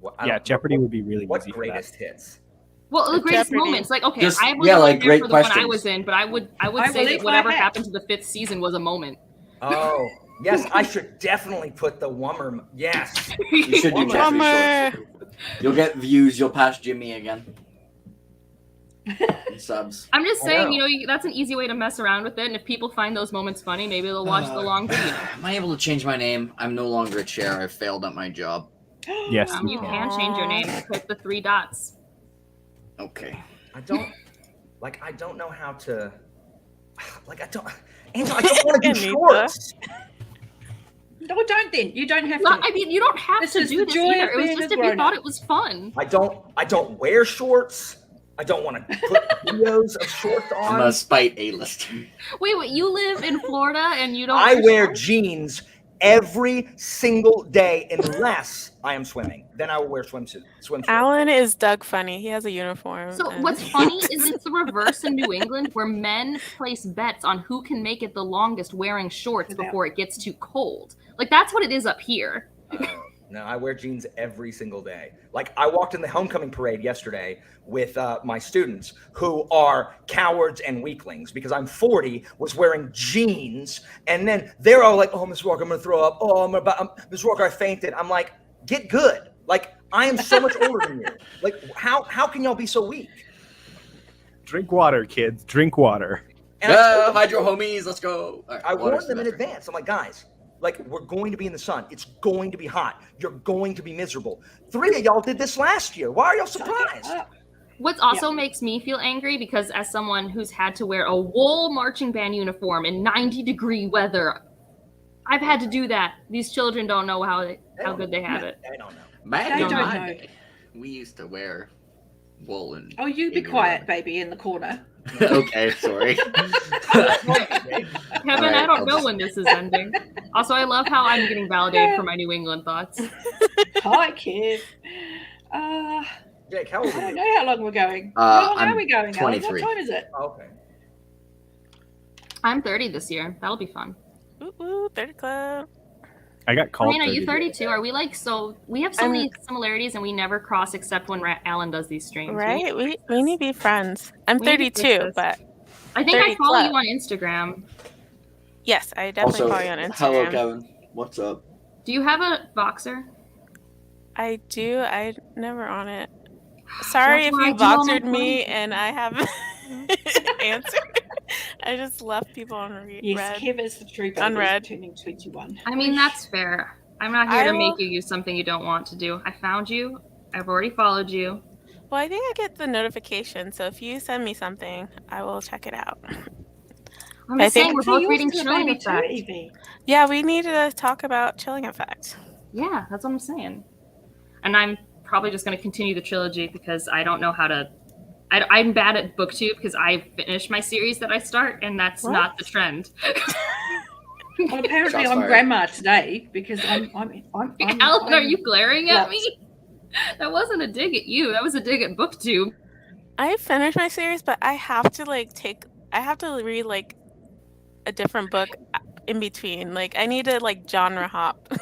What- I Yeah, don't- Jeopardy would be really What's easy for that. greatest hits? Well, the greatest Jeopardy. moments, like okay, Just- I was yeah, only like there great for the one I questions. was in, but I would I say believe that whatever I have. happened to the 5th season was a moment. Oh, yes, I should definitely put the Wummer. Yes. You should do Bummer. Jeopardy Bummer. shorts. You'll get views. You'll pass Jimmy again. And subs. I'm just I saying, know. that's an easy way to mess around with it. And if people find those moments funny, maybe they'll watch the long video. Am I able to change my name? I'm no longer a chair. I failed at my job. Yes, You can change your name. Click the 3 dots. Okay. I don't know how to. Angela, I don't want to do Anita. shorts. No, don't then. You don't have No, to. I mean, you don't have This to is do the this joy either. of It was being just a if you grown-up. thought it was fun. I don't wear shorts. I don't want to put videos of shorts I'm a on. spite A-lister. Wait, you live in Florida and you don't. I wear shorts? jeans every single day unless I am swimming. Then I will wear swimsuit. Alan is Doug Funny. He has a uniform. So and- what's funny is it's the reverse in New England, where men place bets on who can make it the longest wearing shorts before it gets too cold. Like that's what it is up here. No, I wear jeans every single day. Like I walked in the homecoming parade yesterday with my students who are cowards and weaklings because I'm 40, was wearing jeans, and then they're all like, "Oh, Miss Walker, I'm gonna throw up. Oh, Miss Walker, I fainted." I'm like, "Get good." Like I am so much older than you. Like how can y'all be so weak? Drink water, kids. Drink water. And I Hydro homies, let's go. All right, I water warned them in semester. advance. I'm like, guys, like we're going to be in the sun. It's going to be hot. You're going to be miserable. 3 of y'all did this last year. Why are y'all surprised? What also makes me feel angry, because as someone who's had to wear a wool marching band uniform in 90-degree weather, I've had to do that. These children don't know how good they have it. I don't know. Back They in don't my know. day, we used to wear wool and. Oh, you be quiet, baby, in the corner. Okay, sorry. Kevin, Alright, I don't I'll know just- when this is ending. Also, I love how I'm getting validated for my New England thoughts. Hi, kid. Jake, how old I are don't you? know how long we're going. How long I'm are we going, Alan? 23. What time is it? Oh, okay. I'm 30 this year. That'll be fun. Ooh, ooh, 30 Club. I got I called. mean, are you 30. 32? Are we like so? We have so many similarities, and we never cross except when Alan does these streams. Right? We need to be friends. I'm We need to 32, fix this. but I think I 30 follow you club. on Instagram. yes, I definitely Also, follow you on Instagram. hello, Kevin. What's up? Do you have a Voxer? I do. I never on it. Sorry That's if why you I do all my boxered me phone. and I haven't answered. I just left people on Yes, red. Kev is the true baby, Unread. turning 21. I mean, that's fair. I'm not here I to will- make you use something you don't want to do. I found you. I've already followed you. Well, I think I get the notification, so if you send me something, I will check it out. I'm I just saying think- we're So both yours reading is a Chilling baby too, Effect. Evie. Yeah, we need to talk about Chilling Effect. Yeah, that's what I'm saying. And I'm probably just going to continue the trilogy because I don't know how to. I'm bad at booktube because I finish my series that I start, and that's What? not the trend. Well, apparently Shots I'm fired. grandma today because I'm Alan, are you glaring at lost. me? That wasn't a dig at you. That was a dig at booktube. I finished my series, but I have to I have to read like a different book in between. Like I need to like genre hop.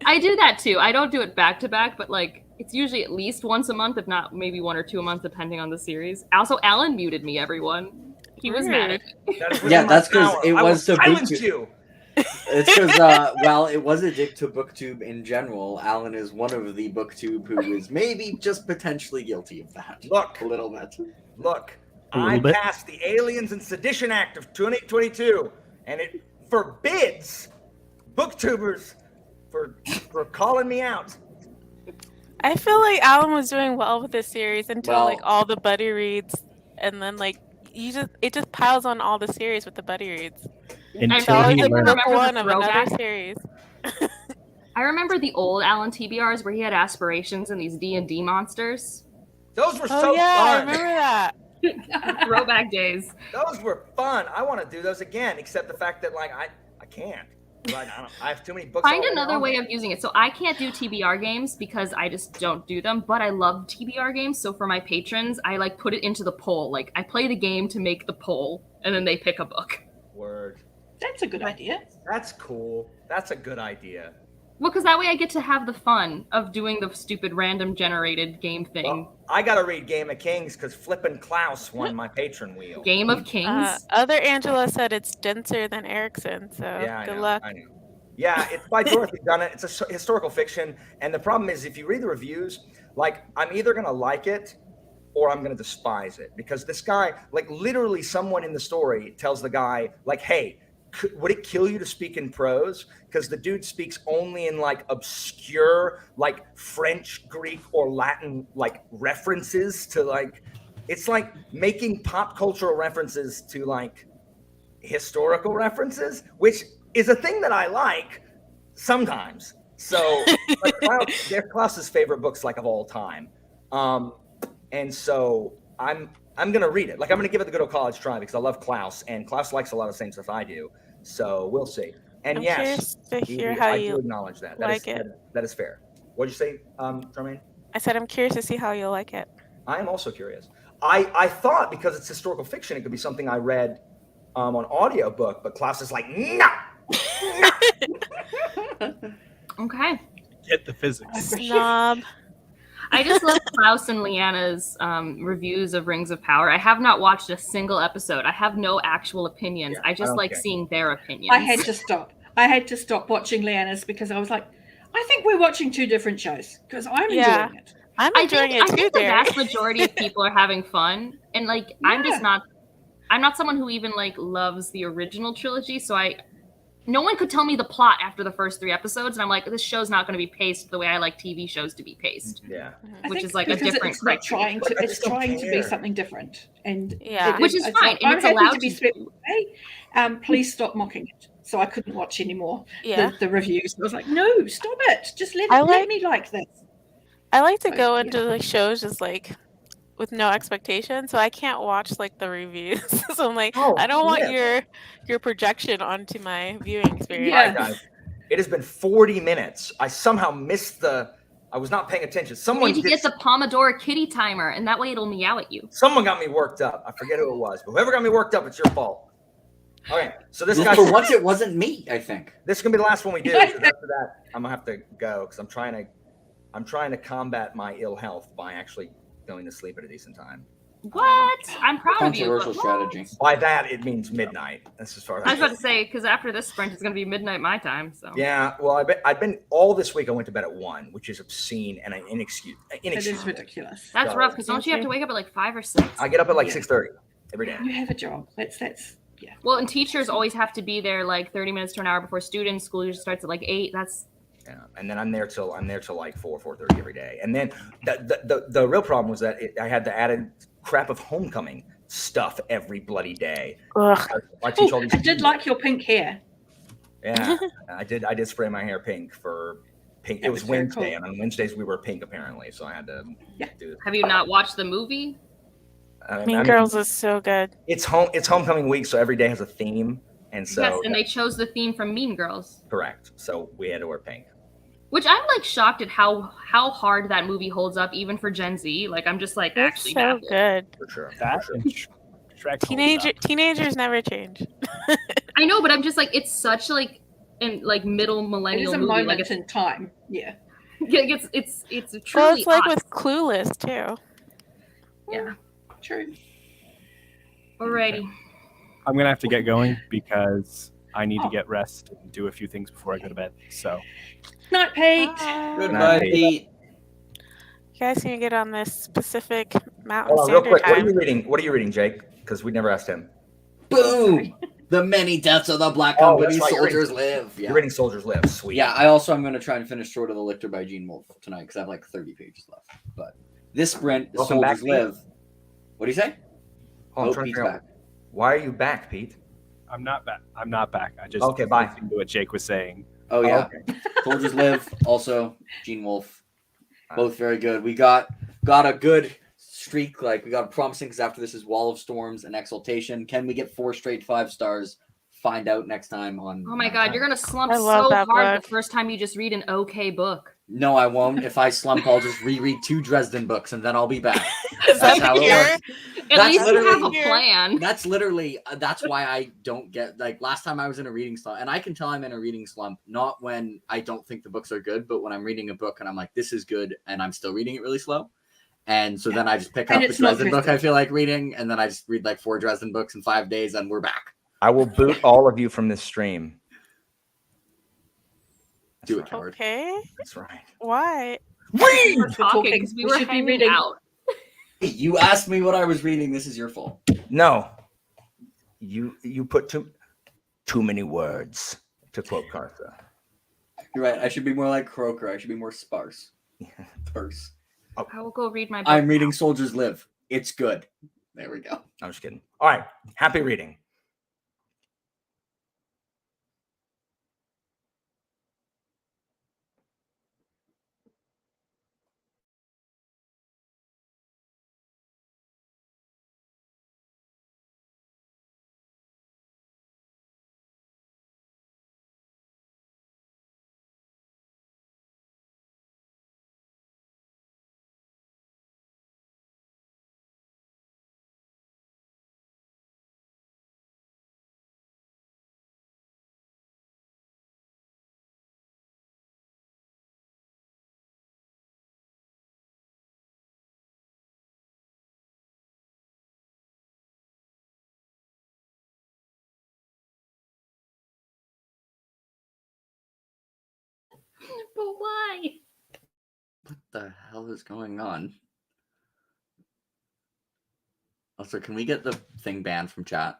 I do that too. I don't do it back to back, but like It's usually at least once a month, if not maybe 1 or 2 a month, depending on the series. Also, Alan muted me, everyone. He was mad at me. Yeah, that's because it was to silence BookTube. you. It's because, well, it was a dick to BookTube in general. Alan is one of the BookTube who is maybe just potentially guilty of that. Look. A little bit. Look, A little I bit. passed the Aliens and Sedition Act of 2022, and it forbids booktubers for calling me out. I feel like Alan was doing well with this series until Well- like all the buddy reads, and then like it just piles on all the series with the buddy reads. It's Until always he like learned. book Remember the one of another throwback? series. I remember the old Alan TBRs where he had aspirations and these D&D monsters. Those were Oh so yeah, I fun. remember that. Throwback days. Those were fun. I want to do those again, except the fact that like I can't. Like, I have too many books. Find already another on way there. of using it. So I can't do TBR games because I just don't do them, but I love TBR games. So for my patrons, I like put it into the poll. Like I play the game to make the poll, and then they pick a book. Word. That's a good idea. That's cool. That's a good idea. Well, because that way I get to have the fun of doing the stupid random generated game thing. Well, I gotta read Game of Kings because Flippin' Klaus won my patron wheel. Game of Kings. Other Angela said it's denser than Erickson, so Yeah, I good know, luck. I know. Yeah, it's by Dorothy Dunn. It's a historical fiction, and the problem is if you read the reviews, like I'm either gonna like it or I'm gonna despise it because this guy, like literally, someone in the story tells the guy, like, "Hey, would it kill you to speak in prose?" Because the dude speaks only in like obscure, like French, Greek, or Latin, like references to like, it's like making pop cultural references to like historical references, which is a thing that I like sometimes. So like they're Klaus's favorite books like of all time. And so I'm gonna read it. Like I'm gonna give it the good old college try because I love Klaus and Klaus likes a lot of the same stuff I do. So we'll see. And I'm yes, curious to hear Evie, how I you do acknowledge that. like it. That is fair. What'd you say, Charmaine? I said I'm curious to see how you'll like it. I am also curious. I thought because it's historical fiction, it could be something I read on audiobook, but Klaus is like, no. Okay. Get the physics. Snob. I just love Klaus and Leanna's reviews of Rings of Power. I have not watched a single episode. I have no actual opinions. I just like seeing their opinions. I had to stop. I had to stop watching Leanna's because I was like, I think we're watching two different shows because I'm enjoying it. I'm enjoying I it too, think the Derek. vast majority of people are having fun, and like I'm not someone who even like loves the original trilogy. So no one could tell me the plot after the first 3 episodes, and I'm like, this show's not going to be paced the way I like TV shows to be paced. Yeah, which is like a because different it's not criteria. trying to. It's trying to be something different, and Yeah. Which is fine, and I'm it's happy allowed to be to swept away. Please stop mocking it. So I couldn't watch anymore. Yeah. The reviews. I was like, no, stop it. Just let me like this. I like to go into the shows just like with no expectation, so I can't watch like the reviews. So I'm like, I don't want your projection onto my viewing experience. Yeah, guys, it has been 40 minutes. I somehow missed I was not paying attention. You need to get the Pomodoro kitty timer, and that way it'll meow at you. Someone got me worked up. I forget who it was, but whoever got me worked up, it's your fault. Okay, so this guy. For once, it wasn't me. I think this is gonna be the last one we do. 'Cause after that, I'm gonna have to go because I'm trying to combat my ill health by actually going to sleep at a decent time. What? I'm proud of you. controversial but- strategy. By that, it means midnight. That's as far as I was about to say, because after this sprint, it's going to be midnight my time. So Yeah, well, I've been all this week. I went to bed at 1, which is obscene and inexcusable. It is ridiculous. that's So- rough. Because don't you have to wake up at like 5 or 6? I get up at like 6:30 every day. You have a job. That's yeah. Well, and teachers always have to be there like 30 minutes to an hour before students. School usually starts at like 8. Yeah, and then I'm there till like 4:30 every day. And then the real problem was that I had the added crap of homecoming stuff every bloody day. I teach all these. I did like your pink hair. Yeah, I did spray my hair pink for pink. That It was was very Wednesday, cool. and on Wednesdays we were pink apparently, so I had to do. Have you not watched the movie? Mean Girls is so good. It's homecoming week, so every day has a theme, and so Yes, and they chose the theme from Mean Girls. correct. So we had to wear pink. Which I'm like shocked at how hard that movie holds up, even for Gen Z. Like I'm just like It's actually so baffled. good. For sure. Teenagers never change. I know, but I'm just like it's such like middle It is millennial a movie. moment Like it's in time. Yeah. It's truly Well, it's like us. with Clueless too. Yeah. True. Alrighty. I'm gonna have to get going because I need to get rest and do a few things before I go to bed. So, Night, Pete. Goodbye, Pete. You guys can get on this specific Mountain Hold on, real Standard quick. What are Time. you reading? What are you reading, Jake? Because we never asked him. Boom! The many deaths of the Black Oh, Company. that's right, Soldiers live. You're reading Soldiers Live. Sweet. Yeah, I also am going to try and finish Sword of the Lictor by Gene Wolfe tonight because I have like 30 pages left. But this sprint, the Welcome Soldiers back, Pete. Live. What do you say? Oh, I'm trying to Pete's figure out, why are you back, Pete? I'm not back. I'm not back. I just Okay, bye. listened to what Jake was saying. Oh yeah, okay. Soldiers Live. Also, Gene Wolfe. Both very good. We got a good streak. Like we got promising because after this is Wall of Storms and Exaltation. Can we get 4 straight 5 stars? Find out next time on. Oh my god, you're gonna slump I love so that hard book. the first time you just read an okay book. No, I won't. If I slump, I'll just reread 2 Dresden books and then I'll be back. Is That's that how the it cure? works. At That's least you have a literally- plan. That's literally that's why I don't get like last time I was in a reading slump, and I can tell I'm in a reading slump not when I don't think the books are good, but when I'm reading a book and I'm like, this is good, and I'm still reading it really slow. And so then I just pick And up the it's not Dresden book Dresden. I feel like reading, and then I just read like 4 Dresden books in 5 days, and we're back. I will boot all of you from this stream. That's Do it, right. coward. Okay. That's right. Why? We were talking because we We were should be hanging reading. out. Hey, you asked me what I was reading. This is your fault. No, you put too many words, to quote Cartha. You're right. I should be more like Croker. I should be more sparse. Terse. I will go read my book. I'm reading Soldiers Live. It's good. There we go. I'm just kidding. All right, happy reading. But why? What the hell is going on? Also, can we get the thing banned from chat?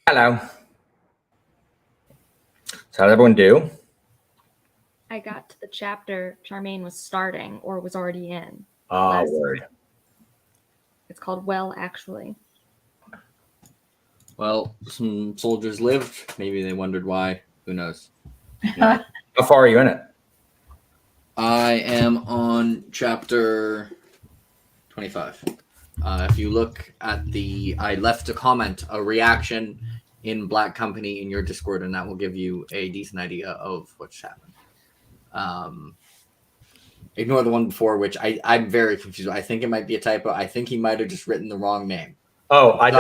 Hello. So how did everyone do? I got to the chapter Charmaine was starting or was already in. Word. It's called Well, Actually. Well, some soldiers lived. Maybe they wondered why. Who knows? How far are you in it? I am on chapter 25. If you look at I left a comment, a reaction in Black Company in your Discord, and that will give you a decent idea of what's happened. Ignore the one before, which I'm very confused. I think it might be a typo. I think he might have just written the wrong name. Oh, I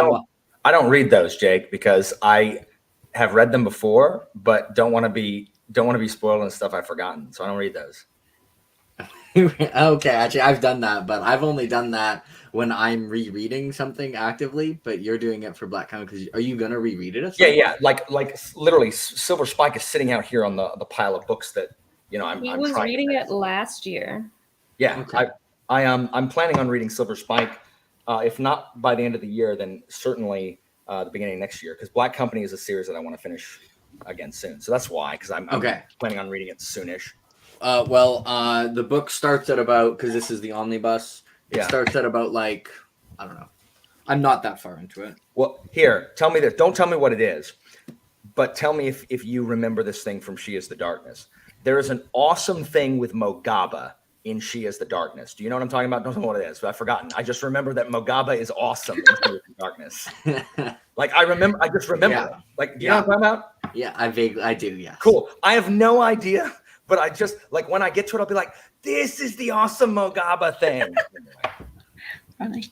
don't read those, Jake, because I have read them before, but don't want to be spoiled and stuff I've forgotten. So I don't read those. Okay, actually, I've done that, but I've only done that when I'm rereading something actively. But you're doing it for Black Comic because are you gonna reread it? Yeah. Like literally, Silver Spike is sitting out here on the pile of books that I'm. He was reading it last year. Yeah, okay. I'm planning on reading Silver Spike. If not by the end of the year, then certainly the beginning of next year, because Black Company is a series that I want to finish again soon. So that's why, because I'm planning on reading it soonish. The book starts at about, because this is the omnibus. It starts at about I don't know. I'm not that far into it. Well, here, tell me this. Don't tell me what it is, but tell me if you remember this thing from She Is the Darkness. There is an awesome thing with Mogaba in She Is the Darkness. Do you know what I'm talking about? Don't know what it is, but I've forgotten. I just remember that Mogaba is awesome in She Is the Darkness. I just remember it. Do you know what I'm talking about? Yeah, I do, yeah. Cool. I have no idea, but I just, when I get to it, I'll be like, this is the awesome Mogaba thing. Funny.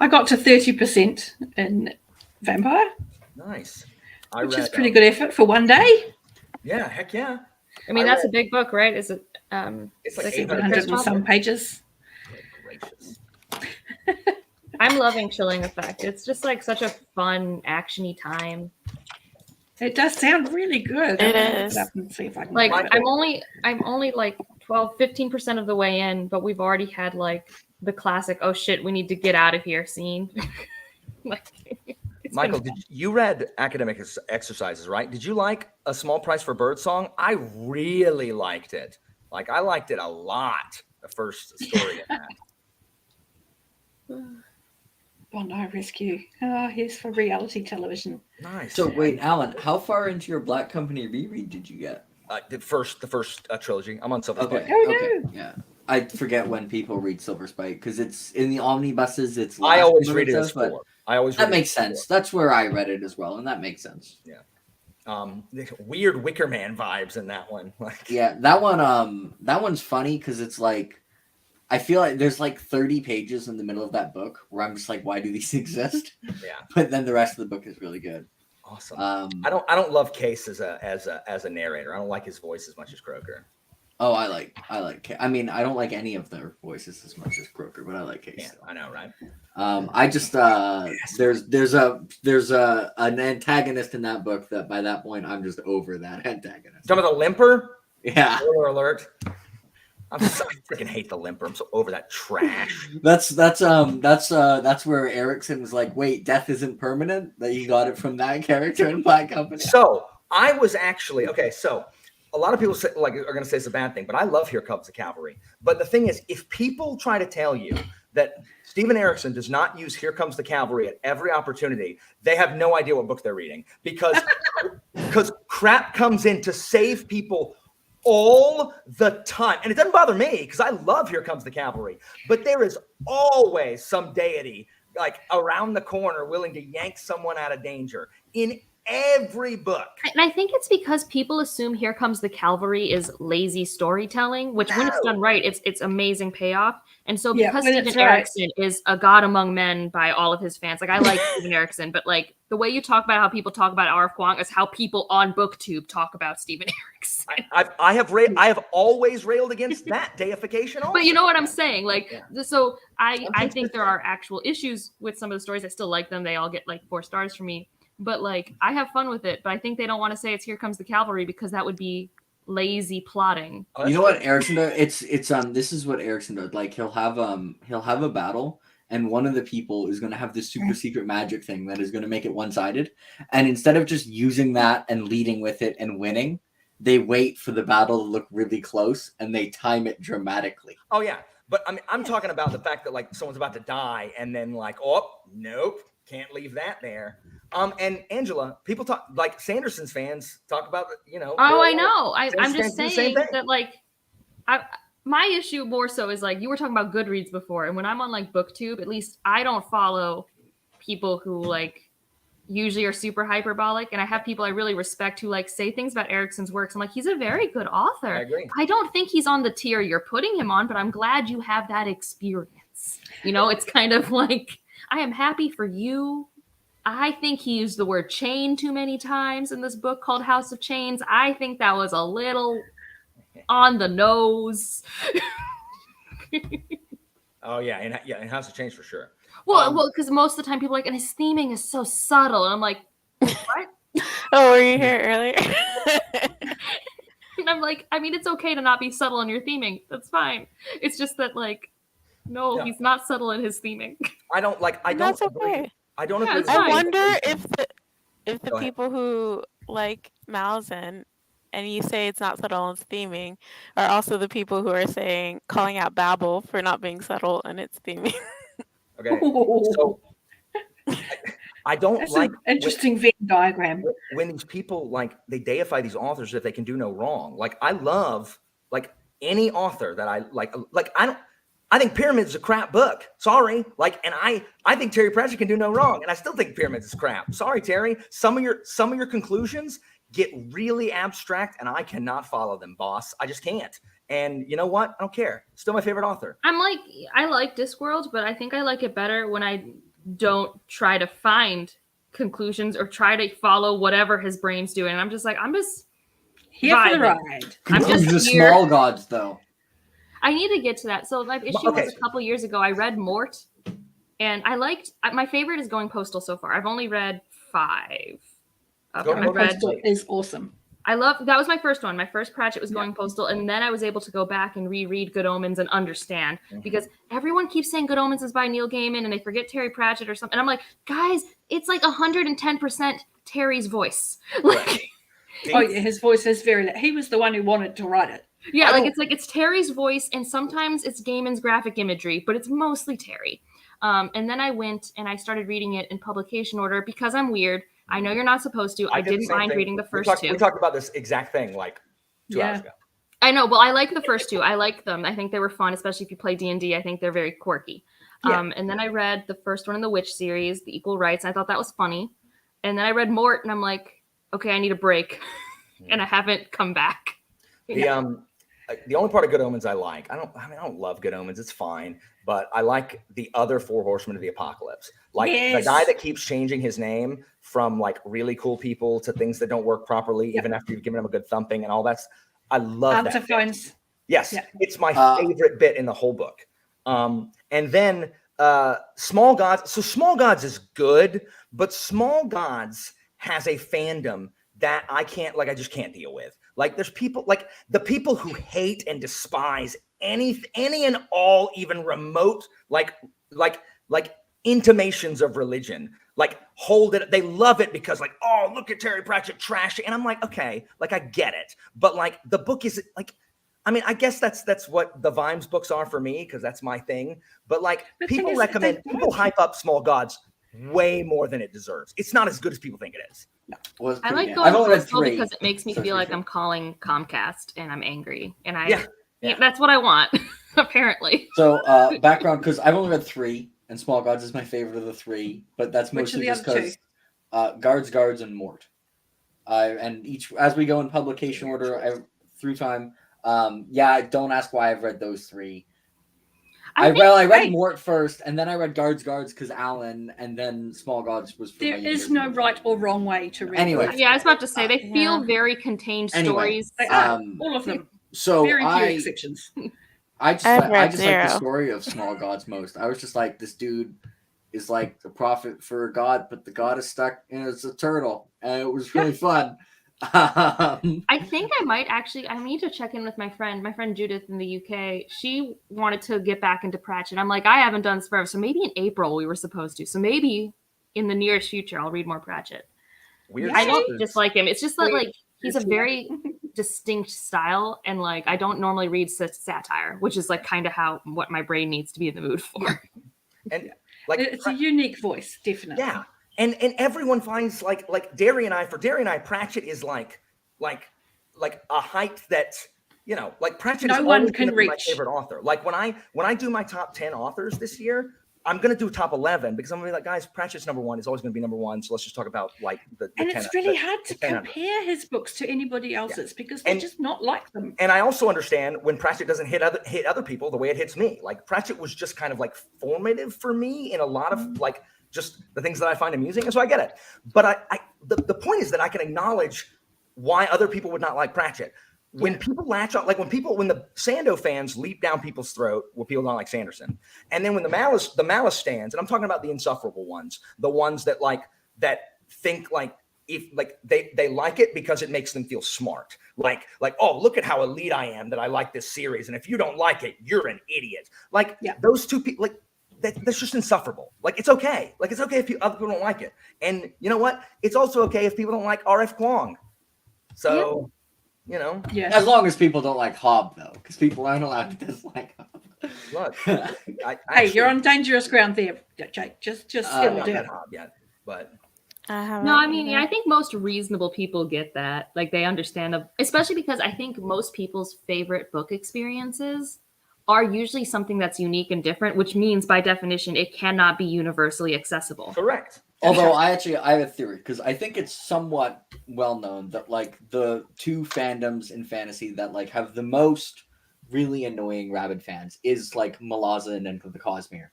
I got to 30% in Vampire. Nice. Which is pretty good effort for one day. Yeah, heck yeah. I mean, that's a big book, right? Is it? It's like 700 and some pages. I'm loving Chilling Effect. It's just such a fun, actiony time. It does sound really good. It is. I'm only 15% of the way in, but we've already had the classic, oh shit, we need to get out of here scene. Michael, you read Academic Exercises, right? Did you like A Small Price for Birdsong? I really liked it. I liked it a lot, the first story in that. Bondi Rescue. Oh, here's for reality television. Nice. So wait, Alan, how far into your Black Company reread did you get? The first trilogy. I'm on Silver Spike. Oh, no. Yeah. I forget when people read Silver Spike because it's in the omnibuses. I always read it as 4. That makes sense. That's where I read it as well, and that makes sense. Yeah. Weird Wicker Man vibes in that one. Yeah, that one. That one's funny because it's I feel like there's 30 pages in the middle of that book where I'm just why do these exist? Yeah. But then the rest of the book is really good. Awesome. I don't love Case as a narrator. I don't like his voice as much as Croker. Oh, I like. I mean, I don't like any of their voices as much as Croker, but I like Case. Yeah, I know, right? I just there's an antagonist in that book that by that point I'm just over that antagonist. Some of the Limper. Yeah. Spoiler alert. I freaking hate the Limper. I'm so over that trash. That's where Erickson was like, wait, death isn't permanent. That he got it from that character in Black Company. So I was actually So a lot of people say, are going to say it's a bad thing, but I love Here Comes the Cavalry. But the thing is, if people try to tell you that Steven Erickson does not use Here Comes the Cavalry at every opportunity, they have no idea what book they're reading because crap comes in to save people all the time. And it doesn't bother me because I love Here Comes the Cavalry, but there is always some deity around the corner willing to yank someone out of danger in every book. And I think it's because people assume Here Comes the Cavalry is lazy storytelling, which when it's done right, it's amazing payoff. And so because Steven Erickson is a god among men by all of his fans, I like Steven Erickson, but the way you talk about how people talk about R.F. Kuang is how people on BookTube talk about Steven Erickson. I have always railed against that deification. Also. But you know what I'm saying? So I think there are actual issues with some of the stories. I still like them. They all get 4 stars from me. But I have fun with it. But I think they don't want to say it's Here Comes the Cavalry because that would be lazy plotting. You know what Erickson does? It's this is what Erickson does. He'll have a battle and one of the people is going to have this super secret magic thing that is going to make it one-sided. And instead of just using that and leading with it and winning, they wait for the battle to look really close and they time it dramatically. Oh yeah, but I mean, I'm talking about the fact that like someone's about to die and then like, oh nope, can't leave that there. And Angela, people talk like Sanderson's fans talk about, you know. Oh, I know. I'm Sanderson just fans do the same saying thing. that like, my issue more so is like you were talking about Goodreads before, and when I'm on like BookTube, at least I don't follow people who like usually are super hyperbolic, and I have people I really respect who like say things about Erickson's works. I'm like, he's a very good author. I agree. I don't think he's on the tier you're putting him on, but I'm glad you have that experience. You know, it's kind of like, I am happy for you. I think he used the word chain too many times in this book called House of Chains. I think that was a little on the nose. Oh yeah, in House of Change for sure. Well, because most of the time people are like, and his theming is so subtle, and I'm like, what? Oh, were you here earlier? And I'm like, I mean, it's okay to not be subtle in your theming. That's fine. It's just that like, no, Yeah. he's not subtle in his theming. I don't That's agree. okay. I don't Yeah, agree. it's with I fine. wonder if the Go ahead. people who like Malzahn and you say it's not subtle in its theming are also the people who are saying calling out Babel for not being subtle in its theming. Okay, so I don't That's like an interesting Venn diagram. when these people like they deify these authors if they can do no wrong. Like I love like any author that I like I think Pyramids is a crap book. Sorry. Like, and I think Terry Pratchett can do no wrong. And I still think Pyramids is crap. Sorry, Terry. Some of your conclusions get really abstract and I cannot follow them, boss. I just can't. And you know what? I don't care. Still my favorite author. I like Discworld, but I think I like it better when I don't try to find conclusions or try to follow whatever his brain's doing. And I'm just Here for the vibing. ride. I'm just the here. small gods, though. I need to get to that. So my issue Okay. was a couple years ago. I read Mort, and I liked. My favorite is Going Postal so far. I've only read 5. Going I read. Postal is awesome. I love that was my first one. My first Pratchett was Going Postal, and then I was able to go back and reread Good Omens and understand because everyone keeps saying Good Omens is by Neil Gaiman and they forget Terry Pratchett or something. And I'm like, guys, it's like 110% Terry's voice. Like, Oh, yeah, his voice is very. He was the one who wanted to write it. yeah, it's Terry's voice, and sometimes it's Gaiman's graphic imagery, but it's mostly Terry. And then I went and I started reading it in publication order because I'm weird. I know you're not supposed to. I didn't mind reading the first 2. We talked about this exact thing like 2 hours ago. I know. Well, I like the first 2. I like them. I think they were fun, especially if you play D&D. I think they're very quirky. Yeah. And then I read the first one in the Witch series, The Equal Rights. And I thought that was funny. And then I read Mort, and I'm like, okay, I need a break. And I haven't come back. The only part of Good Omens I like. I don't love Good Omens. It's fine, but I like the other 4 Horsemen of the Apocalypse. Like the guy that keeps changing his name from like really cool people to things that don't work properly, even after you've given him a good thumping and all that. I love that. Phones. Yes, it's my favorite bit in the whole book. And then Small Gods. So Small Gods is good, but Small Gods has a fandom that I just can't deal with. Like there's people like the people who hate and despise any and all even remote like intimations of religion. Like hold it, they love it because like, oh, look at Terry Pratchett trashing. And I'm like, okay, like I get it. But like the book is like, I mean, I guess that's what the Vimes books are for me because that's my thing. But like people hype up Small Gods way more than it deserves. It's not as good as people think it is. No, I like Going Postal because it makes me feel like I'm calling Comcast and I'm angry. And that's what I want, apparently. So background, because I've only read 3, and Small Gods is my favorite of the 3, but that's mostly just because Guards, and Mort. And each as we go in publication order through time. Don't ask why I've read those 3. I read Mort first, and then I read Guards because Alan, and then Small Gods was for There is no right or wrong way to read. Anyway, I was about to say they feel very contained stories. All of them. So very few exceptions. I just like the story of Small Gods most. I was just like, this dude is like the prophet for a god, but the god is stuck and it's a turtle, and it was really fun. I think I might actually. I need to check in with my friend Judith in the UK. She wanted to get back into Pratchett. I'm like, I haven't done this forever, so maybe in April we were supposed to. So maybe in the nearest future I'll read more Pratchett. Weird. I don't dislike him. It's just that like he's a very distinct style, and like I don't normally read satire, which is like kind of what my brain needs to be in the mood for. And like it's a unique voice, definitely. Yeah. And everyone finds like Derry and I, Pratchett is like a height that, you know, like Pratchett no is one always can gonna be my reach. favorite author. Like when I do my top 10 authors this year, I'm gonna do top 11 because I'm gonna be like, guys, Pratchett's number one. It's always gonna be number one. So let's just talk about like the and 10, it's really hard to 10. compare his books to anybody else's because they're just not like them. And I also understand when Pratchett doesn't hit other people the way it hits me. Like Pratchett was just kind of like formative for me in a lot of like just the things that I find amusing, and so I get it. But the point is that I can acknowledge why other people would not like Pratchett. When people latch on, like when the Sando fans leap down people's throat, well, people don't like Sanderson, and then when the Malice stands, and I'm talking about the insufferable ones, the ones that think like if like they like it because it makes them feel smart, like oh, look at how elite I am that I like this series, and if you don't like it, you're an idiot. Like those two people, like. That's just insufferable. Like it's okay. Like it's okay if other people don't like it, and you know what? It's also okay if people don't like R.F. Kuang. So, you know, as long as people don't like Hobb, though, because people aren't allowed to dislike Hobb. Look, hey, you're on dangerous ground there, Jake. Just settle down. Hobb yet, but no, I mean, I think most reasonable people get that. Like they understand, especially because I think most people's favorite book experiences are usually something that's unique and different, which means by definition, it cannot be universally accessible. Correct. Although I have a theory, because I think it's somewhat well known that like the two fandoms in fantasy that like have the most really annoying rabid fans is like Malazan and the Cosmere.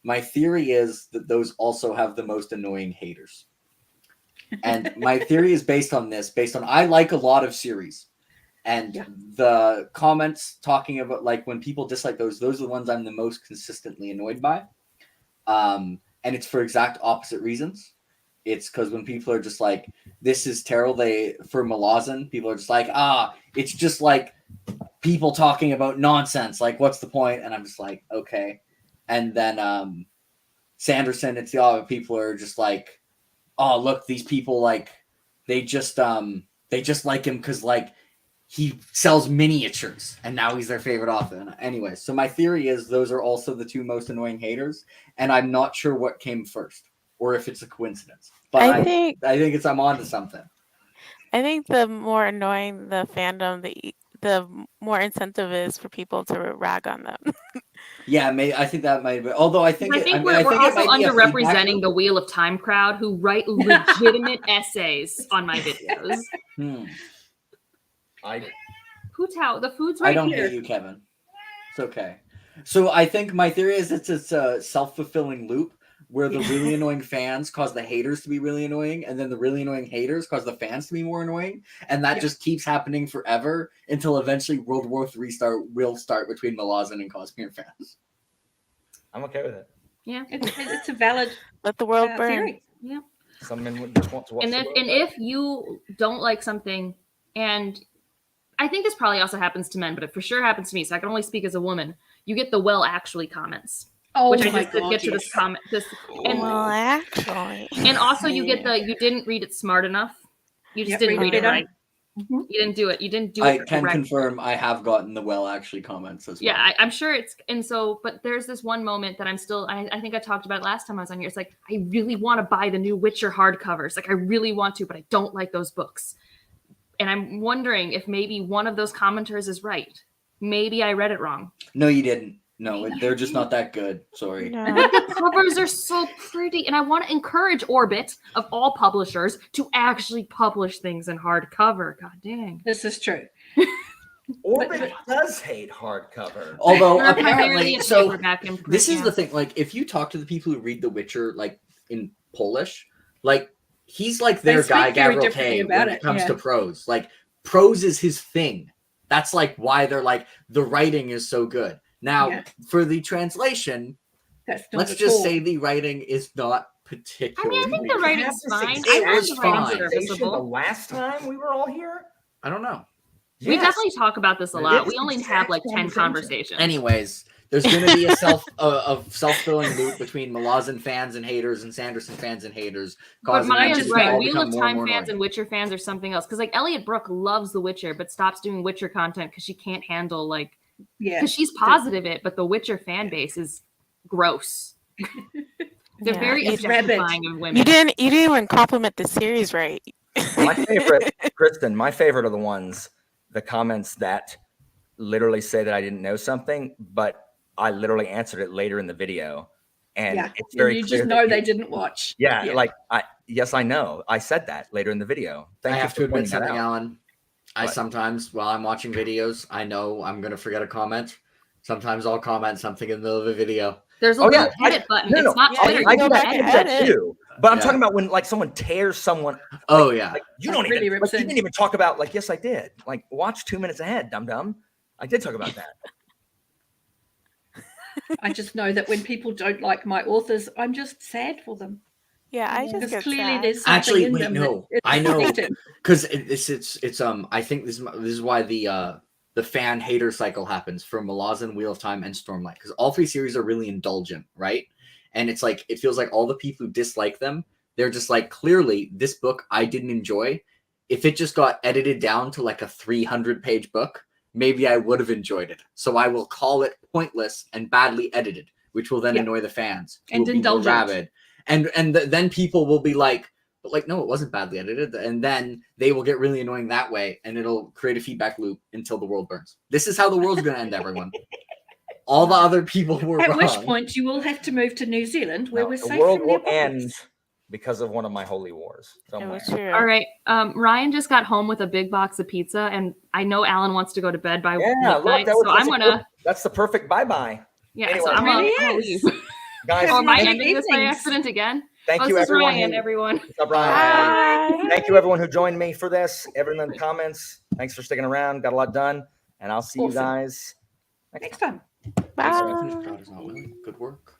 My theory is that those also have the most annoying haters. And my theory is based on I like a lot of series. And the comments talking about like when people dislike those are the ones I'm the most consistently annoyed by. And it's for exact opposite reasons. It's because when people are just like, this is terrible, for Malazan, people are just like, it's just like people talking about nonsense. Like, what's the point? And I'm just like, okay. And then Sanderson, it's the opposite. People are just like, oh, look, these people like they just like him because like he sells miniatures and now he's their favorite author. And anyway, so my theory is those are also the two most annoying haters, and I'm not sure what came first or if it's a coincidence. But I think I'm on to something. I think the more annoying the fandom, the more incentive is for people to rag on them. Yeah, I think that might be. Although I think we're also underrepresenting the Wheel of Time crowd who write legitimate essays on my videos. The food's right here. I don't hate you, Kevin. It's okay. So I think my theory is it's a self-fulfilling loop where the really annoying fans cause the haters to be really annoying, and then the really annoying haters cause the fans to be more annoying, and that just keeps happening forever until eventually World War III will start between Malazan and Cosmere fans. I'm okay with it. Yeah, it's a valid. Let the world burn. Theory. Yeah. Some men would just want to watch. And if you don't like something, and I think this probably also happens to men, but it for sure happens to me, so I can only speak as a woman. You get the well actually comments. Oh, which my I just did get to this comment. Well, actually. And also you get you didn't read it smart enough. You just didn't read it right. Mm-hmm. You didn't do it. You didn't do it. I can confirm I have gotten the well actually comments as well. Yeah, I'm sure but there's this one moment that I'm still, I think I talked about it last time I was on here. It's like, I really want to buy the new Witcher hardcovers. Like I really want to, but I don't like those books. And I'm wondering if maybe one of those commenters is right. Maybe I read it wrong. No, you didn't. No, they're just not that good. Sorry. No. The covers are so pretty, and I want to encourage Orbit, of all publishers, to actually publish things in hardcover. God dang. This is true. Orbit does hate hardcover. Although apparently, so this is the thing. Like, if you talk to the people who read The Witcher, like in Polish, like he's like their guy Gabriel Tay when it comes to prose. Like prose is his thing. That's like why they're like the writing is so good. Now, for the translation, let's just say the writing is not particularly. I think the writing's fine. It was the writing's fine. serviceable. The last time we were all here? I don't know. We Yes. definitely talk about this a lot. It's We only exact have like 10 conversation. conversations. Anyways, there's going to be a self-filling loop between Malazan fans and haters and Sanderson fans and haters. But Maya's right. all Wheel become of more and Time more fans annoying. and Witcher fans are something else. Because like Elliot Brooke loves The Witcher, but stops doing Witcher content because she can't handle like because she's positive it, but the Witcher fan base is gross. They're very objectifying of women. You didn't even compliment the series right. My favorite, Kristen, my favorite are the ones, the comments that literally say that I didn't know something, but I literally answered it later in the video. And it's very you clear just that know they didn't watch. Yeah, like yes, I know. I said that later in the video. I have to admit pointing that something, out. Alan. I sometimes, while I'm watching videos, I know I'm going to forget a comment. Sometimes I'll comment something in the middle of a video. There's a little edit button. No, it's not Twitter. I You do go that, to I do edit. that too. But I'm talking about when like someone tears someone. Oh yeah. Like, you don't really even. Like, you didn't even talk about. Like yes, I did. Like watch 2 minutes ahead, dum dum. I did talk about that. I just know that when people don't like my authors, I'm just sad for them. Yeah, I just because get clearly sad. there's something Actually, in wait, them no, that I know connected. because it's I think this is why the fan hater cycle happens for Malazan, Wheel of Time, and Stormlight because all three series are really indulgent, right? And it's like it feels like all the people who dislike them, they're just like clearly this book I didn't enjoy. If it just got edited down to like a 300-page book, maybe I would have enjoyed it. So I will call it pointless and badly edited, which will then annoy the fans who And will be more indulgent. rabid. And then people will be like, but like, no, it wasn't badly edited. And then they will get really annoying that way. And it'll create a feedback loop until the world burns. This is how the world's going to end, everyone. All the other people were At wrong. which point you will have to move to New Zealand where we're The safe world from the will apocalypse. end because of one of my holy wars. Somewhere. All right. Ryan just got home with a big box of pizza, and I know Alan wants to go to bed by midnight, so I'm gonna. That's the perfect bye-bye. Yeah, Anyway, so I'm gonna leave. Guys, am I thank- ending this by accident again? Thank Oh, you, this is everyone. Ryan, everyone. What's up, Ryan? Thank you, everyone who joined me for this. Everyone in the comments, thanks for sticking around. Got a lot done, and I'll see you guys next time. Bye. Good work.